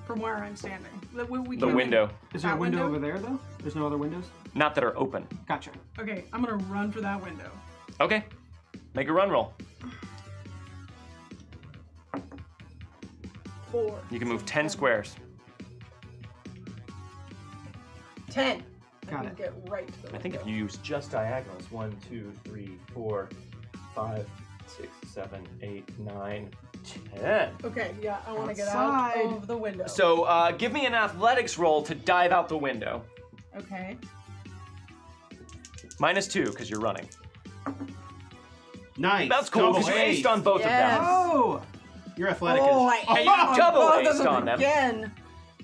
From where I'm standing. We The can't- window. Is there a That window window? over there, though? There's no other windows? Not that are open. Gotcha. Okay, I'm gonna run for that window. Okay. Make a run roll. 4. You can move 10 squares. 10. Got I it. can get right to the I think if window. you use just diagonals, 1, 2, 3, 4, 5, 6, 7, 8, 9, 10. Okay, yeah, I want to get Outside. out of the window. So give me an athletics roll to dive out the window. Okay. -2 because you're running. Nice. That's cool because you Double aced on both Yes. of them. Oh! You're athletic. Oh, as- I Hey, ate you on double both of aced on them. again.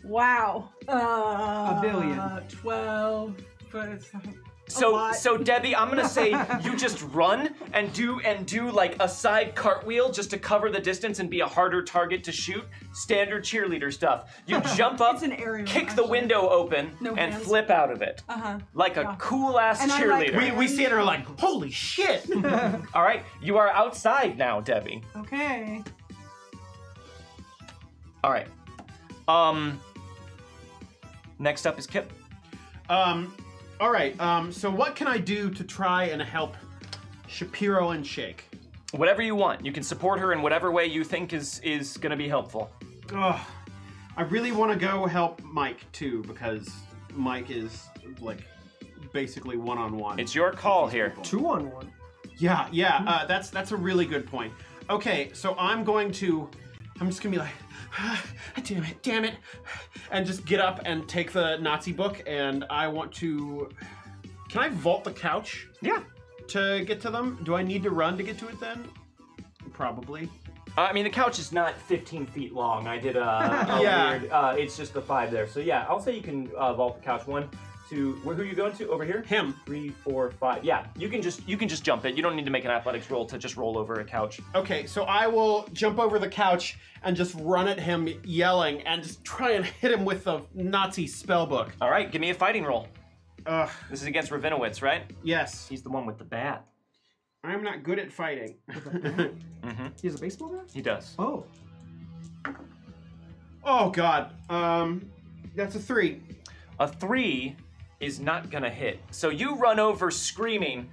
Wow. A billion. 12. So Debbie, I'm gonna say you just run and do like a side cartwheel just to cover the distance and be a harder target to shoot. Standard cheerleader stuff. You jump up, It's an aerial, kick the actually. window open, No and hands. flip out of it. Like a cool ass And I like- cheerleader. We see it and we're like, holy shit! All right, you are outside now, Debbie. Okay. All right. Next up is Kip. All right. So what can I do to try and help Shapiro and Shake? Whatever you want. You can support her in whatever way you think is going to be helpful. Ugh. I really want to go help Mike too because Mike is like basically one-on-one. It's your call here. 2-on-1. Yeah. That's a really good point. Okay, so I'm just gonna be like, damn it, and just get up and take the Nazi book, and I want to. Can I vault the couch? Yeah. To get to them? Do I need to run to get to it then? Probably. I mean, the couch is not 15 feet long. I did a Yeah. weird. It's just the 5 there. So yeah, I'll say you can vault the couch. 1, 2. Who are you going to? Over here? Him. 3, 4, 5. Yeah. You can just jump it. You don't need to make an athletics roll to just roll over a couch. Okay, so I will jump over the couch and just run at him yelling and just try and hit him with the Nazi spell book. All right, give me a fighting roll. Ugh. This is against Ravinowitz, right? Yes. He's the one with the bat. I'm not good at fighting. He has a baseball bat? He does. Oh. Oh god. That's a 3. A 3 is not gonna hit. So you run over screaming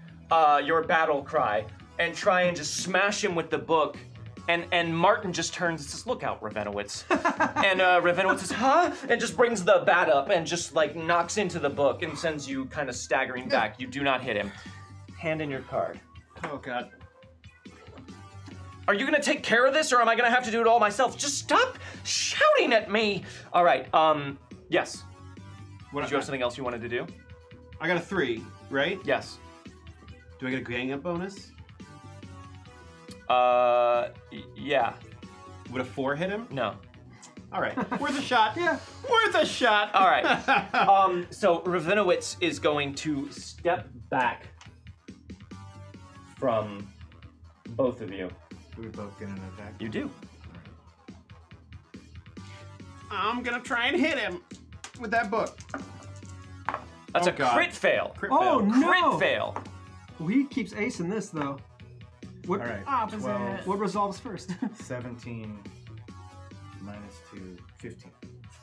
your battle cry and try and just smash him with the book. And Martin just turns and says, "Look out, Ravinowitz." And Ravinowitz says, "Huh?" And just brings the bat up and just like knocks into the book and sends you kind of staggering back. You do not hit him. Hand in your card. Oh god. Are you gonna take care of this, or am I gonna have to do it all myself? Just stop shouting at me. All right. Yes. Did you have something else you wanted to do? I got a 3, right? Yes. Do I get a gang up bonus? Yeah. Would a 4 hit him? No. All right. Worth a shot. Yeah. Worth a shot. All right. So Ravinowitz is going to step back from both of you. Do we both get an attack? You do. I'm gonna try and hit him with that book. That's Oh, a God. crit fail. Crit Oh, fail. no. Crit fail. Well, he keeps acing this, though. What, All right. Opposite. 12, what resolves first? 17, minus 2, 15.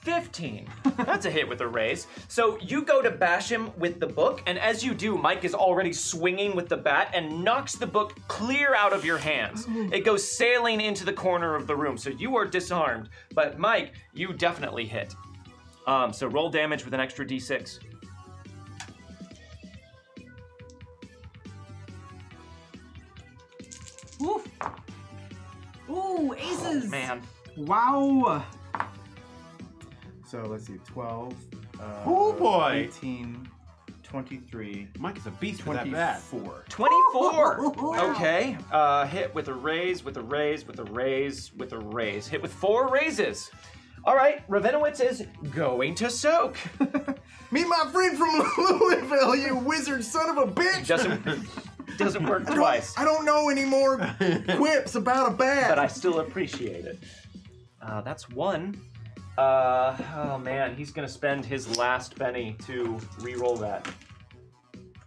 15. That's a hit with a raise. So you go to bash him with the book, and as you do, Mike is already swinging with the bat and knocks the book clear out of your hands. It goes sailing into the corner of the room, so you are disarmed. But Mike, you definitely hit. So roll damage with an extra d6. Oof. Ooh, aces. Man. Wow. So let's see, 12. Oh, boy. 18, 23, Mike is a beast with that bat. 24. 24. Okay. Hit with a raise, with a raise, with a raise, with a raise. Hit with 4 raises. All right, Ravinowitz is going to soak. Meet my friend from Louisville, you wizard son of a bitch! Doesn't work twice, I don't know any more quips about a bat. but I still appreciate it. That's 1. Oh man, he's gonna spend his last penny to re-roll that.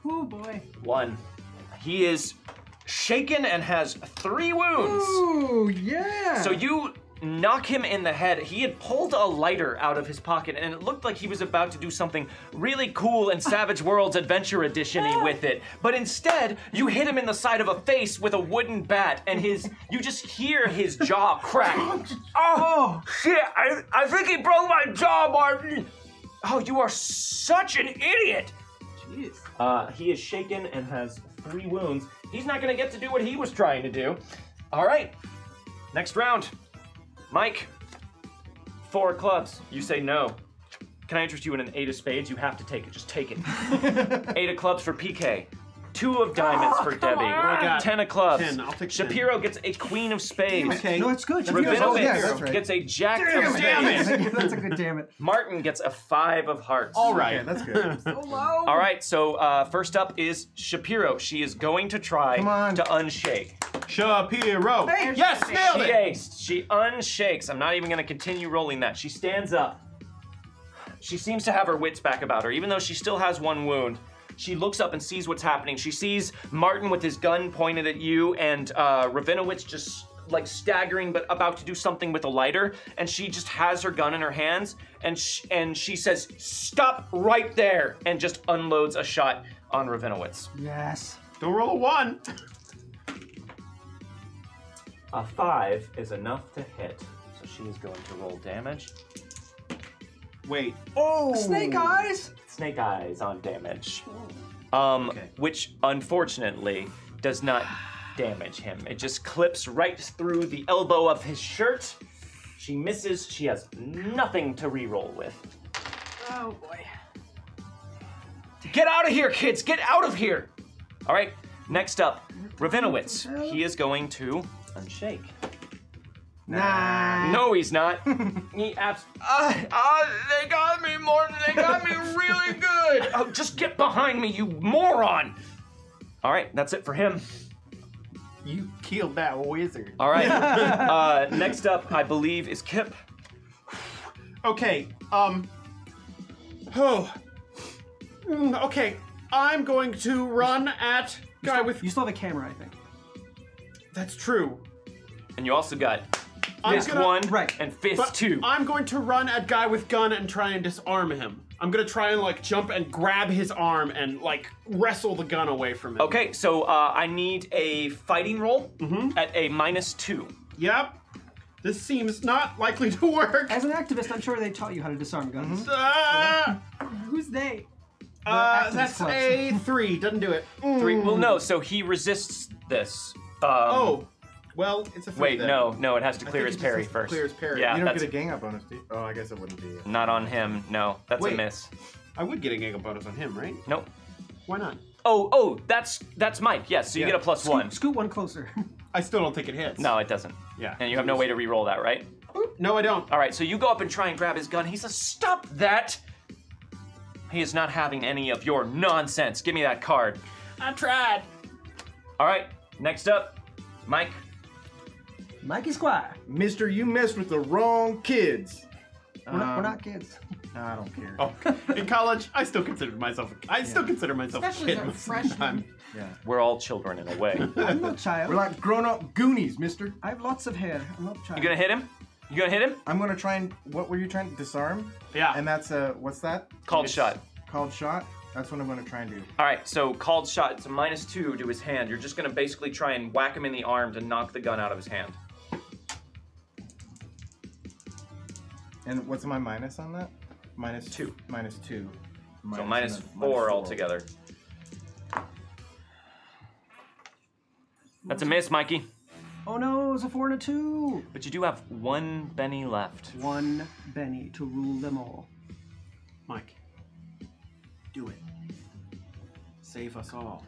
Oh boy. 1. He is shaken and has 3 wounds. Ooh, yeah. So you knock him in the head. He had pulled a lighter out of his pocket, and it looked like he was about to do something really cool and Savage Worlds Adventure Edition-y with it. But instead, you hit him in the side of a face with a wooden bat, and you just hear his jaw crack. Oh, shit, I think he broke my jaw, Martin. Oh, you are such an idiot. Jeez. He is shaken and has 3 wounds. He's not gonna get to do what he was trying to do. All right, next round. Mike, 4 clubs. You say no. Can I interest you in an 8 of spades? You have to take it. Just take it. 8 of clubs for PK. 2 of diamonds for Debbie. What do I got? 10 of clubs. 10. I'll take 10. Shapiro gets a queen of spades. Okay. No, it's good. Ravinowitz gets a jack of spades. That's a good damn it. Martin gets a 5 of hearts. All right. Okay, that's good. So low. All right, so first up is Shapiro. She is going to try Come on. to unshake. Shapiro. Hey, Yes, nailed She it. aced. She unshakes. I'm not even going to continue rolling that. She stands up. She seems to have her wits back about her, even though she still has 1 wound. She looks up and sees what's happening. She sees Martin with his gun pointed at you, and Ravinowitz just like staggering, but about to do something with a lighter. And she just has her gun in her hands, and she says, "Stop right there!" and just unloads a shot on Ravinowitz. Yes. Don't roll a 1. A 5 is enough to hit, so she is going to roll damage. Wait. Oh! Snake eyes! Snake eyes on damage. Okay. Which unfortunately does not damage him. It just clips right through the elbow of his shirt. She misses. She has nothing to re-roll with. Oh boy. Get out of here, kids! Get out of here! All right, next up, Ravinowitz. He is going to unshake. Nah. No, he's not. He they got me, Morton. They got me really good. Oh, just get behind me, you moron. All right, that's it for him. You killed that wizard. All right. Next up, I believe, is Kip. Okay. Okay. I'm going to run at guy with. You still have a camera, I think. That's true. And you also got I'm fist gonna- 1 right, and fist But 2. I'm going to run at guy with gun and try and disarm him. I'm gonna try and like jump and grab his arm and like wrestle the gun away from him. Okay, so I need a fighting roll at a -2. Yep. This seems not likely to work. As an activist, I'm sure they taught you how to disarm guns. Who's they? activist That's clubs. a 3. Doesn't do it. 3. Well, no. So he resists this. Oh. Well, it's a 3 Wait, then. no. It has to I clear think his it just parry has to first. clear his parry. Yeah, You don't that's get a gang up bonus, do you? Oh, I guess it wouldn't be. not on him. No, that's a Wait. miss. I would get a gang bonus on him, right? Nope. Why not? Oh, that's Mike. Yes, so you Yeah. get a +1. Scoot one closer. I still don't think it hits. No, it doesn't. Yeah. And you have no way to re-roll that, right? No, I don't. All right, so you go up and try and grab his gun. He says, "Stop that!" He is not having any of your nonsense. Give me that card. I tried. All right, next up, Mike. Mikey Squire. Mister, you messed with the wrong kids. We're not kids. No, I don't care. Oh, in college, I still considered myself. I still consider myself Especially a kid as a most of the freshman. time. Yeah. We're all children in a way. I'm not a child. We're like grown-up Goonies, mister. I have lots of hair. I'm not a child. You gonna hit him? You gonna hit him? I'm gonna try and, what were you trying to disarm? Yeah. And that's what's that? Called shot. Called shot? That's what I'm gonna try and do. All right, so called shot. It's a -2 to his hand. You're just gonna basically try and whack him in the arm to knock the gun out of his hand. And what's my minus on that? -2. -2. So Minus -4 altogether. That's a miss, Mikey. Oh no, it's a 4 and a 2. But you do have 1 Benny left. 1 Benny to rule them all. Mike, do it. Save us all.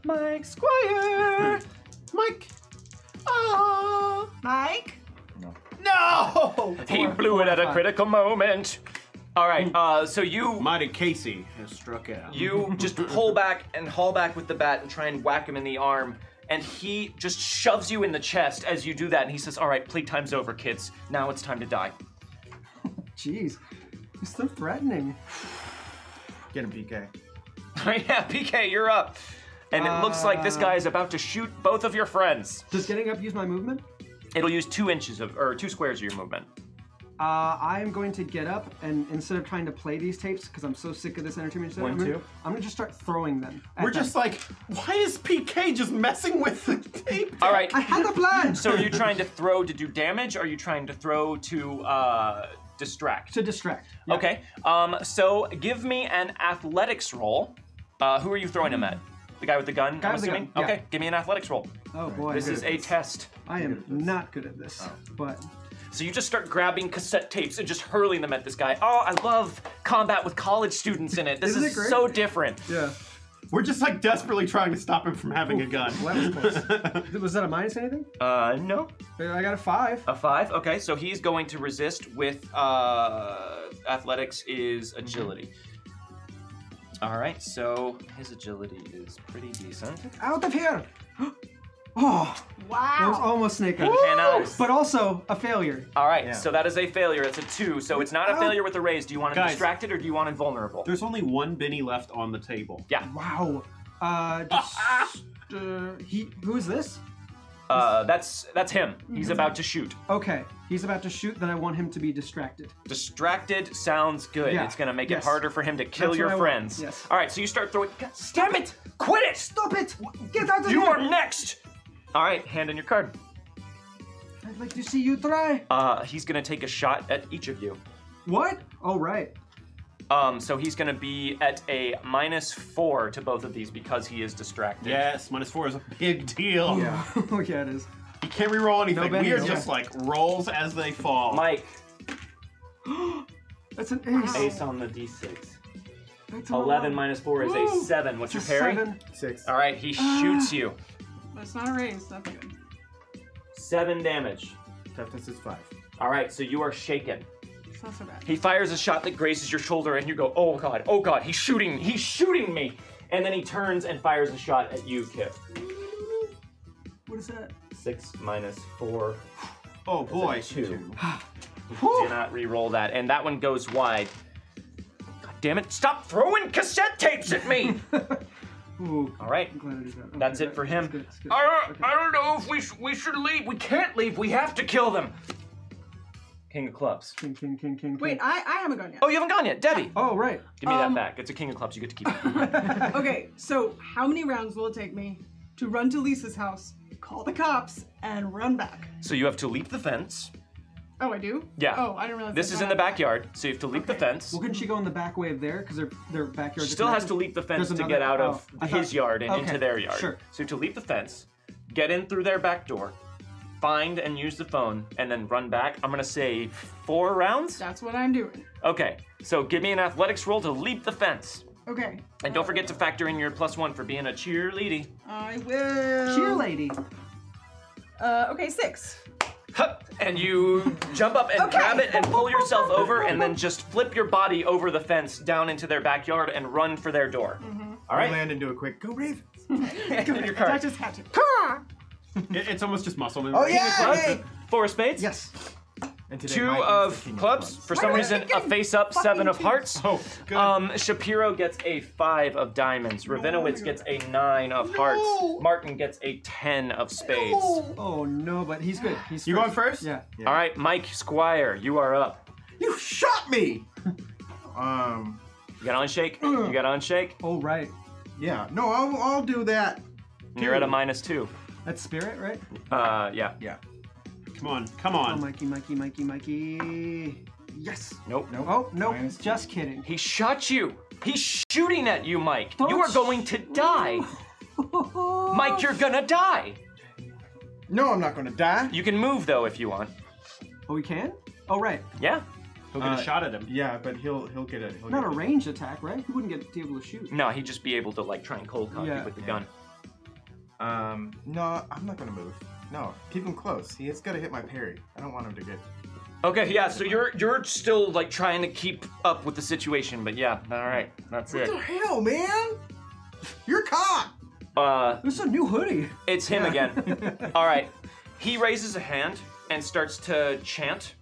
Mike Squire! Mike. Oh. Mike? No. He blew it at a critical moment. All right, so you Mighty Casey has struck out. you just pull back and haul back with the bat and try and whack him in the arm, and he just shoves you in the chest as you do that, and he says, "All right, playtime's over, kids. Now it's time to die." Jeez. He's so threatening. Get him, PK. Yeah, PK, you're up. And it looks like this guy is about to shoot both of your friends. Does getting up use my movement? It'll use 2 inches of, or 2 squares of your movement. I'm going to get up and instead of trying to play these tapes, because I'm so sick of this entertainment show, I'm gonna just start throwing them. at We're them. just like, why is PK just messing with the tape? All right. I had a plan! So are you trying to throw to do damage, or are you trying to throw to distract? To distract. Yeah. Okay. So give me an athletics roll. Who are you throwing him at? The guy with the gun, Guy I'm with the assuming? gun, yeah. Okay, give me an athletics roll. Oh boy. This is a test. I am not good at this, but So you just start grabbing cassette tapes and just hurling them at this guy. Oh, I love combat with college students in it. This Isn't is it great? so different. yeah. We're just like desperately trying to stop him from having a gun. Well, that was close. Was that a minus anything? No. I got a 5. A 5. Okay, so he's going to resist with athletics is agility. All right, so his agility is pretty decent. Out of here! Oh, Wow. that was almost snake He eyes. cannot. But also a failure. All right, Yeah. so that is a failure. It's a 2, so it's not a failure with a raise. Do you want him Guys. distracted or do you want him vulnerable? There's only one Benny left on the table. Yeah. Wow. Who is this? That's him. He's about to shoot. Okay, he's about to shoot, then I want him to be distracted. Distracted sounds good. Yeah. It's gonna make Yes. it harder for him to kill That's your what I want. friends. Yes. All right, so you start throwing. God, damn it! Quit it! Stop it! Get out of You here! are next. All right, hand in your card. I'd like to see you try. He's gonna take a shot at each of you. What? Oh, right. So he's gonna be at a -4 to both of these because he is distracted. Yes, -4 is a big deal. Yeah. Oh, yeah, it is. You can't re-roll anything. No Benny, we are no just like rolls as they fall. Mike, That's an ace. ace on the d6. That's a 11 lot. -4 is a 7. What's your It's a parry? 7. 6. All right, he shoots you. That's not a raise. That's good. 7 damage. Toughness is 5. All right, so you are shaken. It's not so bad. He fires a shot that grazes your shoulder, and you go, oh god, he's shooting me. And then he turns and fires a shot at you, Kip. What is that? 6 -4 Oh boy. is a 2. You cannot re-roll that, and that one goes wide. God damn it, stop throwing cassette tapes at me! Ooh. All right, I'm glad I did that. Okay, that's it for him. that's good, that's good. I don't know if we should leave. We can't leave. We have to kill them. King of clubs. King. Wait, I haven't gone yet. Oh, you haven't gone yet, Debbie. Oh, right. Give me that back. It's a king of clubs. You get to keep it. Okay, so how many rounds will it take me to run to Lisa's house, call the cops, and run back? So you have to leap the fence. Oh, I do? Yeah. Oh, I didn't realize. This I is got in the it. backyard, so you have to leap the fence. Well, couldn't she go in the back way of there? Because their backyard She still has to leap the fence There's to another- get out of I his thought- yard and okay, into their yard. sure. So you have to leap the fence, get in through their back door, find and use the phone, and then run back. I'm gonna say 4 rounds. That's what I'm doing. Okay, so give me an athletics roll to leap the fence. Okay. And don't forget to factor in your +1 for being a cheerleady. I will. Cheer lady. Okay, 6. Hup, and you jump up and Okay. grab it and pull yourself over and then just flip your body over the fence down into their backyard and run for their door. All right, Land into a quick go Ravens. hand in your I card. just had to. It's almost just muscle memory. Oh yeah! Clubs, Hey! 4 of spades. Yes. And today 2 Mike is of the king clubs. For Why some do I reason, keep a getting face-up, 7 of fucking hearts. Oh, good. Shapiro gets a 5 of diamonds. Ravinowitz gets a 9 of hearts. Martin gets a 10 of spades. Oh no, but he's good. He's You going first? Yeah. Yeah. All right, Mike Squire, you are up. You shot me! You got on shake? You got on shake? Oh right. Yeah. No, I'll do that. You're at a -2. That's spirit, right? Yeah. Yeah. Come Oh, on. Mikey. Yes. Nope. Nope. Oh no, Minus just kidding. He shot you. He's shooting at you, Mike. Don't You are going to die. Mike, you're gonna die. No, I'm not gonna die. You can move though if you want. Oh, we can? Oh right. Yeah. He'll get a shot at him. Yeah, but he'll get it. He'll Not get a it. ranged attack, right? He wouldn't be able to shoot. No, he'd just be able to like try and cold cock you Yeah. with the Yeah. gun. No, I'm not gonna move. No, keep him close. He's gotta hit my parry. I don't want him to get. Okay, yeah. So you're still like trying to keep up with the situation, but yeah. All right, that's What it. the hell, man? You're caught. This is a new hoodie. It's him again. All right. He raises a hand and starts to chant,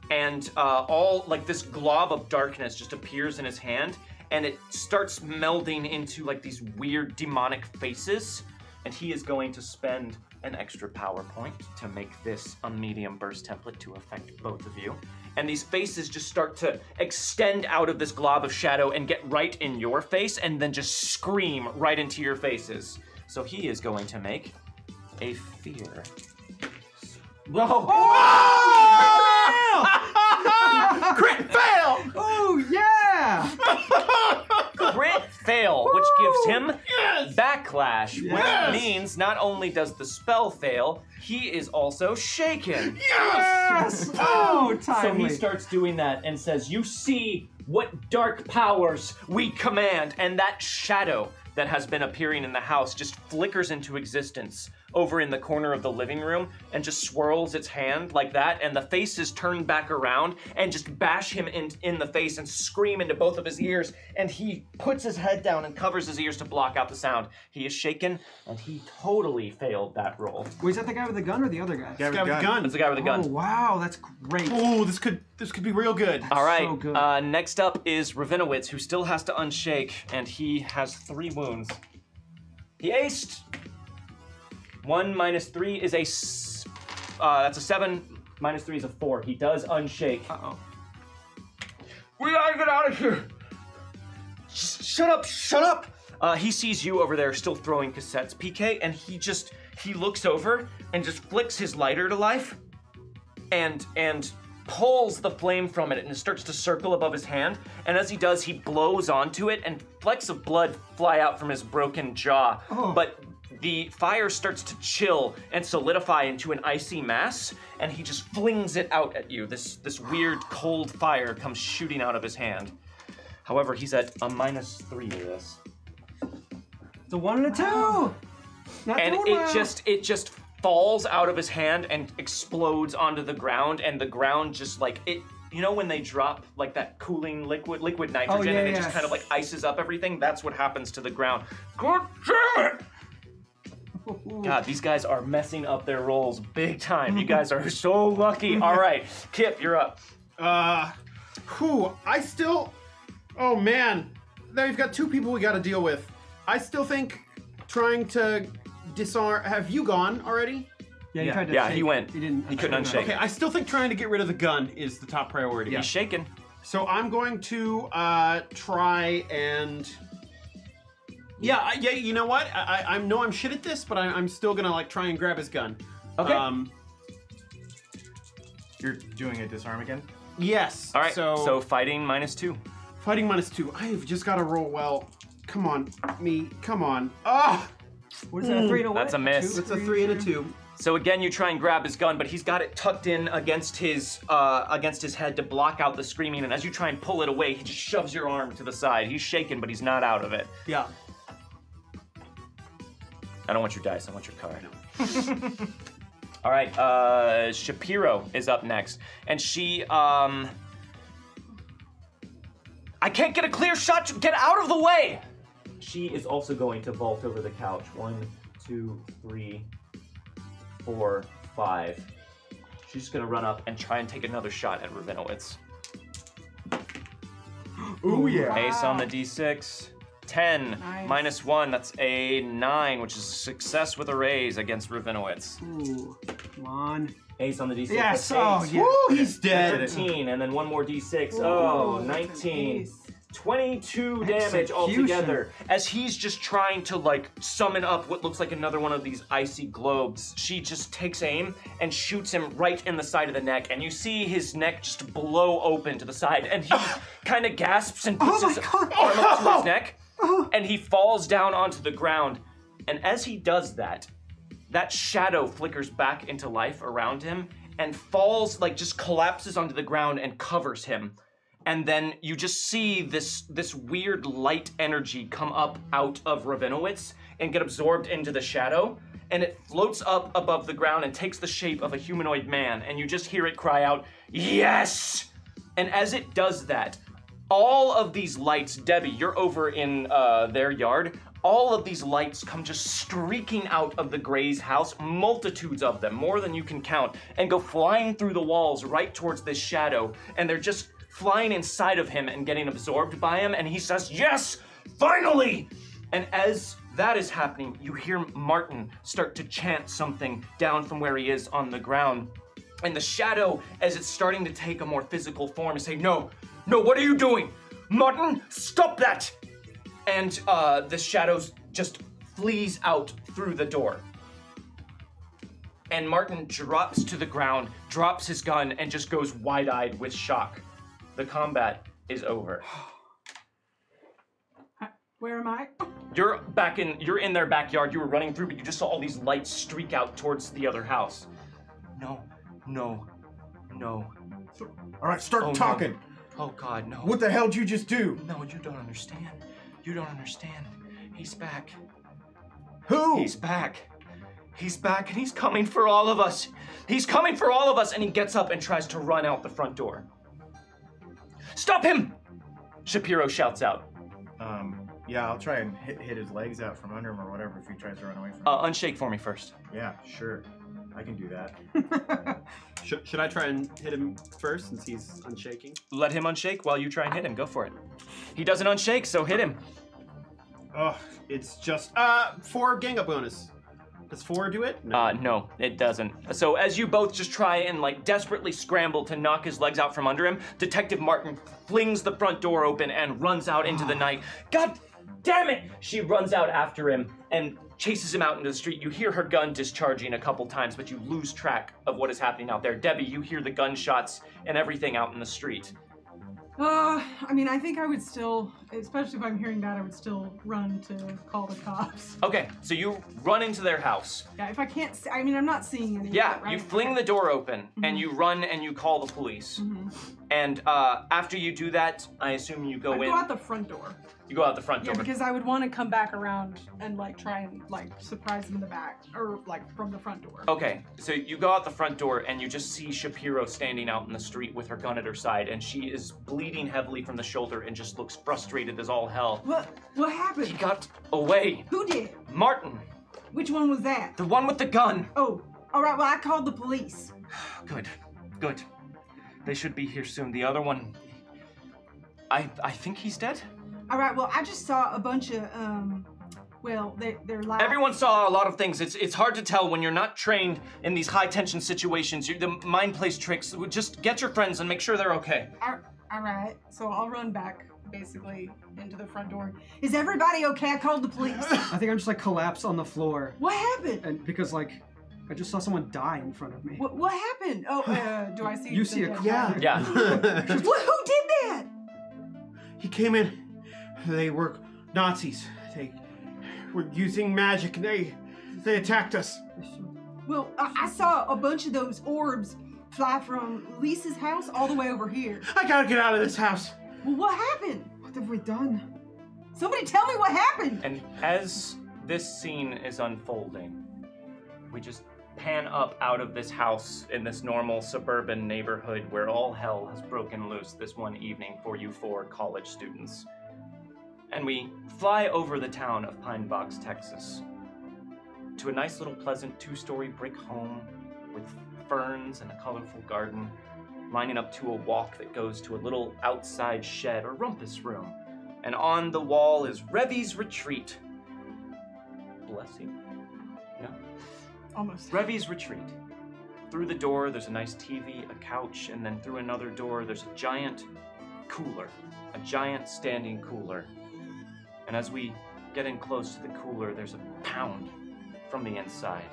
and all like this glob of darkness just appears in his hand, and it starts melding into like these weird demonic faces, and he is going to spend an extra power point to make this a medium burst template to affect both of you. And these faces just start to extend out of this glob of shadow and get right in your face and then just scream right into your faces. So he is going to make a fear. Whoa! Crit fail! Oh yeah! Crit fail, which gives him backlash, Yes! which means not only does the spell fail, he is also shaken. Yes! Oh, So timely. he starts doing that and says, "You see what dark powers we command. And that shadow that has been appearing in the house just flickers into existence over in the corner of the living room and just swirls its hand like that, and the faces turn back around and just bash him in the face and scream into both of his ears, and he puts his head down and covers his ears to block out the sound. He is shaken, and he totally failed that roll. Was that the guy with the gun or the other guy? Guy with the gun. It's the guy with the gun. Oh wow, that's great. Oh, this could be real good. All right, so good. Next up is Ravinowitz, who still has to unshake, and he has 3 wounds. He aced. 1 minus 3 is that's a 7. Minus 3 is a 4. He does unshake. Uh-oh. We gotta get out of here. Shut up. He sees you over there still throwing cassettes, PK, and he looks over and just flicks his lighter to life and pulls the flame from it, and it starts to circle above his hand. And as he does, he blows onto it, and flecks of blood fly out from his broken jaw. Oh. But the fire starts to chill and solidify into an icy mass, and he just flings it out at you. This weird cold fire comes shooting out of his hand. However, he's at a minus 3 to this. It's a 1 and a 2. Not And doing well. it just falls out of his hand and explodes onto the ground, and the ground just like it. You know when they drop like that cooling liquid nitrogen, yeah, and it yeah. just kind of like ices up everything? That's what happens to the ground. God damn it! God, these guys are messing up their rolls big time. You guys are so lucky. All right, Kip, you're up. Oh man, now you've got 2 people we got to deal with. I still think trying to disarm. Have you gone already? Yeah, he tried to Yeah, shake. he went. He didn't. He couldn't unshake. Okay, I still think trying to get rid of the gun is the top priority. He's shaking. So I'm going to try and. Yeah, you know what? I know I'm shit at this, but I'm still gonna like try and grab his gun. Okay. You're doing a disarm again? Yes. All right. So So fighting minus 2. fighting minus 2. I've just got to roll well. Come on, me. Come on. Ah! What is that? A 3 to what? That's a miss. Two? It's a 3 and a 2. So again, you try and grab his gun, but he's got it tucked in against his head to block out the screaming. And as you try and pull it away, he just shoves your arm to the side. He's shaken, but he's not out of it. Yeah. I don't want your dice. I want your card. All right. Shapiro is up next, and she I can't get a clear shot. Get out of the way. She is also going to vault over the couch. 1, 2, 3, 4, 5. She's just gonna run up and try and take another shot at Ravinowitz. Ooh, yeah. Ace on the d6. 10 Nice. minus 1. That's a 9, which is a success with a raise against Ravinowitz. Ooh, come on. Ace on the d6. Yes. That's 8. Oh, yeah. Woo, he's dead. 13, and then one more d6. Oh, Ooh, 19. ace. 22 damage Execution. altogether. As he's just trying to like summon up what looks like another one of these icy globes, she just takes aim and shoots him right in the side of the neck, and you see his neck just blow open to the side, and he kind of gasps and puts Oh his my God. arm up to his neck, and he falls down onto the ground. And as he does that, that shadow flickers back into life around him and falls, like just collapses onto the ground and covers him. And then you just see this weird light energy come up out of Ravinowitz and get absorbed into the shadow, and it floats up above the ground and takes the shape of a humanoid man, and you just hear it cry out, "Yes!" And as it does that, all of these lights, Debbie, you're over in their yard, all of these lights come just streaking out of the Gray's house, multitudes of them, more than you can count, and go flying through the walls right towards this shadow, and they're just flying inside of him and getting absorbed by him, and he says, "Yes, finally!" And as that is happening, you hear Martin start to chant something down from where he is on the ground. And the shadow, as it's starting to take a more physical form, is saying, "No, what are you doing? Martin, stop that!" And the shadow just flees out through the door. And Martin drops to the ground, drops his gun, and just goes wide-eyed with shock. The combat is over. Where am I? You're in their backyard. You were running through, but you just saw all these lights streak out towards the other house. No. All right, start Oh, no. talking. Oh God, no. What the hell did you just do? No, you don't understand. You don't understand. He's back. Who? He's back. He's back and he's coming for all of us. He's coming for all of us, and he gets up and tries to run out the front door. Stop him! Shapiro shouts out. Yeah, I'll try and hit his legs out from under him or whatever if he tries to run away from me. Unshake for me first. Yeah, sure. I can do that. Should I try and hit him first since he's unshaking? Let him unshake while you try and hit him. Go for it. He doesn't unshake, so hit him. Oh, it's just 4 gang up bonus. Does 4 do it? No, it doesn't. So as you both just try and like desperately scramble to knock his legs out from under him, Detective Martin flings the front door open and runs out into the night. God damn it! She runs out after him and chases him out into the street. You hear her gun discharging a couple times, but you lose track of what is happening out there. Debbie, you hear the gunshots and everything out in the street. I mean, I think I would still, especially if I'm hearing that, I would still run to call the cops. Okay, so you run into their house. Yeah, if I can't see, I mean, I'm not seeing anything. Yeah, right? you fling the door open and you run and you call the police. And after you do that, I assume you go I in. go out the front door. You go out the front door. Yeah, because I would want to come back around and like try and like surprise him in the back or like from the front door. Okay, so you go out the front door and you just see Shapiro standing out in the street with her gun at her side, and she is bleeding heavily from the shoulder and just looks frustrated as all hell. What happened? He got away. Who did? Martin, Which one was that? the one with the gun. Oh, all right. Well, I called the police. Good, good. They should be here soon. The other one, I think he's dead. All right. Well, I just saw a bunch of well, they're loud. Everyone saw a lot of things. It's hard to tell when you're not trained in these high tension situations. The mind plays tricks. Just get your friends and make sure they're okay. All right. So I'll run back basically into the front door. Is everybody okay? I called the police. I think I'm just like collapse on the floor. What happened? And because like I just saw someone die in front of me. What happened? Oh, do I see? You see a dead Yeah. body? Who did that? He came in. They were Nazis. They were using magic. They attacked us. Well, I saw a bunch of those orbs fly from Lisa's house all the way over here. I gotta get out of this house. Well, what happened? What have we done? Somebody tell me what happened. And as this scene is unfolding, we just pan up out of this house in this normal suburban neighborhood where all hell has broken loose this one evening for you 4 college students. And we fly over the town of Pine Box, Texas, to a nice little pleasant 2-story brick home with ferns and a colorful garden, lining up to a walk that goes to a little outside shed or rumpus room. And on the wall is Revy's Retreat. Bless you. No? Almost. Revy's Retreat. Through the door, there's a nice TV, a couch, and then through another door, there's a giant cooler. A giant standing cooler. And as we get in close to the cooler, there's a pound from the inside.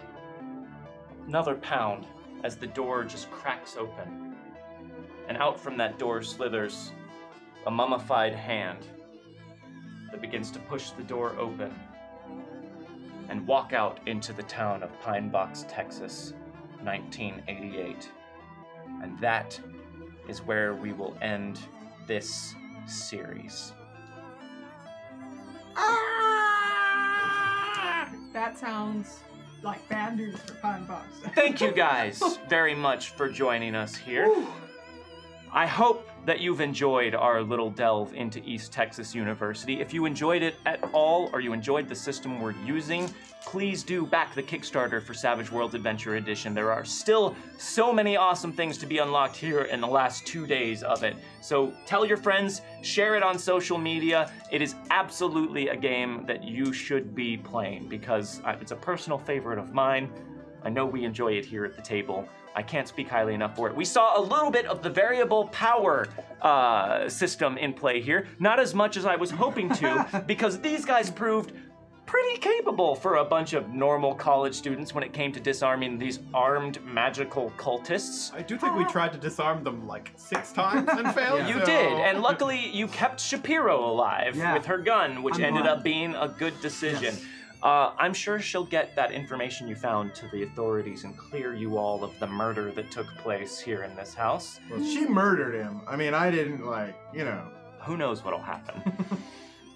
Another pound as the door just cracks open. And out from that door slithers a mummified hand that begins to push the door open and walk out into the town of Pine Box, Texas, 1988. And that is where we will end this series. That sounds like bad news for Pine Box. Thank you guys very much for joining us here. I hope that you've enjoyed our little delve into East Texas University. If you enjoyed it at all, or you enjoyed the system we're using, please do back the Kickstarter for Savage Worlds Adventure Edition. There are still so many awesome things to be unlocked here in the last 2 days of it. So tell your friends, share it on social media. It is absolutely a game that you should be playing because it's a personal favorite of mine. I know we enjoy it here at the table. I can't speak highly enough for it. We saw a little bit of the variable power system in play here. Not as much as I was hoping to, because these guys proved pretty capable for a bunch of normal college students when it came to disarming these armed magical cultists. I do think we tried to disarm them like 6 times and failed. You so- did, and luckily you kept Shapiro alive Yeah. with her gun, which I'm ended glad. up being a good decision. Yes. I'm sure she'll get that information you found to the authorities and clear you all of the murder that took place here in this house. Well, she murdered him. I mean, I didn't Who knows what'll happen.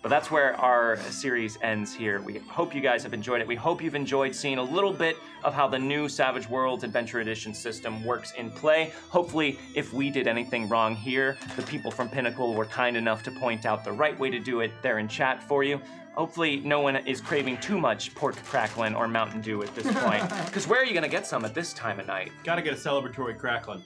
But that's where our series ends here. We hope you guys have enjoyed it. We hope you've enjoyed seeing a little bit of how the new Savage Worlds Adventure Edition system works in play. Hopefully, if we did anything wrong here, the people from Pinnacle were kind enough to point out the right way to do it there in chat for you. Hopefully, no one is craving too much pork cracklin or Mountain Dew at this point. Because where are you gonna get some at this time of night? Gotta get a celebratory cracklin.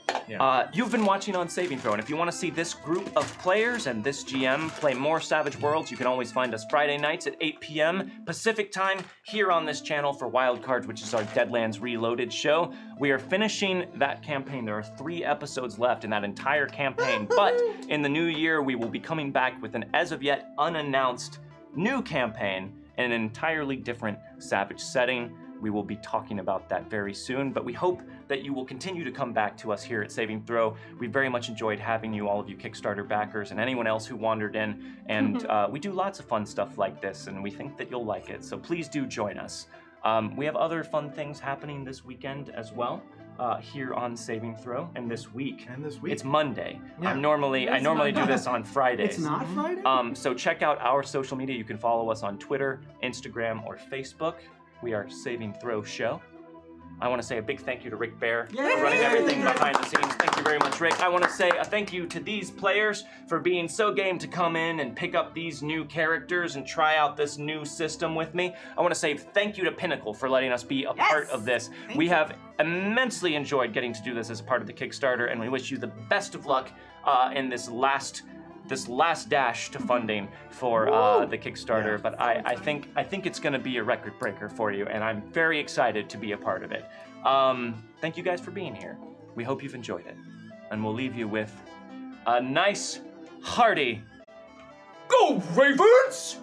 You've been watching on Saving Throw, and if you want to see this group of players and this GM play more Savage Worlds, you can always find us Friday nights at 8 p.m. Pacific time here on this channel for Wildcards, which is our Deadlands Reloaded show. We are finishing that campaign. There are 3 episodes left in that entire campaign, but in the new year, we will be coming back with an as of yet unannounced new campaign in an entirely different Savage setting. We will be talking about that very soon, but we hope that you will continue to come back to us here at Saving Throw. We very much enjoyed having you, all of you Kickstarter backers and anyone else who wandered in, and we do lots of fun stuff like this, and we think that you'll like it, so please do join us. We have other fun things happening this weekend as well. Here on Saving Throw, and this week. It's Monday. Yeah. I normally do this on Fridays. It's not Friday? So check out our social media. You can follow us on Twitter, Instagram, or Facebook. We are Saving Throw Show. I want to say a big thank you to Rick Bear for running everything behind the scenes. Thank you very much, Rick. I want to say a thank you to these players for being so game to come in and pick up these new characters and try out this new system with me. I want to say thank you to Pinnacle for letting us be a part of this. We have immensely enjoyed getting to do this as a part of the Kickstarter, and we wish you the best of luck in this last dash to funding for the Kickstarter. But I think it's going to be a record breaker for you, and I'm very excited to be a part of it. Thank you guys for being here. We hope you've enjoyed it, and we'll leave you with a nice, hearty, "Go Ravens!"